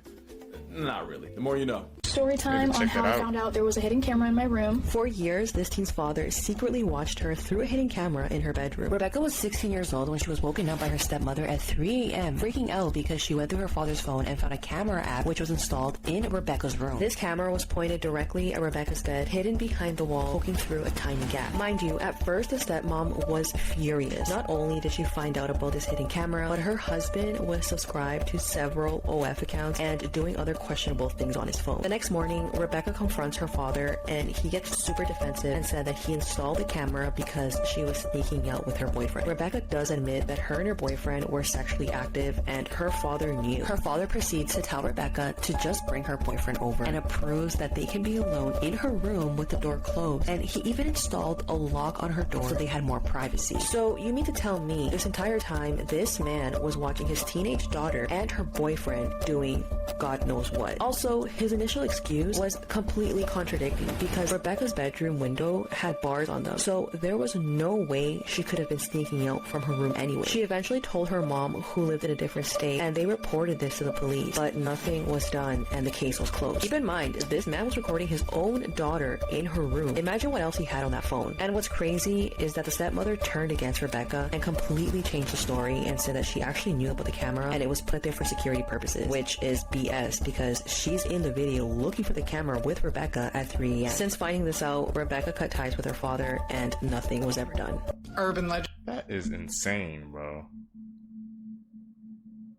Not really. The more you know. Story time on how I found out there was a hidden camera in my room. For years, this teen's father secretly watched her through a hidden camera in her bedroom. Rebecca was 16 years old when she was woken up by her stepmother at 3 a.m., freaking out because she went through her father's phone and found a camera app which was installed in Rebecca's room. This camera was pointed directly at Rebecca's bed, hidden behind the wall, poking through a tiny gap. Mind you, at first the stepmom was furious. Not only did she find out about this hidden camera, but her husband was subscribed to several OF accounts and doing other questionable things on his phone. The next morning, Rebecca confronts her father and he gets super defensive and said that he installed the camera because she was sneaking out with her boyfriend. Rebecca does admit that her and her boyfriend were sexually active and her father knew. Her father proceeds to tell Rebecca to just bring her boyfriend over and approves that they can be alone in her room with the door closed, and he even installed a lock on her door so they had more privacy. So you mean to tell me this entire time this man was watching his teenage daughter and her boyfriend doing God knows what? Also, his initial excuse was completely contradicting because Rebecca's bedroom window had bars on them, so there was no way she could have been sneaking out from her room anyway. She eventually told her mom, who lived in a different state, and they reported this to the police, but nothing was done and the case was closed. Keep in mind, this man was recording his own daughter in her room. Imagine what else he had on that phone. And what's crazy is that the stepmother turned against Rebecca and completely changed the story and said that she actually knew about the camera and it was put there for security purposes, which is BS because she's in the video looking for the camera with Rebecca at 3 a.m. Since finding this out, Rebecca cut ties with her father and nothing was ever done. Urban legend. That is insane, bro.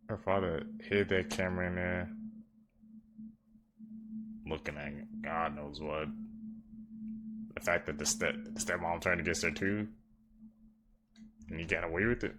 Her father hid that camera in there, looking at God knows what. The fact that the stepmom turned against her too, and he got away with it.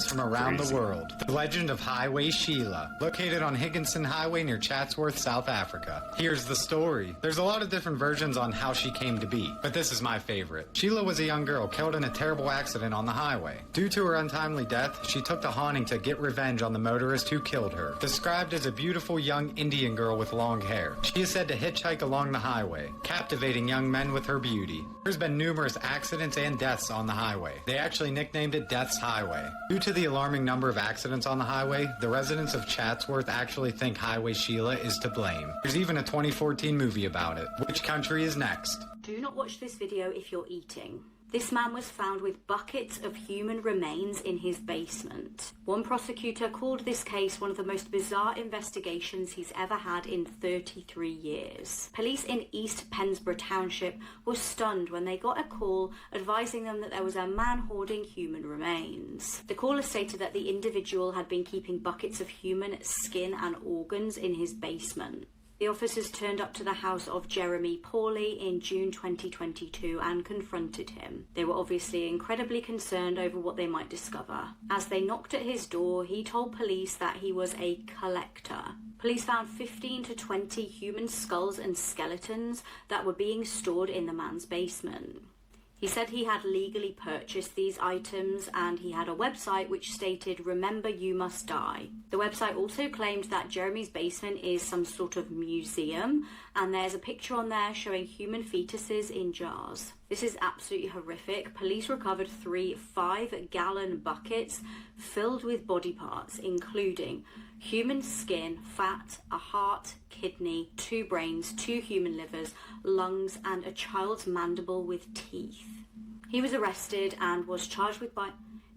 From around the world. The legend of Highway Sheila, located on Higginson Highway near Chatsworth, South Africa. Here's the story. There's a lot of different versions on how she came to be, but this is my favorite. Sheila was a young girl killed in a terrible accident on the highway. Due to her untimely death, she took to haunting to get revenge on the motorist who killed her. Described as a beautiful young Indian girl with long hair, she is said to hitchhike along the highway, captivating young men with her beauty. There's been numerous accidents and deaths on the highway. They actually nicknamed it Death's Highway. Due to the alarming number of accidents on the highway, the residents of Chatsworth actually think Highway Sheila is to blame. There's even a 2014 movie about it. Which country is next? Do not watch this video if you're eating. This man was found with buckets of human remains in his basement. One prosecutor called this case one of the most bizarre investigations he's ever had in 33 years. Police in East Pennsboro Township were stunned when they got a call advising them that there was a man hoarding human remains. The caller stated that the individual had been keeping buckets of human skin and organs in his basement. The officers turned up to the house of Jeremy Pawley in June 2022 and confronted him. They were obviously incredibly concerned over what they might discover. As they knocked at his door, he told police that he was a collector. Police found 15 to 20 human skulls and skeletons that were being stored in the man's basement. He said he had legally purchased these items and he had a website which stated, "Remember you must die." The website also claimed that Jeremy's basement is some sort of museum and there's a picture on there showing human fetuses in jars. This is absolutely horrific. Police recovered 3 5-gallon buckets filled with body parts, including human skin, fat, a heart, kidney, 2 brains, 2 human livers, lungs, and a child's mandible with teeth. He was arrested and was charged with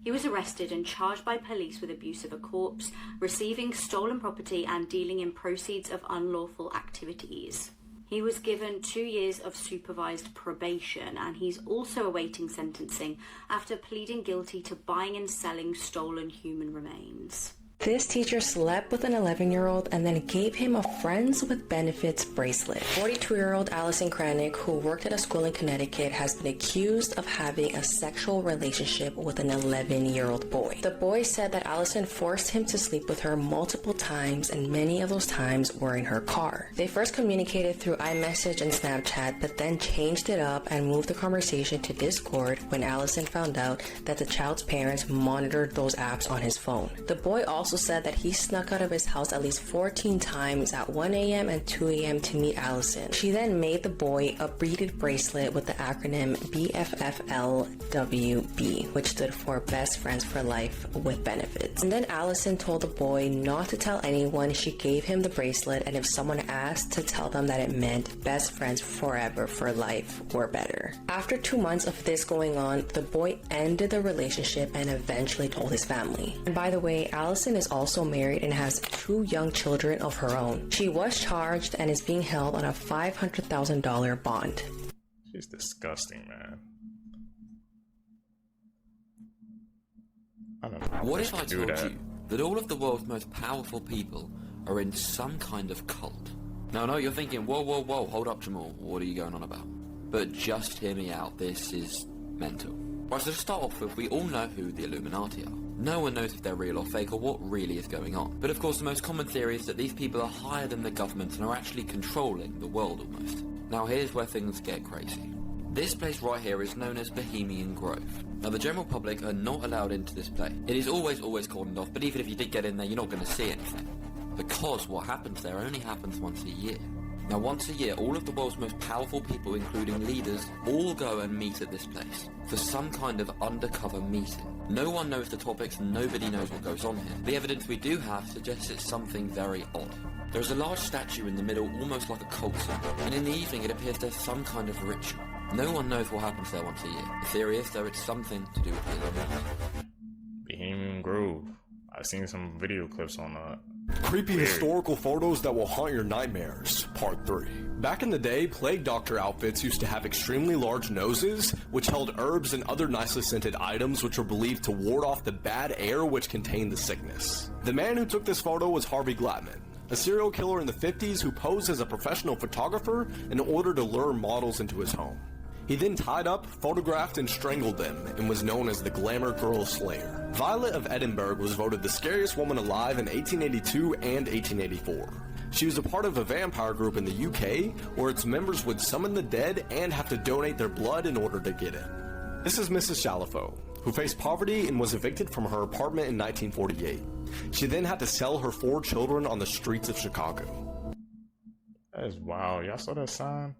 He was arrested and charged by police with abuse of a corpse, receiving stolen property, and dealing in proceeds of unlawful activities. He was given 2 years of supervised probation, and he's also awaiting sentencing after pleading guilty to buying and selling stolen human remains. This teacher slept with an 11-year-old and then gave him a Friends with Benefits bracelet. 42-year-old Allison Kranick, who worked at a school in Connecticut, has been accused of having a sexual relationship with an 11-year-old boy. The boy said that Allison forced him to sleep with her multiple times, and many of those times were in her car. They first communicated through iMessage and Snapchat, but then changed it up and moved the conversation to Discord when Allison found out that the child's parents monitored those apps on his phone. The boy also said that he snuck out of his house at least 14 times at 1 a.m. and 2 a.m. to meet Allison. She then made the boy a beaded bracelet with the acronym BFFLWB, which stood for Best Friends for Life with Benefits. And then Allison told the boy not to tell anyone she gave him the bracelet, and if someone asked, to tell them that it meant best friends forever for life or better. After 2 months of this going on, the boy ended the relationship and eventually told his family. And by the way, Allison is also married and has 2 young children of her own. She was charged and is being held on a $500,000 bond. She's disgusting, man. I don't know. What if I told you that all of the world's most powerful people are in some kind of cult? Now, I know you're thinking, whoa, whoa, whoa, hold up, Jamal. What are you going on about? But just hear me out. This is mental. Right, so to start off with, we all know who the Illuminati are. No one knows if they're real or fake or what really is going on. But of course, the most common theory is that these people are higher than the government and are actually controlling the world almost. Now, here's where things get crazy. This place right here is known as Bohemian Grove. Now, the general public are not allowed into this place. It is always cordoned off, but even if you did get in there, you're not going to see anything. Because what happens there only happens once a year. Now, once a year, all of the world's most powerful people, including leaders, all go and meet at this place for some kind of undercover meeting. No one knows the topics and nobody knows what goes on here. The evidence we do have suggests it's something very odd. There's a large statue in the middle, almost like a cult symbol, and in the evening it appears there's some kind of ritual. No one knows what happens there once a year. The theory is, though, it's something to do with the Illuminati. Bohemian Grove. I've seen some video clips on that. Creepy historical photos that will haunt your nightmares, Part 3. Back in the day, plague doctor outfits used to have extremely large noses, which held herbs and other nicely scented items which were believed to ward off the bad air which contained the sickness. The man who took this photo was Harvey Gladman, a serial killer in the 50s who posed as a professional photographer in order to lure models into his home. He then tied up, photographed, and strangled them, and was known as the Glamour Girl Slayer. Violet of Edinburgh was voted the scariest woman alive in 1882 and 1884. She was a part of a vampire group in the UK, where its members would summon the dead and have to donate their blood in order to get in. This is Mrs. Shalafo, who faced poverty and was evicted from her apartment in 1948. She then had to sell her 4 children on the streets of Chicago. That is wild. Y'all saw that sign?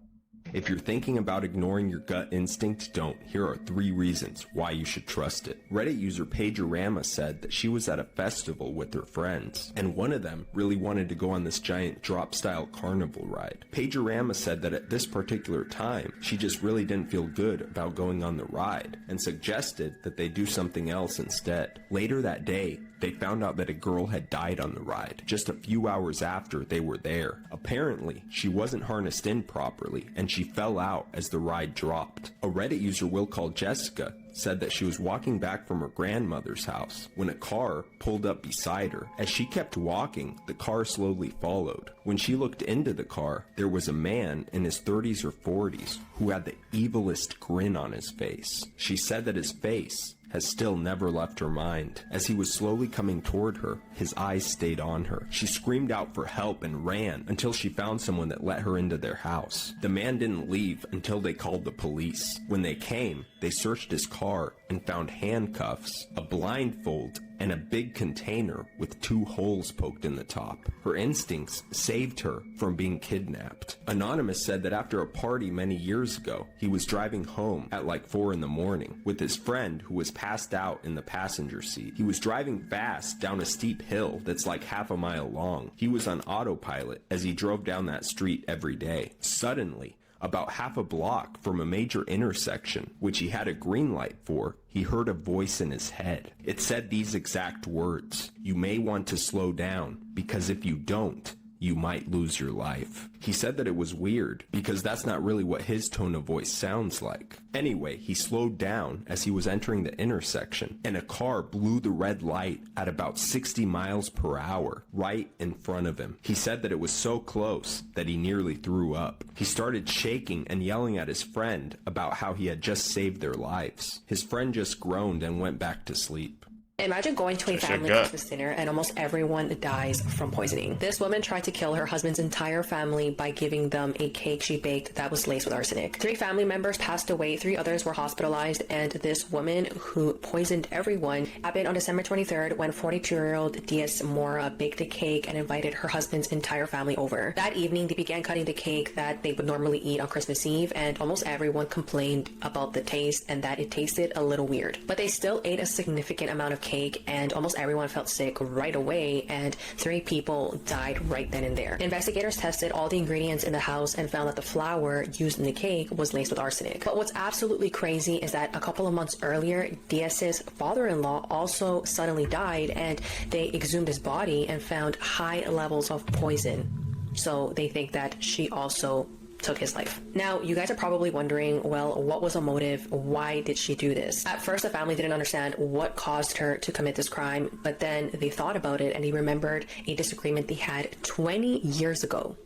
If you're thinking about ignoring your gut instinct, don't. Here are 3 reasons why you should trust it. Reddit user Pagerama said that she was at a festival with her friends, and one of them really wanted to go on this giant drop-style carnival ride. Pagerama said that at this particular time, she just really didn't feel good about going on the ride, and suggested that they do something else instead. Later that day, they found out that a girl had died on the ride, just a few hours after they were there. Apparently, she wasn't harnessed in properly, and she fell out as the ride dropped. A Reddit user we'll call Jessica said that she was walking back from her grandmother's house when a car pulled up beside her. As she kept walking, the car slowly followed. When she looked into the car, there was a man in his 30s or 40s who had the evilest grin on his face. She said that his face has still never left her mind. As he was slowly coming toward her, his eyes stayed on her. She screamed out for help and ran until she found someone that let her into their house. The man didn't leave until they called the police. When they came, they searched his car and found handcuffs, a blindfold, and a big container with 2 holes poked in the top. Her instincts saved her from being kidnapped. Anonymous said that after a party many years ago, he was driving home at like 4 in the morning with his friend who was passed out in the passenger seat. He was driving fast down a steep hill that's like half a mile long. He was on autopilot as he drove down that street every day. Suddenly, About half a block from a major intersection, which he had a green light for, he heard a voice in his head. It said these exact words: "You may want to slow down, because if you don't, you might lose your life." He said that it was weird, because that's not really what his tone of voice sounds like. Anyway, he slowed down as he was entering the intersection, and a car blew the red light at about 60 miles per hour right in front of him. He said that it was so close that he nearly threw up. He started shaking and yelling at his friend about how he had just saved their lives. His friend just groaned and went back to sleep. Imagine going to a family Christmas dinner and almost everyone dies from poisoning. This woman tried to kill her husband's entire family by giving them a cake she baked that was laced with arsenic. 3 family members passed away, 3 others were hospitalized, and this woman who poisoned everyone happened on December 23rd when 42-year-old Diaz Mora baked a cake and invited her husband's entire family over. That evening, they began cutting the cake that they would normally eat on Christmas Eve, and almost everyone complained about the taste and that it tasted a little weird. But they still ate a significant amount of cake, and almost everyone felt sick right away, and 3 people died right then and there. Investigators tested all the ingredients in the house and found that the flour used in the cake was laced with arsenic. But what's absolutely crazy is that a couple of months earlier, Diaz's father-in-law also suddenly died, and they exhumed his body and found high levels of poison. So they think that she also took his life. Now, you guys are probably wondering, well, what was the motive? Why did she do this? At first, the family didn't understand what caused her to commit this crime, but then they thought about it and they remembered a disagreement they had 20 years ago.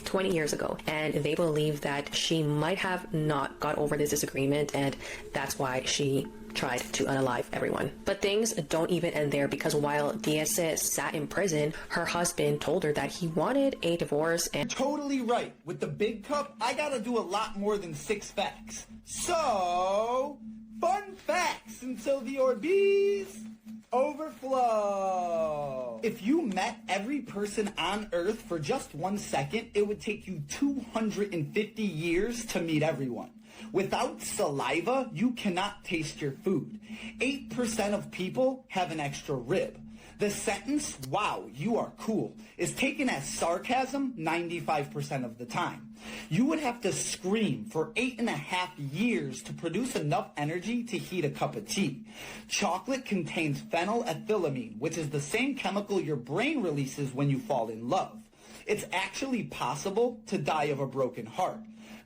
20 years ago, and they believe that she might have not got over this disagreement, and that's why she tried to unalive everyone. But things don't even end there, because while Diaz sat in prison, her husband told her that he wanted a divorce. And totally right. With the big cup, I gotta do a lot more than 6 facts. So, fun facts until the Orbis overflow. If you met every person on Earth for just 1 second, it would take you 250 years to meet everyone. Without saliva, you cannot taste your food. 8% of people have an extra rib. The sentence, "Wow, you are cool," is taken as sarcasm 95% of the time. You would have to scream for 8.5 years to produce enough energy to heat a cup of tea. Chocolate contains phenylethylamine, which is the same chemical your brain releases when you fall in love. It's actually possible to die of a broken heart.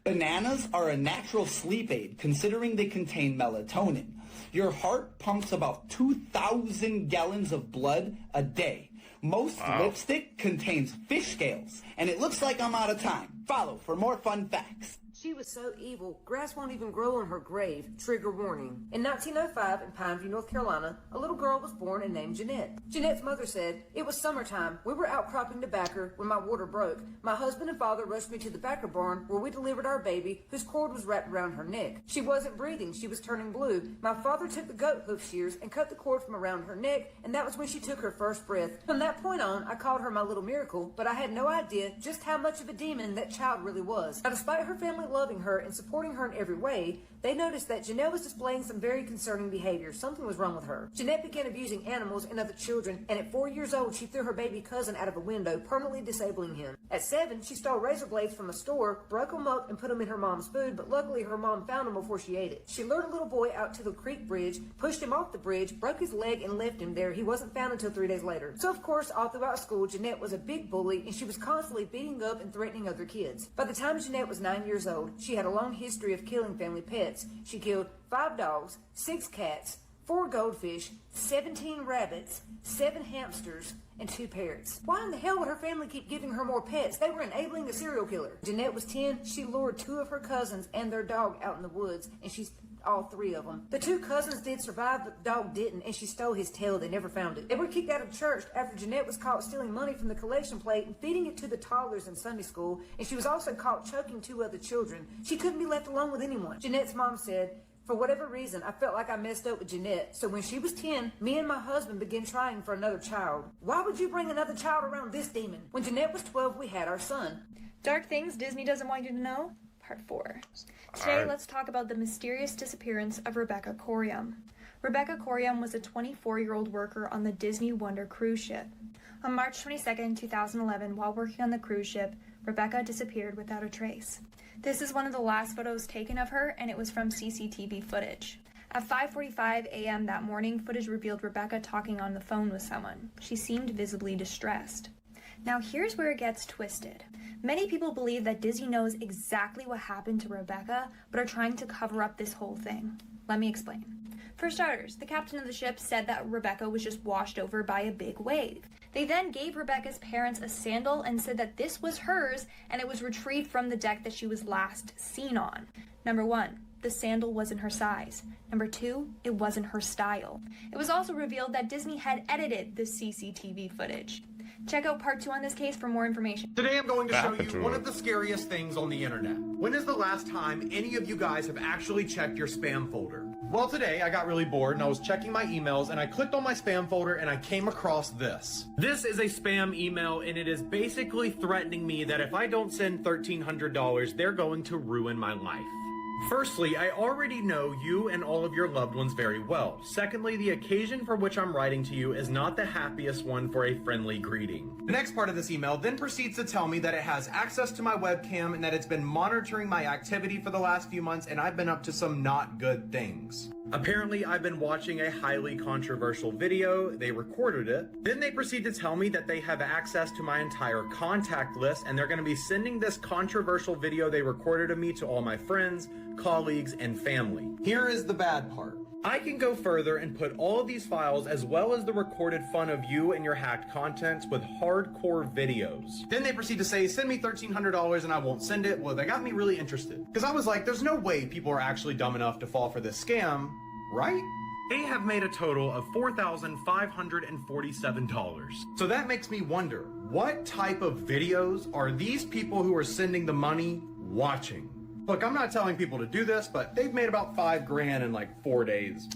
Bananas are a natural sleep aid, considering they contain melatonin. Your heart pumps about 2,000 gallons of blood a day. Most lipstick contains fish scales. And it looks like I'm out of time. Follow for more fun facts. She was so evil, grass won't even grow on her grave. Trigger warning. In 1905, in Pineview, North Carolina, a little girl was born and named Jeanette. Jeanette's mother said, "It was summertime. We were out cropping tobacco when my water broke. My husband and father rushed me to the backer barn where we delivered our baby, whose cord was wrapped around her neck. She wasn't breathing. She was turning blue. My father took the goat hoof shears and cut the cord from around her neck, and that was when she took her first breath. From that point on, I called her my little miracle, but I had no idea just how much of a demon that child really was." Now, despite her family loving her and supporting her in every way, they noticed that Jeanette was displaying some very concerning behavior. Something was wrong with her. Jeanette began abusing animals and other children, and at 4 years old, she threw her baby cousin out of a window, permanently disabling him. At 7, she stole razor blades from a store, broke them up, and put them in her mom's food, but luckily her mom found them before she ate it. She lured a little boy out to the creek bridge, pushed him off the bridge, broke his leg, and left him there. He wasn't found until 3 days later. So, of course, all throughout school, Jeanette was a big bully, and she was constantly beating up and threatening other kids. By the time Jeanette was 9 years old, she had a long history of killing family pets. She killed 5 dogs, 6 cats, 4 goldfish, 17 rabbits, 7 hamsters, and 2 parrots. Why in the hell would her family keep giving her more pets? They were enabling a serial killer. Jeanette was 10. She lured 2 of her cousins and their dog out in the woods, and she's all 3 of them. The 2 cousins did survive, but the dog didn't, and she stole his tail. They never found it. They were kicked out of church after Jeanette was caught stealing money from the collection plate and feeding it to the toddlers in Sunday school, and she was also caught choking 2 other children. She couldn't be left alone with anyone. Jeanette's mom said, "For whatever reason, I felt like I messed up with Jeanette. So when she was 10, me and my husband began trying for another child." Why would you bring another child around this demon? When Jeanette was 12, we had our son. Dark things Disney doesn't want you to know, Part 4. Today, let's talk about the mysterious disappearance of Rebecca Corium. Rebecca Corium was a 24-year-old worker on the Disney Wonder cruise ship. On March 22, 2011, while working on the cruise ship, Rebecca disappeared without a trace. This is one of the last photos taken of her, and it was from CCTV footage. At 5:45 a.m. that morning, footage revealed Rebecca talking on the phone with someone. She seemed visibly distressed. Now here's where it gets twisted. Many people believe that Disney knows exactly what happened to Rebecca, but are trying to cover up this whole thing. Let me explain. For starters, the captain of the ship said that Rebecca was just washed over by a big wave. They then gave Rebecca's parents a sandal and said that this was hers and it was retrieved from the deck that she was last seen on. Number one, the sandal wasn't her size. Number two, it wasn't her style. It was also revealed that Disney had edited the CCTV footage. Check out part 2 on this case for more information. Today I'm going to show you one of the scariest things on the internet. When is the last time any of you guys have actually checked your spam folder? Well, today I got really bored and I was checking my emails and I clicked on my spam folder and I came across this. This is a spam email and it is basically threatening me that if I don't send $1,300, they're going to ruin my life. Firstly, I already know you and all of your loved ones very well. Secondly, the occasion for which I'm writing to you is not the happiest one for a friendly greeting. The next part of this email then proceeds to tell me that it has access to my webcam and that it's been monitoring my activity for the last few months and I've been up to some not good things. Apparently, I've been watching a highly controversial video, they recorded it. Then they proceed to tell me that they have access to my entire contact list and they're going to be sending this controversial video they recorded of me to all my friends, colleagues, and family. Here is the bad part. I can go further and put all of these files as well as the recorded fun of you and your hacked contents with hardcore videos. Then they proceed to say, send me $1,300 and I won't send it. Well, they got me really interested. Because I was like, there's no way people are actually dumb enough to fall for this scam, right? They have made a total of $4,547. So that makes me wonder, what type of videos are these people who are sending the money watching? Look, I'm not telling people to do this, but they've made about $5,000 in like 4 days.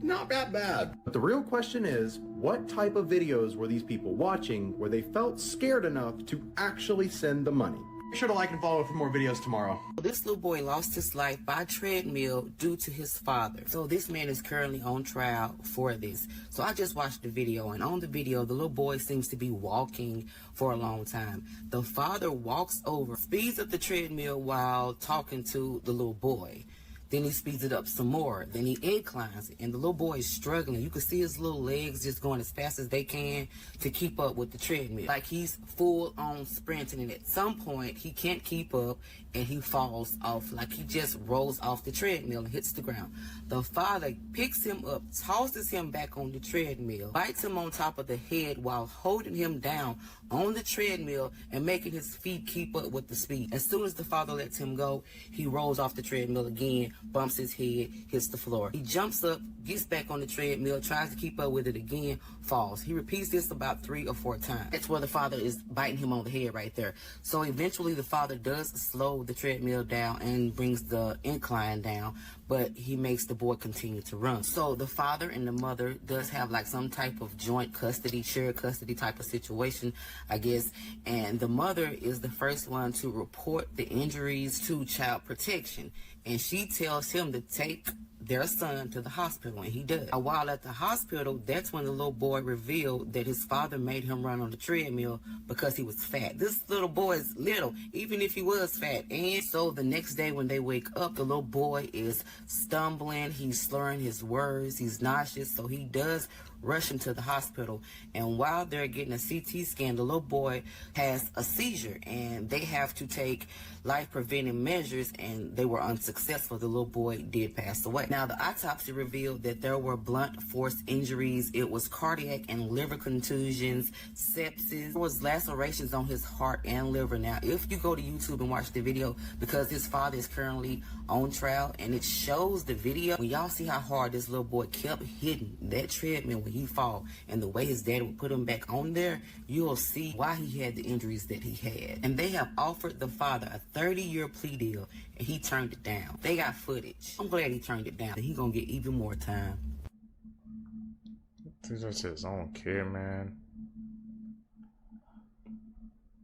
Not that bad. But the real question is, what type of videos were these people watching where they felt scared enough to actually send the money? Be sure to like and follow for more videos tomorrow. This little boy lost his life by treadmill due to his father. So this man is currently on trial for this. So I just watched the video, and on the video, the little boy seems to be walking for a long time. The father walks over, speeds up the treadmill while talking to the little boy. Then he speeds it up some more. Then he inclines it, and the little boy is struggling. You can see his little legs just going as fast as they can to keep up with the treadmill. Like he's full on sprinting, and at some point, he can't keep up, and he falls off. Like he just rolls off the treadmill and hits the ground. The father picks him up, tosses him back on the treadmill, bites him on top of the head while holding him down on the treadmill and making his feet keep up with the speed. As soon as the father lets him go, he rolls off the treadmill again, bumps his head, hits the floor. He jumps up, gets back on the treadmill, tries to keep up with it again, falls. He repeats this about 3 or 4 times. That's where the father is biting him on the head right there. So eventually the father does slow the treadmill down and brings the incline down, but he makes the boy continue to run. So the father and the mother does have like some type of joint custody, shared custody type of situation, I guess. And the mother is the first one to report the injuries to Child Protection. And she tells him to take their son to the hospital, and he does. While at the hospital, that's when the little boy revealed that his father made him run on the treadmill because he was fat. This little boy is little, even if he was fat. And so the next day when they wake up, the little boy is stumbling, he's slurring his words, he's nauseous, so he does rush him to the hospital. And while they're getting a CT scan, the little boy has a seizure, and they have to take life-preventing measures, and they were unsuccessful. The little boy did pass away. Now, the autopsy revealed that there were blunt force injuries. It was cardiac and liver contusions, sepsis. There was lacerations on his heart and liver. Now, if you go to YouTube and watch the video, because his father is currently on trial, and it shows the video, when y'all see how hard this little boy kept hitting that treadmill when he fall, and the way his dad would put him back on there, you'll see why he had the injuries that he had. And they have offered the father a 30-year plea deal, and he turned it down. They got footage. I'm glad he turned it down. He gonna get even more time. This is his own kid, man.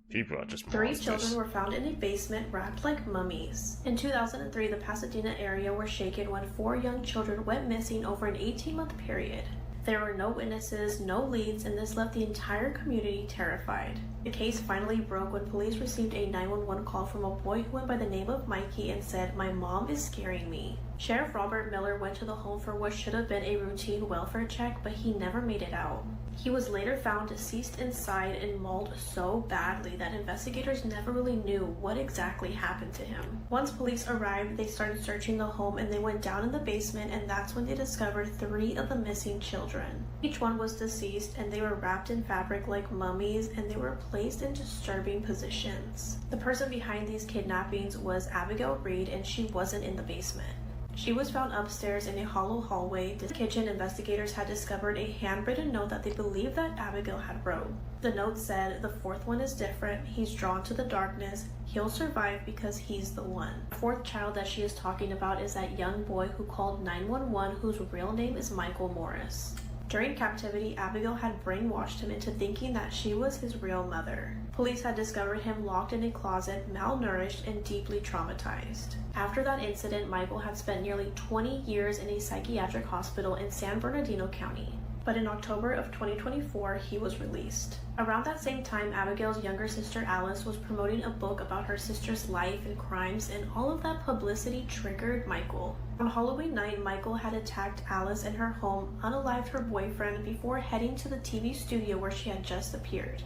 People are just 3 children were found in a basement wrapped like mummies. In 2003, the Pasadena area was shaken when 4 young children went missing over an 18-month period. There were no witnesses, no leads, and this left the entire community terrified. The case finally broke when police received a 911 call from a boy who went by the name of Mikey and said, "My mom is scaring me." Sheriff Robert Miller went to the home for what should have been a routine welfare check, but he never made it out. He was later found deceased inside and mauled so badly that investigators never really knew what exactly happened to him. Once police arrived, they started searching the home and they went down in the basement, and that's when they discovered 3 of the missing children. Each one was deceased and they were wrapped in fabric like mummies, and they were placed in disturbing positions. The person behind these kidnappings was Abigail Reed, and she wasn't in the basement. She was found upstairs in a hollow hallway. In the kitchen, investigators had discovered a handwritten note that they believed that Abigail had wrote. The note said, "The 4th one is different. He's drawn to the darkness. He'll survive because he's the one." The 4th child that she is talking about is that young boy who called 911, whose real name is Michael Morris. During captivity, Abigail had brainwashed him into thinking that she was his real mother. Police had discovered him locked in a closet, malnourished, and deeply traumatized. After that incident, Michael had spent nearly 20 years in a psychiatric hospital in San Bernardino County. But in October of 2024, he was released. Around that same time, Abigail's younger sister Alice was promoting a book about her sister's life and crimes, and all of that publicity triggered Michael. On Halloween night, Michael had attacked Alice in her home, unalived her boyfriend before heading to the TV studio where she had just appeared.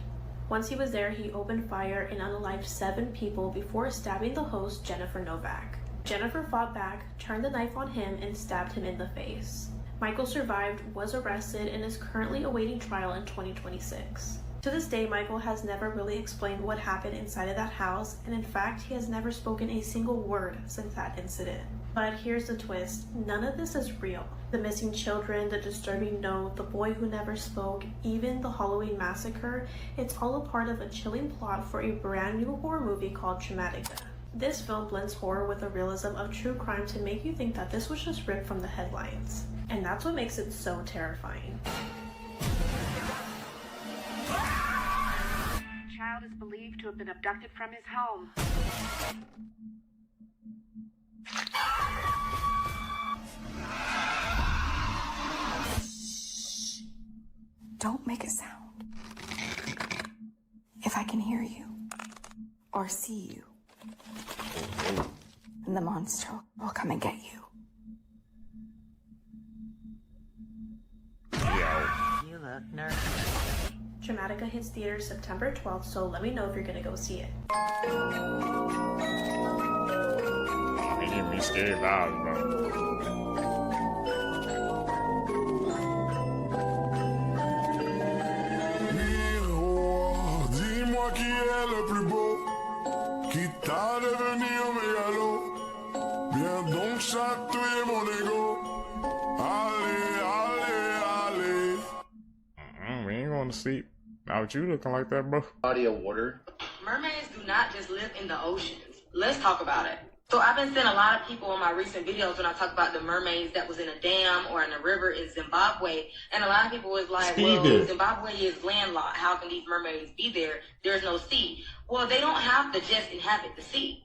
Once he was there, he opened fire and unalived 7 people before stabbing the host, Jennifer Novak. Jennifer fought back, turned the knife on him, and stabbed him in the face. Michael survived, was arrested, and is currently awaiting trial in 2026. To this day, Michael has never really explained what happened inside of that house, and in fact, he has never spoken a single word since that incident. But here's the twist, none of this is real. The missing children, the disturbing note, the boy who never spoke, even the Halloween massacre, it's all a part of a chilling plot for a brand new horror movie called Dramatica. This film blends horror with the realism of true crime to make you think that this was just ripped from the headlines. And that's what makes it so terrifying. The child is believed to have been abducted from his home. Don't make a sound. If I can hear you or see you, then the monster will come and get you. You look nervous. Dramatica hits theaters September 12th, so let me know if you're gonna go see it. I mean, give me scary vibes, bro. Dis-moi qui est le plus beau, qui t'a devenir mégalo. Viens donc chatouiller mon ego. Allez, allez, allez. We ain't going to sleep. Not with you looking like that, bro. Body of water. Mermaids do not just live in the oceans. Let's talk about it. So I've been seeing a lot of people in my recent videos when I talk about the mermaids that was in a dam or in a river in Zimbabwe, and a lot of people was like, well, Zimbabwe is landlocked. How can these mermaids be there? There's no sea. Well, they don't have to just inhabit the sea.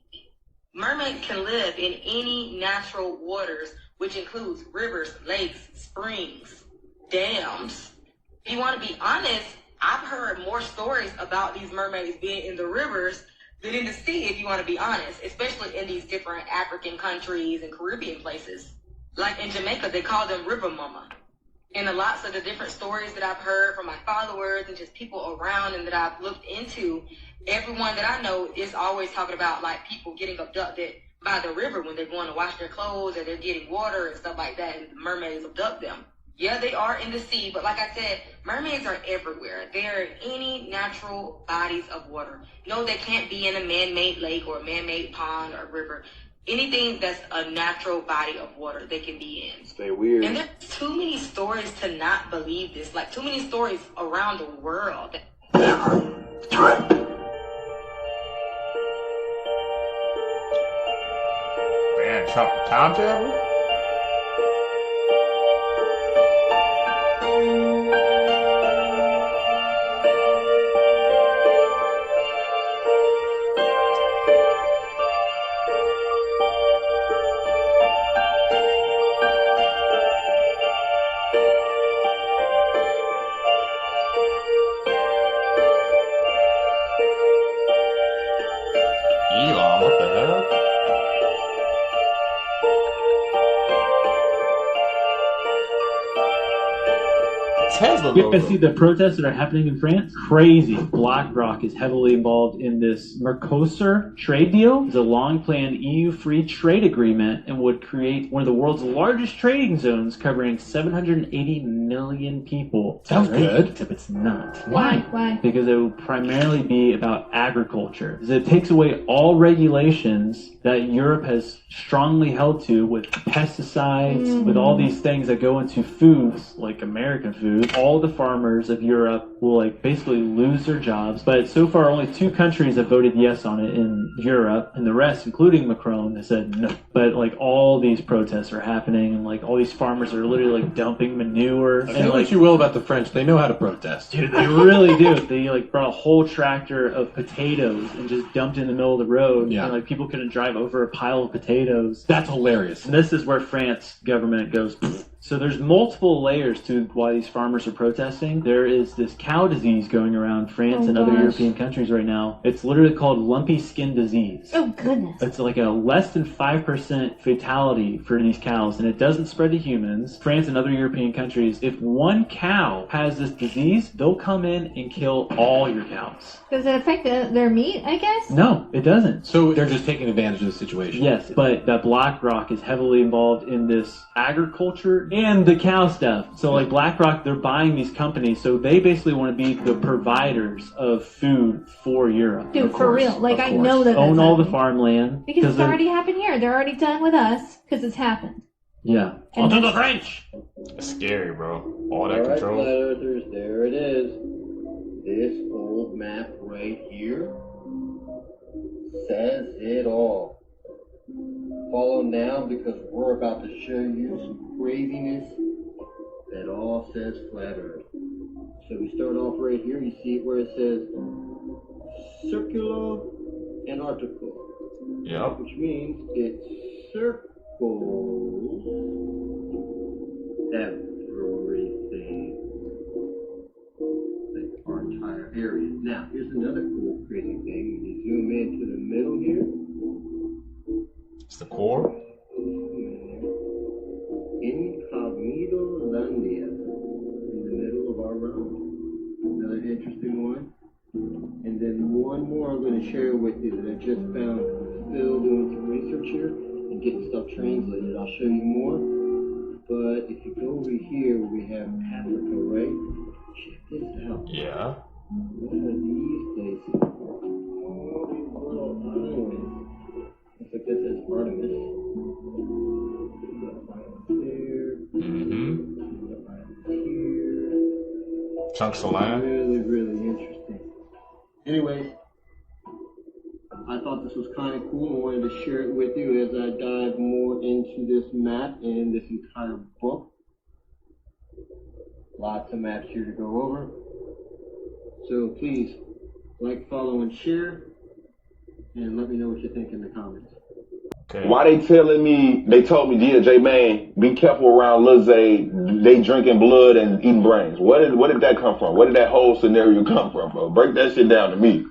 Mermaids can live in any natural waters, which includes rivers, lakes, springs, dams. If you want to be honest, I've heard more stories about these mermaids being in the rivers than in the sea, if you want to be honest, especially in these different African countries and Caribbean places. Like in Jamaica, they call them river mama. And a lots of the different stories that I've heard from my followers and just people around and that I've looked into, everyone that I know is always talking about like people getting abducted by the river when they're going to wash their clothes or they're getting water and stuff like that, and the mermaids abduct them. Yeah, they are in the sea, but like I said, mermaids are everywhere. They're in any natural bodies of water. No, they can't be in a man-made lake or a man-made pond or river. Anything that's a natural body of water, they can be in. Stay weird. And there's too many stories to not believe this. Like, too many stories around the world. Man, time travel? Tesla Yeah, logo. see the protests that are happening in France? Crazy. BlackRock is heavily involved in this Mercosur trade deal. It's a long-planned EU free trade agreement and would create one of the world's largest trading zones covering 780 million people. Sounds good. Except it's not. Why? Why? Because it will primarily be about agriculture. Because it takes away all regulations that Europe has strongly held to with pesticides, with all these things that go into foods, like American food. All the farmers of Europe will like basically lose their jobs. But so far, only 2 countries have voted yes on it in Europe, and the rest, including Macron, has said no. But like all these protests are happening, and like all these farmers are literally like dumping manure. Say And what like, you will about the French, they know how to protest. dude, they really do. They like brought a whole tractor of potatoes and just dumped it in the middle of the road. Yeah. And like people couldn't drive over a pile of potatoes. That's hilarious. And this is where France government goes. So there's multiple layers to why these farmers are protesting. There is this cow disease going around France and other European countries right now. It's literally called lumpy skin disease. Oh, goodness. It's like a less than 5% fatality for these cows, and it doesn't spread to humans. France and other European countries, if one cow has this disease, they'll come in and kill all your cows. Does it affect their meat, I guess? No, it doesn't. So they're just taking advantage of the situation. Yes, but that BlackRock is heavily involved in this agriculture and the cow stuff. So like BlackRock, they're buying these companies, so they basically want to be the providers of food for Europe. Dude, Of for course, real. Like, of I course. know that own that's all the happening. farmland Because it's they're- already happened here. They're already done with us because it's happened. Yeah. And Onto the that's- French. It's scary, bro. All that All right, control. flat earthers, there it is. This old map right here says it all. Follow now because we're about to show you some craziness that all says flat earth. So we start off right here. You see where it says circular Antarctica. Yep. Which means it circles everything. Like our entire area. Now, here's another cool, crazy thing. When you zoom into the middle here, It's the core. Incognito Landia, in the middle of our realm. Another interesting one. And then one more I'm going to share with you that I just found still doing some research here and getting stuff translated. I'll show you more. But if you go over here where we have Africa, right? Check this out. Yeah. What are these places? All these little islands. Looks like this is Artemis. There. Here. Chunks of land. Really, really interesting. Anyways, I thought this was kind of cool and wanted to share it with you as I dive more into this map and this entire book. Lots of maps here to go over. So please, like, follow, and share, and let me know what you think in the comments. Why they telling me, they told me, yeah, J-Man, be careful around Lil Zay, they drinking blood and eating brains. Where did that come from? Where did that whole scenario come from, bro? Break that shit down to me.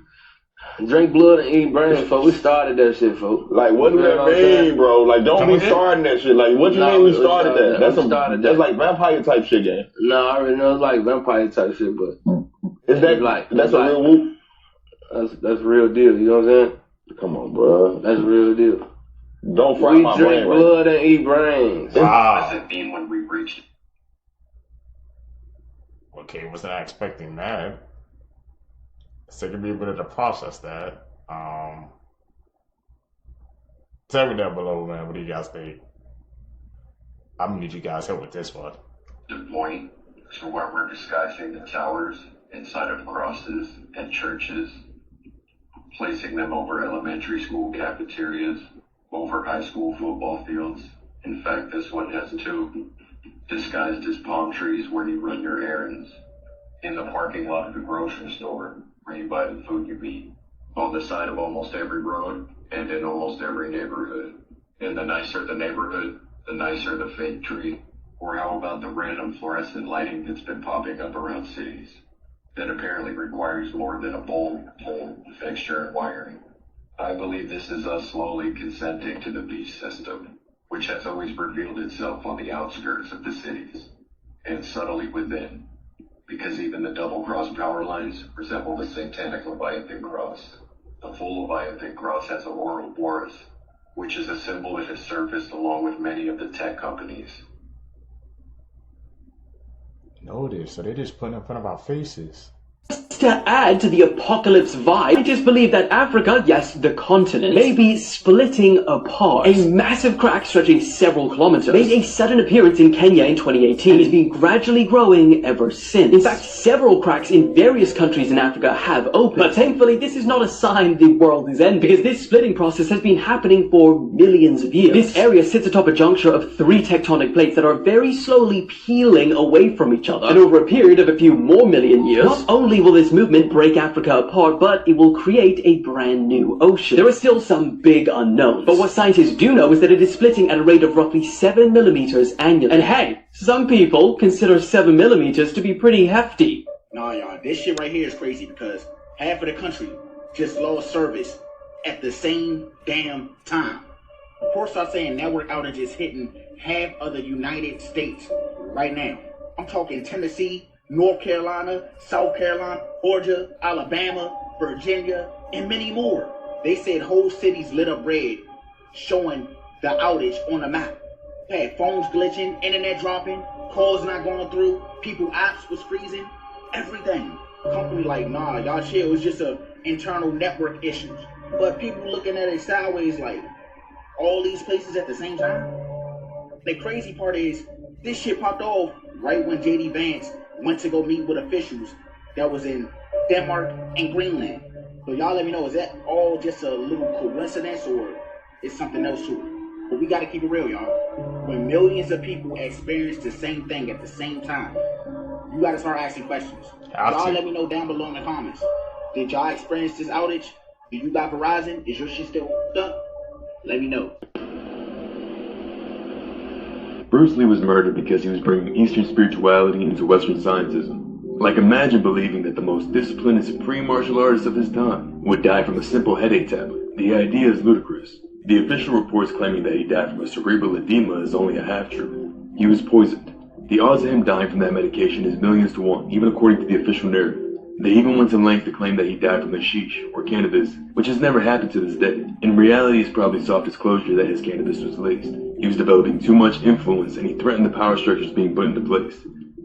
Drink blood and eat brains, folks. We started that shit, folks. Like, what does that mean, bro? Like, don't be starting that shit. Like, what you mean we started that? That's like vampire type shit, gang. No, I already know it's like vampire type shit, but Is that like that's a real whoop? That's real deal. You know what I'm saying? Come on, bro. That's real deal. Don't fry we my drink brain. blood and eat brains. Wow. What does it mean when we reach? Okay, was not expecting that. It's taking me a minute to process that. Tell me down below, man. What do you guys think? I'm gonna need you guys' help with this one. The point is where we're disguising the towers inside of crosses and churches, placing them over elementary school cafeterias, over high school football fields. In fact, this one has two, disguised as palm trees where you run your errands, in the parking lot of the grocery store where you buy the food you eat, on the side of almost every road and in almost every neighborhood. And the nicer the neighborhood, the nicer the fake tree. Or how about the random fluorescent lighting that's been popping up around cities that apparently requires more than a bulb, pole, fixture, and wiring? I believe this is us slowly consenting to the beast system, which has always revealed itself on the outskirts of the cities and subtly within. because even the double-cross power lines resemble the satanic Leviathan cross. The full Leviathan cross has a Ouroboros, which is a symbol that has surfaced along with many of the tech companies. Notice, so they just put it in front of our faces. To add to the apocalypse vibe, I just believe that Africa, yes, the continent, may be splitting apart. A massive crack stretching several kilometers made a sudden appearance in Kenya in 2018 and has been gradually growing ever since. In fact, several cracks in various countries in Africa have opened. But thankfully, this is not a sign the world is ending, because this splitting process has been happening for millions of years. This area sits atop a juncture of 3 tectonic plates that are very slowly peeling away from each other. And over a period of a few more million years, not only will this movement break Africa apart, but it will create a brand new ocean. There are still some big unknowns, but what scientists do know is that it is splitting at a rate of roughly 7 millimeters annually. And hey, some people consider 7 millimeters to be pretty hefty. Nah, y'all, this shit right here is crazy because half of the country just lost service at the same damn time. Reports are saying network outages hitting half of the United States right now. I'm talking Tennessee, North Carolina, South Carolina, Georgia, Alabama, Virginia, and many more. They said whole cities lit up red, showing the outage on the map. They had phones glitching, internet dropping, calls not going through, people apps was freezing, everything. Company like, nah, y'all chill, it was just a internal network issues. But people looking at it sideways like, all these places at the same time? The crazy part is, this shit popped off right when JD Vance went to go meet with officials that was in Denmark and Greenland. So y'all let me know, is that all just a little coincidence or is something else to it? But we gotta keep it real, y'all. When millions of people experience the same thing at the same time, you gotta start asking questions. Y'all let me know down below in the comments. Did y'all experience this outage? Do you got Verizon? Is your shit still done? Let me know. Bruce Lee was murdered because he was bringing Eastern spirituality into Western scientism. Like, imagine believing that the most disciplined and supreme martial artist of his time would die from a simple headache tablet. The idea is ludicrous. The official reports claiming that he died from a cerebral edema is only a half-truth. He was poisoned. The odds of him dying from that medication is millions to one, even according to the official narrative. They even went to lengths to claim that he died from hashish, or cannabis, which has never happened to this day. In reality, it's probably soft disclosure that his cannabis was laced. He was developing too much influence, and he threatened the power structures being put into place.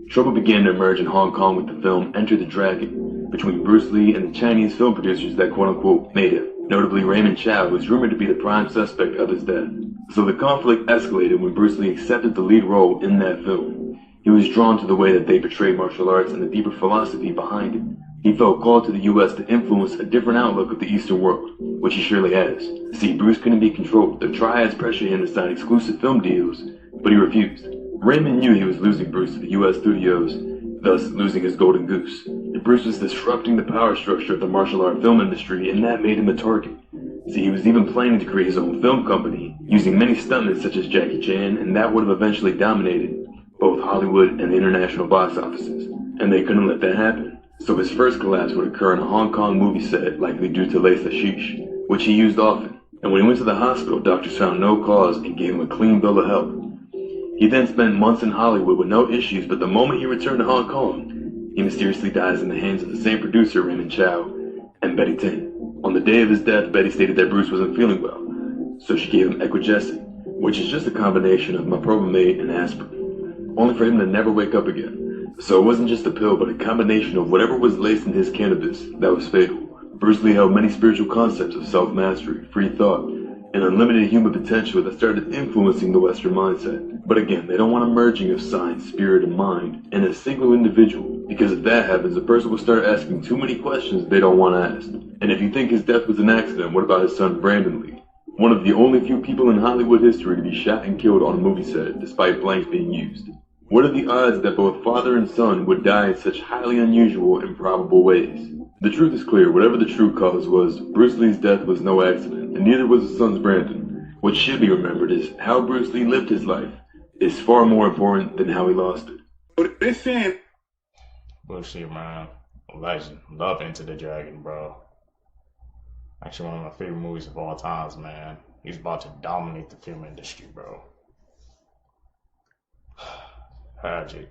Trouble began to emerge in Hong Kong with the film Enter the Dragon, between Bruce Lee and the Chinese film producers that quote-unquote made him. Notably Raymond Chow, who was rumored to be the prime suspect of his death. So the conflict escalated when Bruce Lee accepted the lead role in that film. He was drawn to the way that they portrayed martial arts and the deeper philosophy behind it. He felt called to the US to influence a different outlook of the Eastern world, which he surely has. See, Bruce couldn't be controlled. The triads pressured him to sign exclusive film deals, but he refused. Raymond knew he was losing Bruce to the US studios, thus losing his golden goose. And Bruce was disrupting the power structure of the martial art film industry, and that made him a target. See, he was even planning to create his own film company, using many stuntmen such as Jackie Chan, and that would have eventually dominated both Hollywood and the international box offices. And they couldn't let that happen. So his first collapse would occur in a Hong Kong movie set, likely due to laced hashish, which he used often. And when he went to the hospital, doctors found no cause and gave him a clean bill of health. He then spent months in Hollywood with no issues, but the moment he returned to Hong Kong, he mysteriously dies in the hands of the same producer, Raymond Chow, and Betty Ting. On the day of his death, Betty stated that Bruce wasn't feeling well, so she gave him Equigescent, which is just a combination of meprovimate and aspirin, only for him to never wake up again. So it wasn't just a pill, but a combination of whatever was laced in his cannabis that was fatal. Bruce Lee held many spiritual concepts of self-mastery, free thought, and unlimited human potential that started influencing the Western mindset. But again, they don't want a merging of science, spirit, and mind in a single individual, because if that happens, a person will start asking too many questions they don't want asked. And if you think his death was an accident, what about his son Brandon Lee? One of the only few people in Hollywood history to be shot and killed on a movie set, despite blanks being used. What are the odds that both father and son would die in such highly unusual and improbable ways? The truth is clear. Whatever the true cause was, Bruce Lee's death was no accident, and neither was his son's Brandon. What should be remembered is how Bruce Lee lived his life is far more important than how he lost it. Bruce Lee, man, legend. Love Enter the Dragon, bro. Actually, one of my favorite movies of all times, man. He's about to dominate the film industry, bro. Tragic.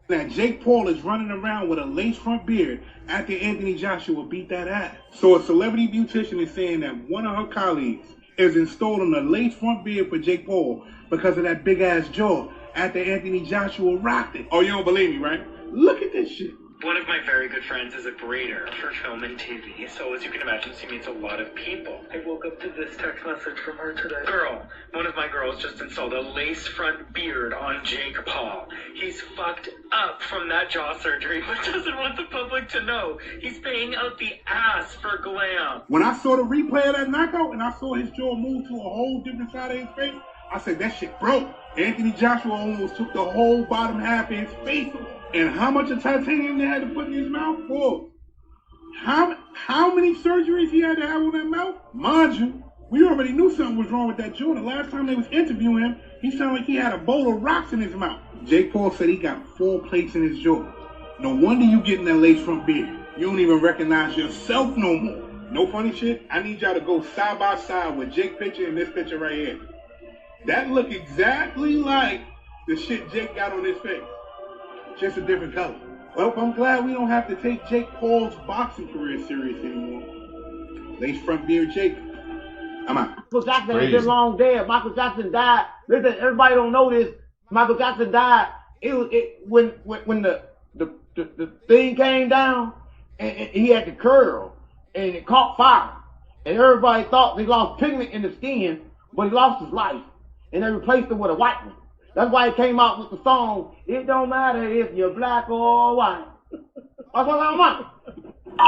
that Jake Paul is running around with a lace front beard after Anthony Joshua beat that ass. So a celebrity beautician is saying that one of her colleagues is installing a lace front beard for Jake Paul because of that big ass jaw after Anthony Joshua rocked it. Oh, you don't believe me, right? Look at this shit. One of my very good friends is a grader for film and TV, so as you can imagine, she meets a lot of people. I woke up to this text message from her today. Girl, one of my girls just installed a lace front beard on Jake Paul. He's fucked up from that jaw surgery, but doesn't want the public to know. He's paying out the ass for glam. When I saw the replay of that knockout and I saw his jaw move to a whole different side of his face, I said, that shit broke. Anthony Joshua almost took the whole bottom half of his face off. And how much of titanium they had to put in his mouth for? How many surgeries he had to have on that mouth? Mind you, we already knew something was wrong with that jaw. The last time they was interviewing him, he sounded like he had a bowl of rocks in his mouth. Jake Paul said he got 4 plates in his jaw. No wonder you getting that lace front beard. You don't even recognize yourself no more. No funny shit? I need y'all to go side by side with Jake's picture and this picture right here. That look exactly like the shit Jake got on his face. Just a different color. Well, I'm glad we don't have to take Jake Paul's boxing career serious anymore. Lace front beard Jake. I'm out. Michael Jackson has been long dead. Michael Jackson died. Listen, everybody don't know this. Michael Jackson died. When the thing came down and he had the curl and it caught fire. And everybody thought he lost pigment in the skin, but he lost his life. And they replaced it with a white one. That's why he came out with the song, It Don't Matter If You're Black or White. That's what I want.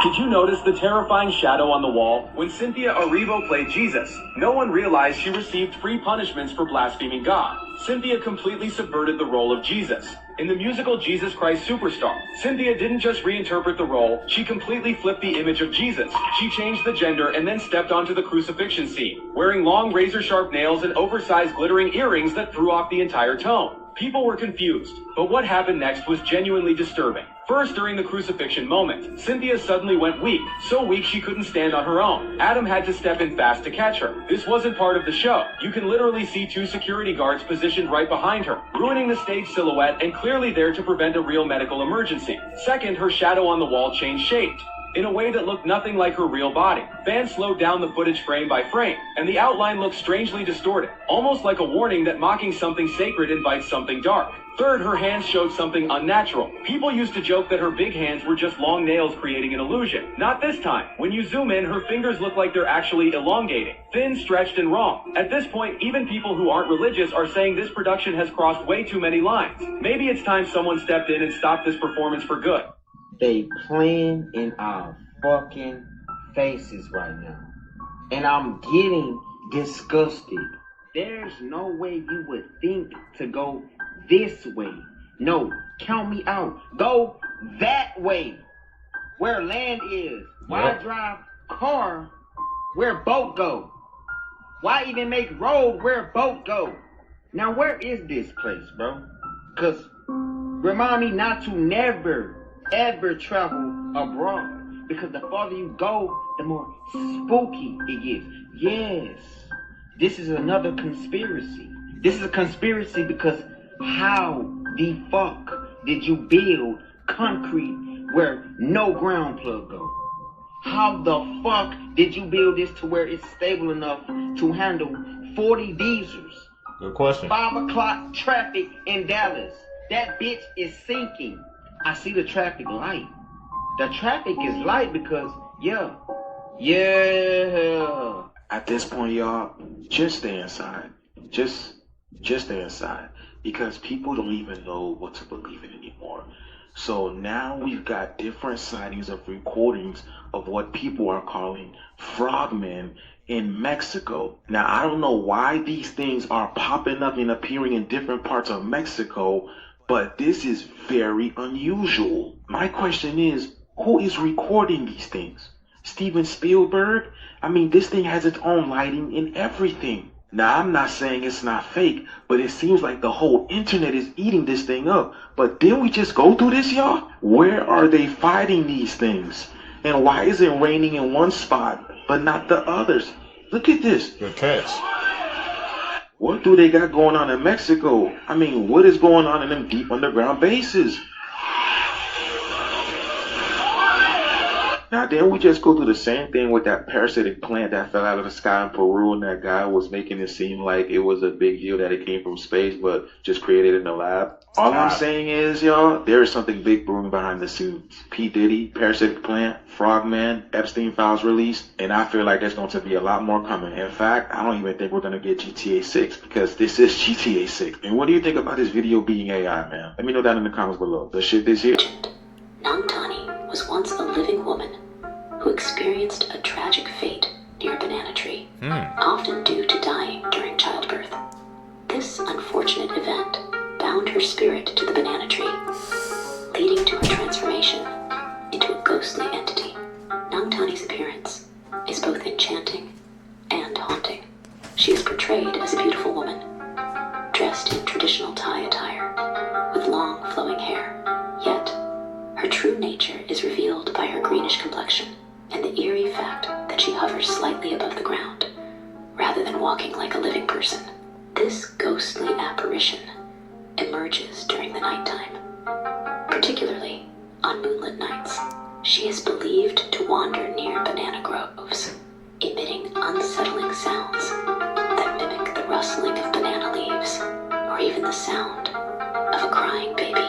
Did you notice the terrifying shadow on the wall? When Cynthia Erivo played Jesus, no one realized she received free punishments for blaspheming God. Cynthia completely subverted the role of Jesus. In the musical Jesus Christ Superstar, Cynthia didn't just reinterpret the role, she completely flipped the image of Jesus. She changed the gender and then stepped onto the crucifixion scene, wearing long razor-sharp nails and oversized glittering earrings that threw off the entire tone. People were confused, but what happened next was genuinely disturbing. First, during the crucifixion moment, Cynthia suddenly went weak, so weak she couldn't stand on her own. Adam had to step in fast to catch her. This wasn't part of the show. You can literally see 2 security guards positioned right behind her, ruining the stage silhouette and clearly there to prevent a real medical emergency. Second, her shadow on the wall changed shape in a way that looked nothing like her real body. Fans slowed down the footage frame by frame, and the outline looked strangely distorted, almost like a warning that mocking something sacred invites something dark. Third, her hands showed something unnatural. People used to joke that her big hands were just long nails creating an illusion. Not this time. When you zoom in, her fingers look like they're actually elongating, thin, stretched, and wrong. At this point, even people who aren't religious are saying this production has crossed way too many lines. Maybe it's time someone stepped in and stopped this performance for good. They playing in our fucking faces right now. And I'm getting disgusted. There's no way you would think to go this way. No, count me out. Go that way. Where land is. Why drive car where boat go? Why even make road where boat go? Now where is this place, bro? Cause remind me not to never ever travel abroad, because the farther you go, the more spooky it gets. Yes, this is another conspiracy. This is a conspiracy because how the fuck did you build concrete where no ground plug go? How the fuck did you build this to where it's stable enough to handle 40 diesels? Good question. 5 o'clock traffic in Dallas. That bitch is sinking. I see the traffic light. The traffic is light because, yeah. At this point, y'all, just stay inside. Just stay inside. Because people don't even know what to believe in anymore. So now we've got different sightings of recordings of what people are calling frogmen in Mexico. Now, I don't know why these things are popping up and appearing in different parts of Mexico, but this is very unusual. My question is, who is recording these things? Steven Spielberg? I mean, this thing has its own lighting and everything. Now, I'm not saying it's not fake, but it seems like the whole internet is eating this thing up. But didn't we just go through this, y'all? Where are they fighting these things? And why is it raining in one spot, but not the others? Look at this. Good catch. What do they got going on in Mexico? I mean, what is going on in them deep underground bases? Now, didn't we just go through the same thing with that parasitic plant that fell out of the sky in Peru, and that guy was making it seem like it was a big deal that it came from space, but just created in the lab? All I'm saying is, y'all, there is something big brewing behind the scenes. P. Diddy, parasitic plant, Frogman, Epstein files released, and I feel like there's going to be a lot more coming. In fact, I don't even think we're going to get GTA 6, because this is GTA 6. And what do you think about this video being AI, man? Let me know down in the comments below. The shit is here. Nangtani was once a living woman who experienced a tragic fate near a banana tree, often due to dying during childbirth. This unfortunate event bound her spirit to the banana tree, leading to her transformation into a ghostly entity. Nangtani's appearance is both enchanting and haunting. She is portrayed as a beautiful woman, dressed in traditional Thai attire, with long flowing hair. Yet, her true nature is revealed by her greenish complexion and the eerie fact that she hovers slightly above the ground, rather than walking like a living person. This ghostly apparition emerges during the nighttime, particularly on moonlit nights. She is believed to wander near banana groves, emitting unsettling sounds that mimic the rustling of banana leaves, or even the sound of a crying baby.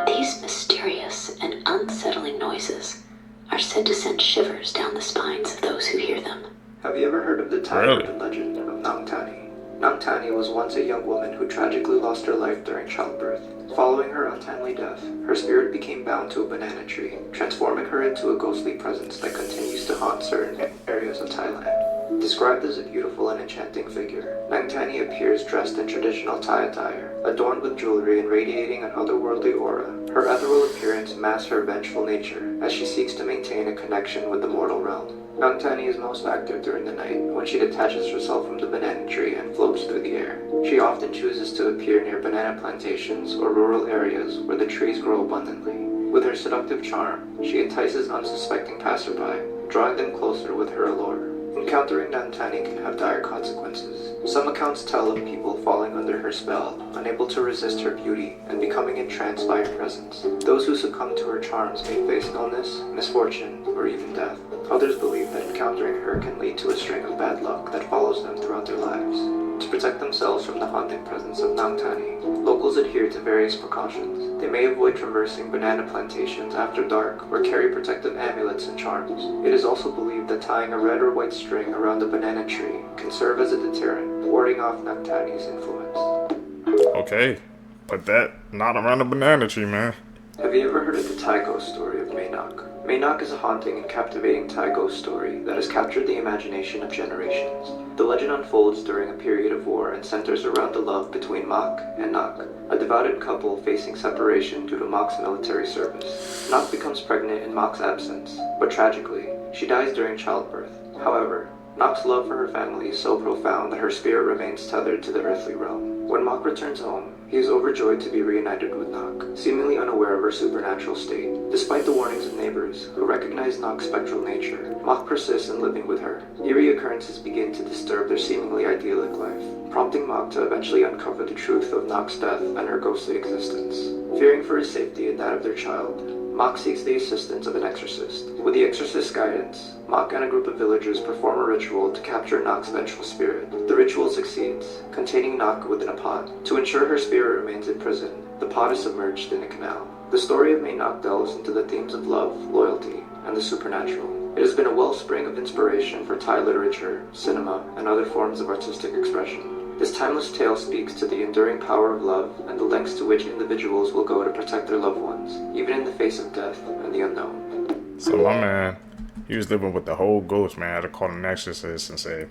These mysterious and unsettling noises are said to send shivers down the spines of those who hear them. Have you ever heard of the Thai urban legend of Nangtani? Nangtani was once a young woman who tragically lost her life during childbirth. Following her untimely death, her spirit became bound to a banana tree, transforming her into a ghostly presence that continues to haunt certain areas of Thailand. Described as a beautiful and enchanting figure, Nangtani appears dressed in traditional Thai attire, adorned with jewelry and radiating an otherworldly aura. Her ethereal appearance masks her vengeful nature, as she seeks to maintain a connection with the mortal realm. Nangtani is most active during the night, when she detaches herself from the banana tree and floats through the air. She often chooses to appear near banana plantations or rural areas where the trees grow abundantly. With her seductive charm, she entices unsuspecting passerby, drawing them closer with her allure. Encountering Nangtani can have dire consequences. Some accounts tell of people falling under her spell, unable to resist her beauty, and becoming entranced by her presence. Those who succumb to her charms may face illness, misfortune, or even death. Others believe that encountering her can lead to a string of bad luck that follows them throughout their lives. To protect themselves from the haunting presence of Nangtani, locals adhere to various precautions. They may avoid traversing banana plantations after dark or carry protective amulets and charms. It is also believed that tying a red or white string around the banana tree can serve as a deterrent, warding off Nangtani's influence. Okay, but that not around the banana tree, man. Have you ever heard of the Thai ghost story of Maynak? Maynak is a haunting and captivating Thai ghost story that has captured the imagination of generations. The legend unfolds during a period of war and centers around the love between Mak and Nak, a devoted couple facing separation due to Mak's military service. Nak becomes pregnant in Mak's absence, but tragically, she dies during childbirth. However, Nak's love for her family is so profound that her spirit remains tethered to the earthly realm. When Mak returns home, he is overjoyed to be reunited with Nak, seemingly unaware of her supernatural state. Despite the warnings of neighbors, who recognize Nak's spectral nature, Mak persists in living with her. Eerie occurrences begin to disturb their seemingly idyllic life, prompting Mak to eventually uncover the truth of Nak's death and her ghostly existence. Fearing for his safety and that of their child, Mak seeks the assistance of an exorcist. With the exorcist's guidance, Mak and a group of villagers perform a ritual to capture Nak's vengeful spirit. The ritual succeeds, containing Nak within a pot. To ensure her spirit remains in prison, the pot is submerged in a canal. The story of Maynak delves into the themes of love, loyalty, and the supernatural. It has been a wellspring of inspiration for Thai literature, cinema, and other forms of artistic expression. This timeless tale speaks to the enduring power of love and the lengths to which individuals will go to protect their loved ones, even in the face of death and the unknown. So my man, he was living with the whole ghost, man. I had to call an exorcist and say,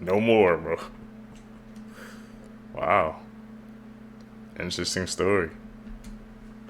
no more, bro. Wow. Interesting story.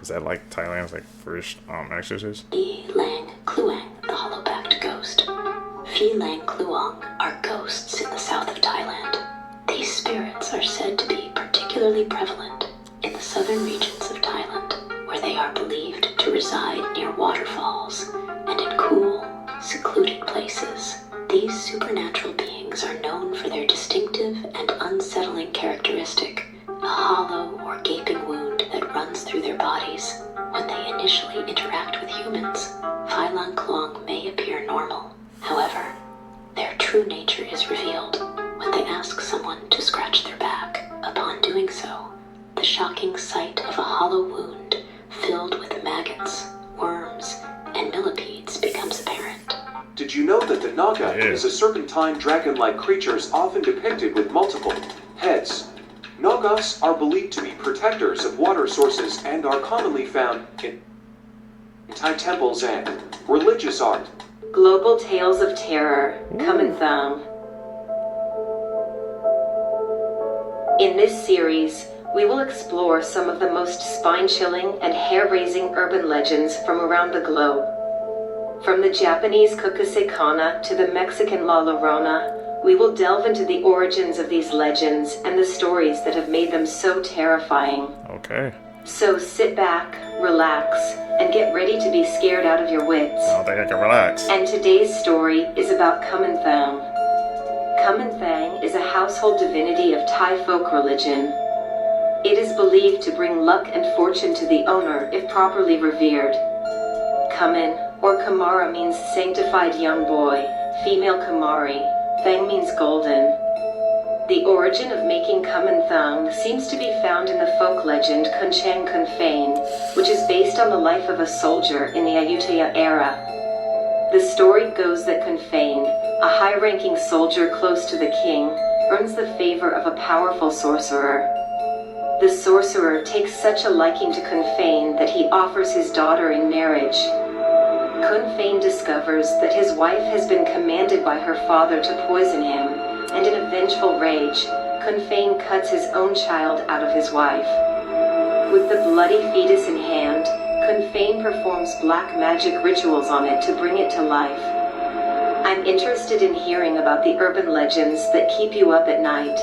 Is that like Thailand's like first exorcist? Phi Lang Kluang, the hollow-backed ghost. Phi Lang Kluang are ghosts in the south of Thailand. These spirits are said to be particularly prevalent in the southern regions of Thailand, where they are believed to reside near waterfalls and in cool, secluded places. These supernatural beings are known for their distinctive and unsettling characteristic, a hollow or gaping wound that runs through their bodies. When they initially interact with humans, Phailong Klong may appear normal. However, their true nature is revealed when they ask someone to scratch their back. Upon doing so, the shocking sight of a hollow wound filled with maggots, worms, and millipedes becomes apparent. Did you know that the Naga is a serpentine dragon-like creatures often depicted with multiple heads? Nagas are believed to be protectors of water sources and are commonly found in Thai temples and religious art. Global Tales of Terror, Kamanthang. In this series, we will explore some of the most spine-chilling and hair-raising urban legends from around the globe. From the Japanese Kukusekana to the Mexican La Llorona, we will delve into the origins of these legends and the stories that have made them so terrifying. Okay. So sit back, relax, and get ready to be scared out of your wits. I don't think I can relax. And today's story is about Kamanthang. Kamanthang is a household divinity of Thai folk religion. It is believed to bring luck and fortune to the owner if properly revered. Kaman, or Kamara, means sanctified young boy, female Kamari. Thang means golden. The origin of making Kamanthang seems to be found in the folk legend Kunchang Kunfain, which is based on the life of a soldier in the Ayutthaya era. The story goes that Kunfain, a high-ranking soldier close to the king, earns the favor of a powerful sorcerer. The sorcerer takes such a liking to Kunfain that he offers his daughter in marriage. Kunfain discovers that his wife has been commanded by her father to poison him, and in a vengeful rage, Kunfain cuts his own child out of his wife. With the bloody fetus in hand, Kunfain performs black magic rituals on it to bring it to life. I'm interested in hearing about the urban legends that keep you up at night.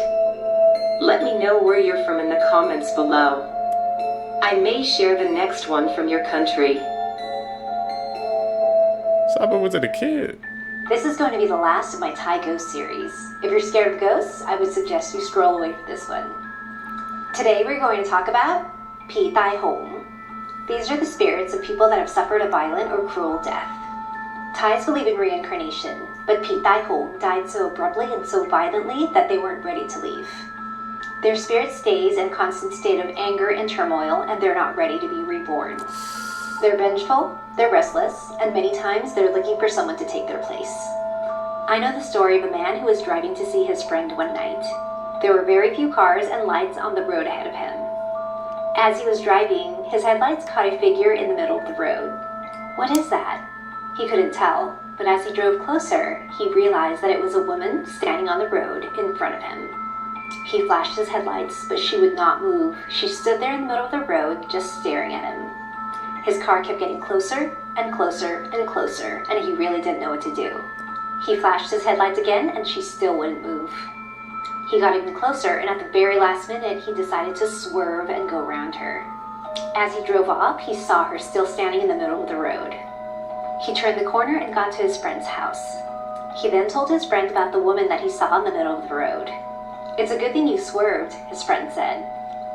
Let me know where you're from in the comments below. I may share the next one from your country. Stop it with the kid. This is going to be the last of my Thai ghost series. If you're scared of ghosts, I would suggest you scroll away from this one. Today we're going to talk about Pi Tai Hong. These are the spirits of people that have suffered a violent or cruel death. Thais believe in reincarnation, but Pi Tai Hong died so abruptly and so violently that they weren't ready to leave. Their spirit stays in constant state of anger and turmoil, and they're not ready to be reborn. They're vengeful, they're restless, and many times they're looking for someone to take their place. I know the story of a man who was driving to see his friend one night. There were very few cars and lights on the road ahead of him. As he was driving, his headlights caught a figure in the middle of the road. What is that? He couldn't tell, but as he drove closer, he realized that it was a woman standing on the road in front of him. He flashed his headlights, but she would not move. She stood there in the middle of the road, just staring at him. His car kept getting closer and closer and closer, and he really didn't know what to do. He flashed his headlights again, and she still wouldn't move. He got even closer, and at the very last minute, he decided to swerve and go around her. As he drove off, he saw her still standing in the middle of the road. He turned the corner and got to his friend's house. He then told his friend about the woman that he saw in the middle of the road. "It's a good thing you swerved," his friend said.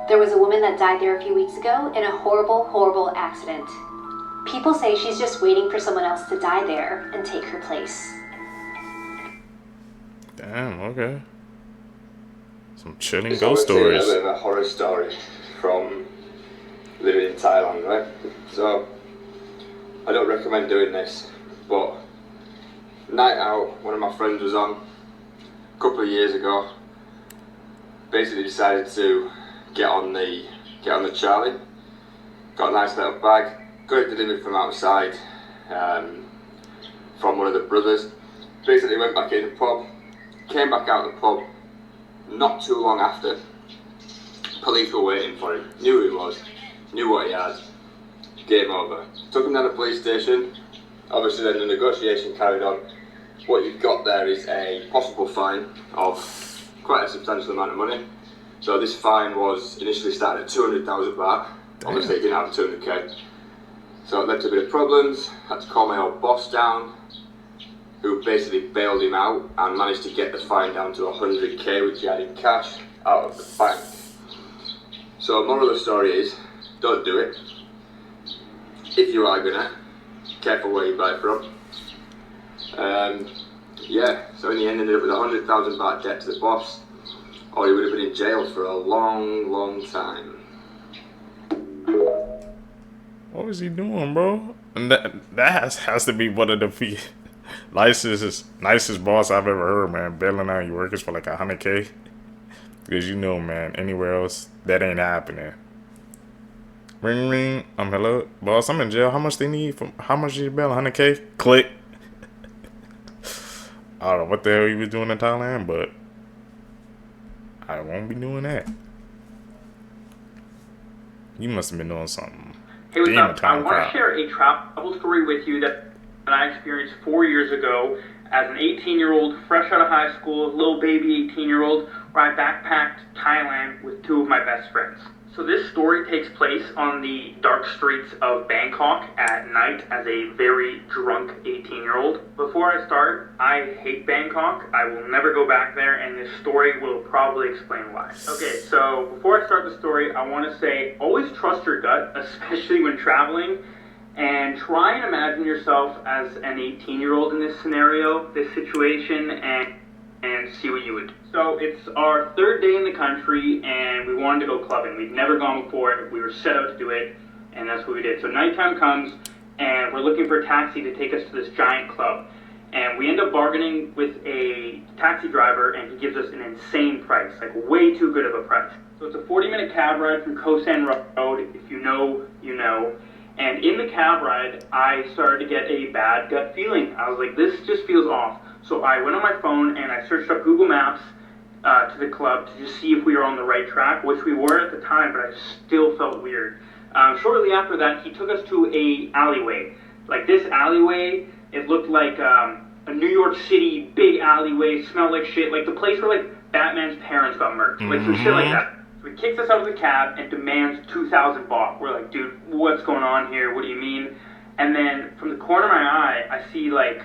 "There was a woman that died there a few weeks ago in a horrible, horrible accident. People say she's just waiting for someone else to die there and take her place." Damn, okay. Some chilling It's ghost obviously stories. a bit of a horror story from living in Thailand, right? So, I don't recommend doing this, but night out, one of my friends was on a couple of years ago. Basically decided to get on the Charlie. Got a nice little bag. Got it delivered from outside, from one of the brothers. Basically went back in the pub. Came back out of the pub. Not too long after, police were waiting for him. Knew who he was. Knew what he had. Game over. Took him down to the police station. Obviously then the negotiation carried on. What you've got there is a possible fine of quite a substantial amount of money. So this fine was initially started at 200,000 baht. Obviously it didn't have 200k. So it led to a bit of problems. Had to call my old boss down, who basically bailed him out and managed to get the fine down to 100k, which he had in cash out of the bank. So moral of the story is, don't do it. if you are gonna, careful where you buy it from. Yeah, so in the end ended up with 100,000 baht debt to the boss, or he would have been in jail for a long, long time. What was he doing, bro? And that has to be one of the nicest boss I've ever heard, man. Bailing out your workers for like 100K. Because you know, man, anywhere else, that ain't happening. Ring, ring. Hello, boss. I'm in jail. How much they need? How much did you bail? 100K? Click. I don't know what the hell he was doing in Thailand, but I won't be doing that. You must have been doing something. Hey, what's up? I want to share a travel story with you that I experienced 4 years ago as an 18-year-old, fresh out of high school, little baby 18-year-old, where I backpacked Thailand with 2 of my best friends. So this story takes place on the dark streets of Bangkok at night as a very drunk 18-year-old. Before I start, I hate Bangkok. I will never go back there, and this story will probably explain why. Okay, so before I start the story, I want to say always trust your gut, especially when traveling, and try and imagine yourself as an 18-year-old in this scenario, this situation, and see what you would do. So it's our 3rd day in the country, and we wanted to go clubbing. We'd never gone before. We were set out to do it, and that's what we did. So nighttime comes, and we're looking for a taxi to take us to this giant club. And we end up bargaining with a taxi driver, and he gives us an insane price, like way too good of a price. So it's a 40-minute cab ride from Khao San Road. If you know, you know. And in the cab ride, I started to get a bad gut feeling. I was like, this just feels off. So I went on my phone and I searched up Google Maps to the club to just see if we were on the right track, which we were at the time, but I still felt weird. Shortly after that, he took us to a alleyway. Like this alleyway, it looked like a New York City big alleyway, smelled like shit, like the place where like Batman's parents got murdered, like some shit like that. So he kicks us out of the cab and demands 2,000 baht. We're like, dude, what's going on here? What do you mean? And then from the corner of my eye, I see like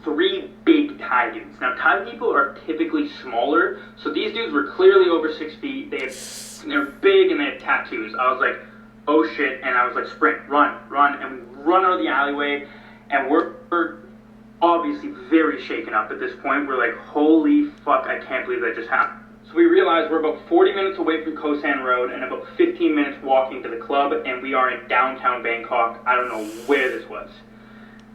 3 big Thai dudes. Now, Thai people are typically smaller, so these dudes were clearly over 6 feet. They're big and they had tattoos. I was like, oh shit, and I was like, sprint, run, and we run out of the alleyway, and we're obviously very shaken up at this point. We're like, holy fuck, I can't believe that just happened. So we realize we're about 40 minutes away from Khao San Road and about 15 minutes walking to the club, and we are in downtown Bangkok. I don't know where this was.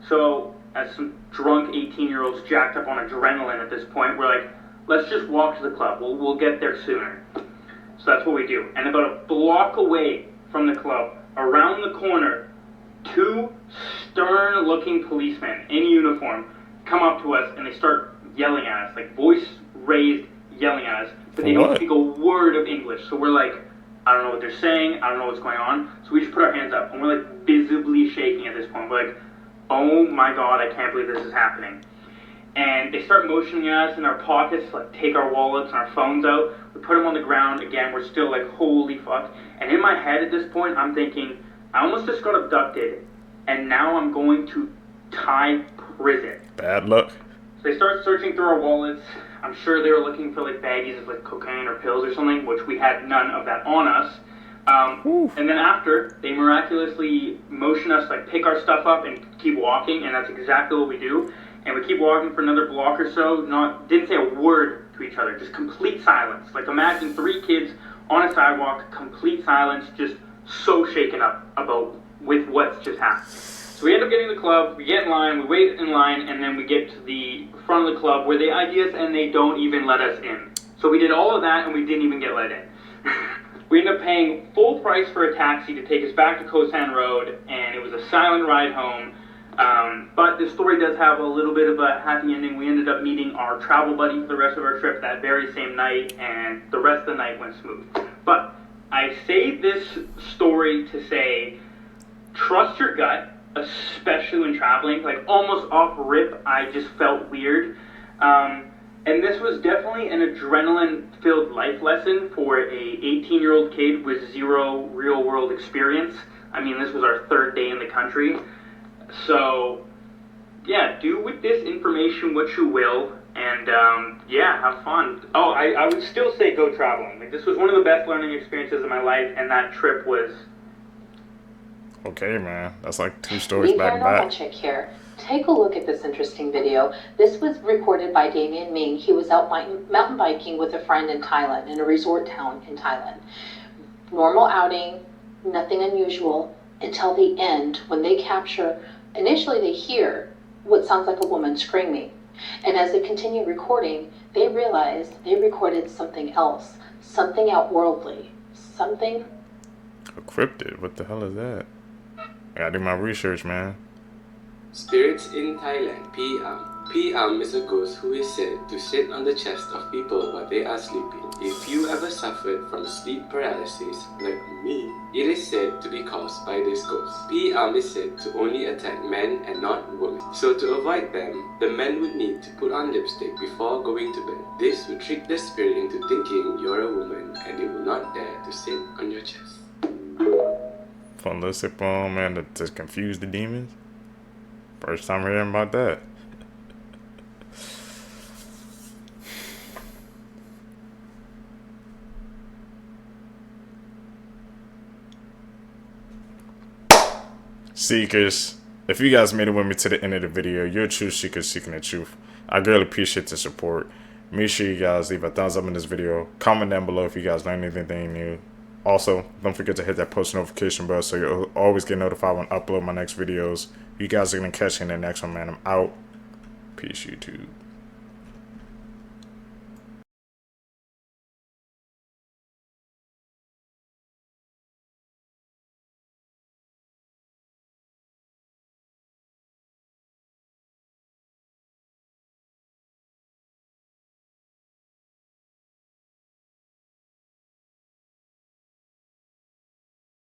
So as some drunk 18-year-olds jacked up on adrenaline at this point, we're like, let's just walk to the club. We'll get there sooner. So that's what we do. And about a block away from the club, around the corner, 2 stern-looking policemen in uniform come up to us and they start yelling at us, like voice raised, yelling at us, but they don't speak a word of English. So we're like, I don't know what they're saying, I don't know what's going on. So we just put our hands up, and we're like visibly shaking at this point. We're like, oh my god, I can't believe this is happening. And they start motioning at us in our pockets, like take our wallets and our phones out. We put them on the ground. Again, we're still like, holy fuck. And in my head at this point, I'm thinking, I almost just got abducted, and now I'm going to Thai prison. Bad luck. So they start searching through our wallets. I'm sure they were looking for like baggies of like cocaine or pills or something, which we had none of that on us. And then after, they miraculously motion us, like pick our stuff up and keep walking, and that's exactly what we do. And we keep walking for another block or so, didn't say a word to each other, just complete silence. Like imagine 3 kids on a sidewalk, complete silence, just so shaken up with what's just happened. So we end up getting to the club, we get in line, we wait in line, and then we get to the front of the club where they ID us and they don't even let us in. So we did all of that and we didn't even get let in. We ended up paying full price for a taxi to take us back to Khao San Road, and it was a silent ride home. But this story does have a little bit of a happy ending. We ended up meeting our travel buddy for the rest of our trip that very same night, and the rest of the night went smooth. But I say this story to say, trust your gut, especially when traveling. Like almost off rip, I just felt weird. And this was definitely an adrenaline-filled life lesson for a 18-year-old kid with 0 real-world experience. I mean, this was our 3rd day in the country. So, yeah, do with this information what you will, and yeah, have fun. Oh, I would still say go traveling. Like, this was one of the best learning experiences of my life, and that trip was Okay, man. That's like 2 stories Lee back to Paranormal back. Chick here. Take a look at this interesting video. This was recorded by Damien Ming. He was out mountain biking with a friend in Thailand, in a resort town in Thailand. Normal outing, nothing unusual, until the end when they capture, initially they hear what sounds like a woman screaming. And as they continue recording, they realize they recorded something else, something outworldly, something. A cryptid? What the hell is that? I gotta do my research, man. Spirits in Thailand, P.am. P.am is a ghost who is said to sit on the chest of people while they are sleeping. If you ever suffered from sleep paralysis, like me, it is said to be caused by this ghost. P.am is said to only attack men and not women. So to avoid them, the men would need to put on lipstick before going to bed. This would trick the spirit into thinking you're a woman and it will not dare to sit on your chest. Fun little sip on, man, to confuse the demons. First time hearing about that. Seekers, if you guys made it with me to the end of the video, you're a true seeker seeking the truth. I greatly appreciate the support. Make sure you guys leave a thumbs up in this video. Comment down below if you guys learned anything new. Also, don't forget to hit that post notification bell so you'll always get notified when I upload my next videos. You guys are going to catch me in the next one, man. I'm out. Peace, YouTube.